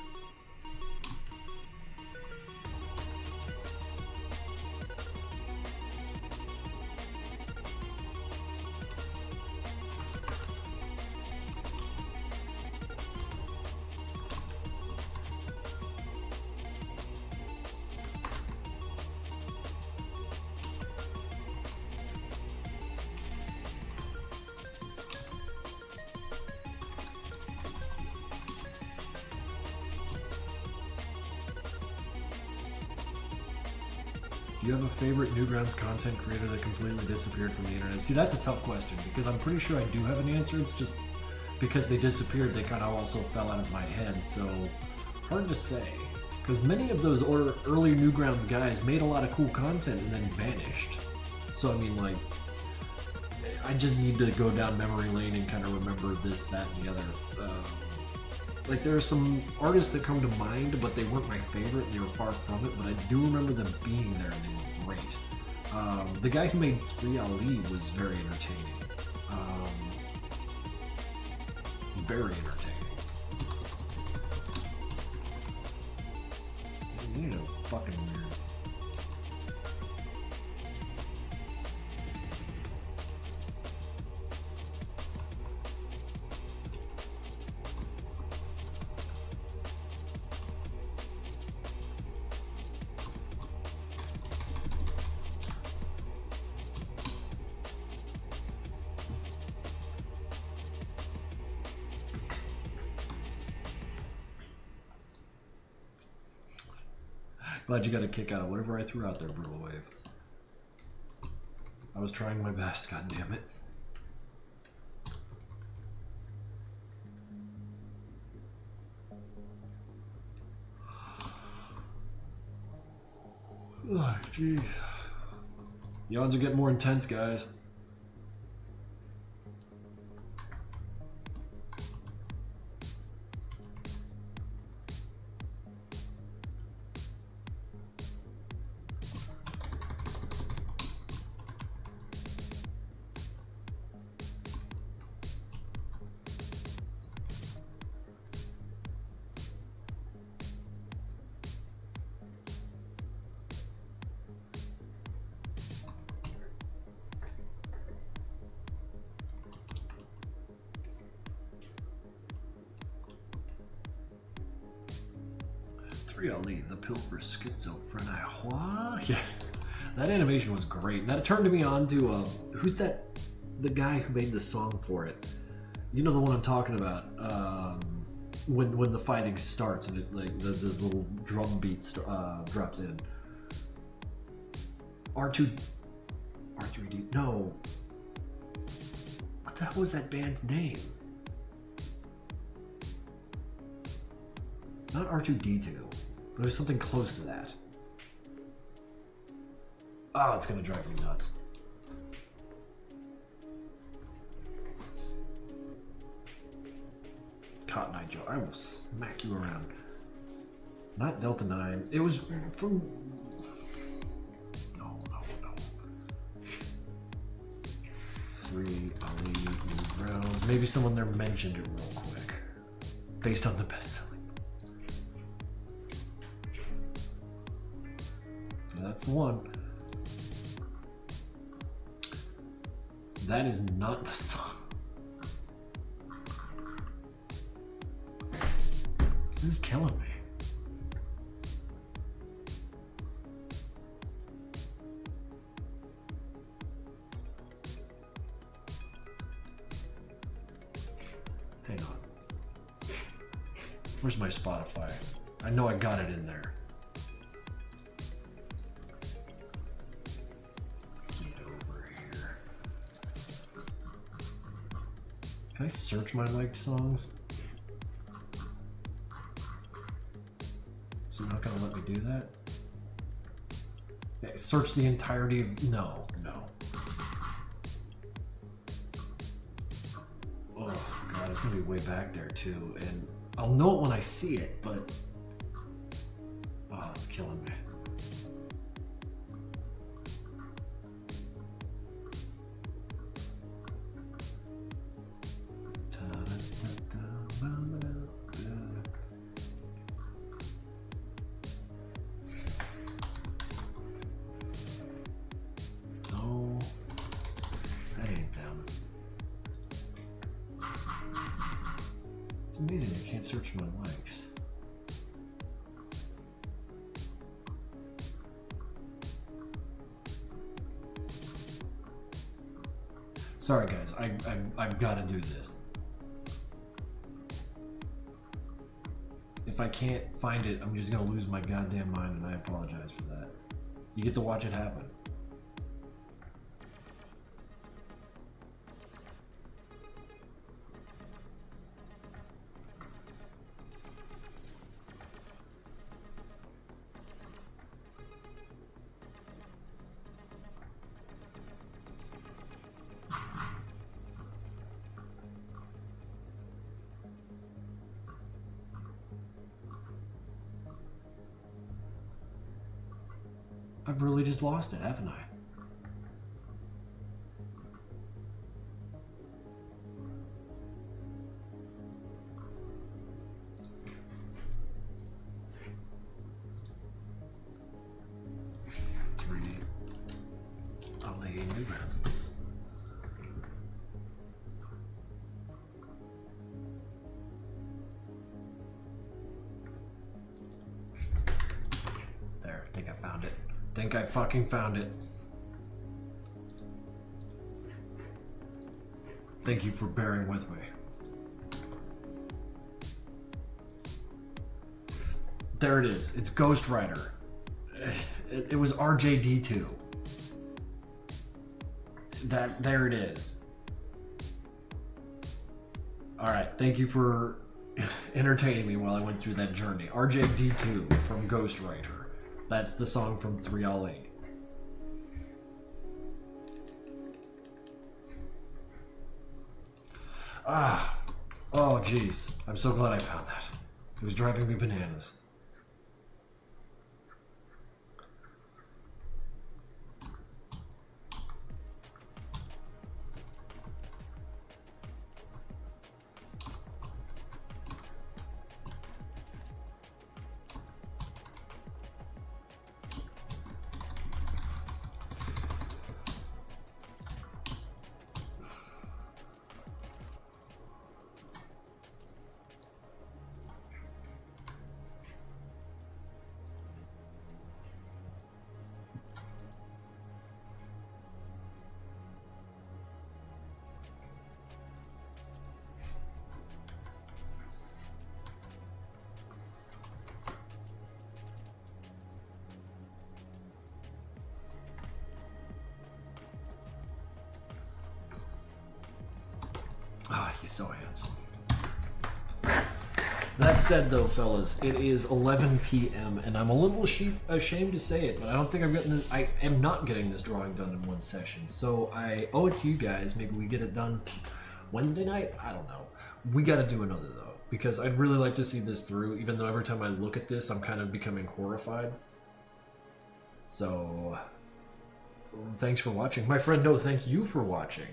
[SPEAKER 1] Do you have a favorite Newgrounds content creator that completely disappeared from the internet? See, that's a tough question because I'm pretty sure I do have an answer. It's just because they disappeared, they kind of also fell out of my head. So hard to say because many of those early Newgrounds guys made a lot of cool content and then vanished. So I mean, like, I just need to go down memory lane and kind of remember this, that, and the other. Like, there are some artists that come to mind, but they weren't my favorite, and they were far from it, but I do remember them being there, and they were great. The guy who made 3 Ali was very entertaining. Very entertaining. You need a fucking weird. Glad you got a kick out of whatever I threw out there, Brutal Wave. I was trying my best, god damn it. Oh, jeez. The odds are getting more intense, guys. Ali, the pill for schizophrenia. Yeah, that animation was great. That turned me on to who's that? The guy who made the song for it. You know the one I'm talking about. When the fighting starts and it like the little drum beat drops in. R3D. No. What the hell was that band's name? Not R2D2, but there's something close to that. Oh, it's gonna drive me nuts. Cotton Eye Joe, I will smack you around. Not Delta 9. It was from... No. 3 Ali New Browns. Maybe someone there mentioned it real quick. Based on the best-selling. That's the one. That is not the song. This is killing me. Hang on. Where's my Spotify? I know I got it in there. Can I search my liked songs? Is it not gonna let me do that? Okay, search the entirety of... No. Oh god, it's gonna be way back there too, and I'll know it when I see it, but... Oh, it's killing me. Amazing, I can't search my likes. Sorry guys, I've got to do this. If I can't find it, I'm just gonna lose my goddamn mind, and I apologize for that. You get to watch it happen. I've really just lost it, haven't I? Ali New Browns. There, I think I found it. Think I fucking found it. Thank you for bearing with me. There it is. It's Ghost Rider. It was RJD2. There it is. All right. Thank you for entertaining me while I went through that journey. RJD2 from Ghost Rider. That's the song from 3 Ali. Ah. Oh, jeez. I'm so glad I found that. It was driving me bananas. Ah, he's so handsome. That said, though, fellas, it is 11 p.m. and I'm a little ashamed to say it, but I don't think I am not getting this drawing done in one session. So I owe it to you guys. Maybe we get it done Wednesday night. I don't know. We got to do another though, because I'd really like to see this through. Even though every time I look at this, I'm kind of becoming horrified. So thanks for watching, my friend. No, thank you for watching.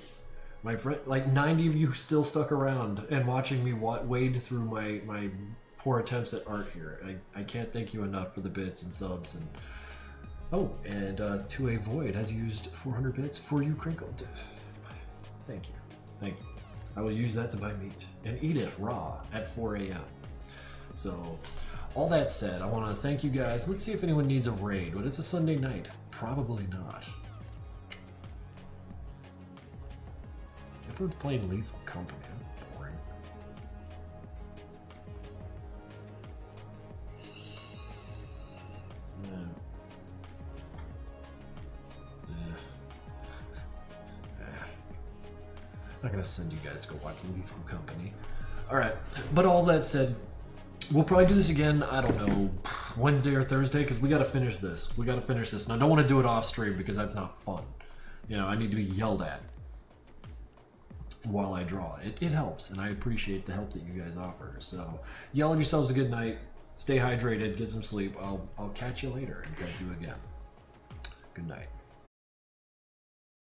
[SPEAKER 1] My friend, like 90 of you still stuck around and watching me wade through my poor attempts at art here. I can't thank you enough for the bits and subs. And oh, and To A Void has used 400 bits for you, Krinkle. Thank you. Thank you. I will use that to buy meat and eat it raw at 4 a.m. So, all that said, I want to thank you guys. Let's see if anyone needs a raid, but it's a Sunday night. Probably not. Everyone's playing Lethal Company. I'm boring. I'm not gonna send you guys to go watch Lethal Company. Alright, but all that said, we'll probably do this again, I don't know, Wednesday or Thursday, because we gotta finish this. We gotta finish this. And I don't want to do it off stream because that's not fun. You know, I need to be yelled at while I draw. It helps, and I appreciate the help that you guys offer. So, y'all have yourselves a good night. Stay hydrated, get some sleep. I'll catch you later, and thank you again. Good night.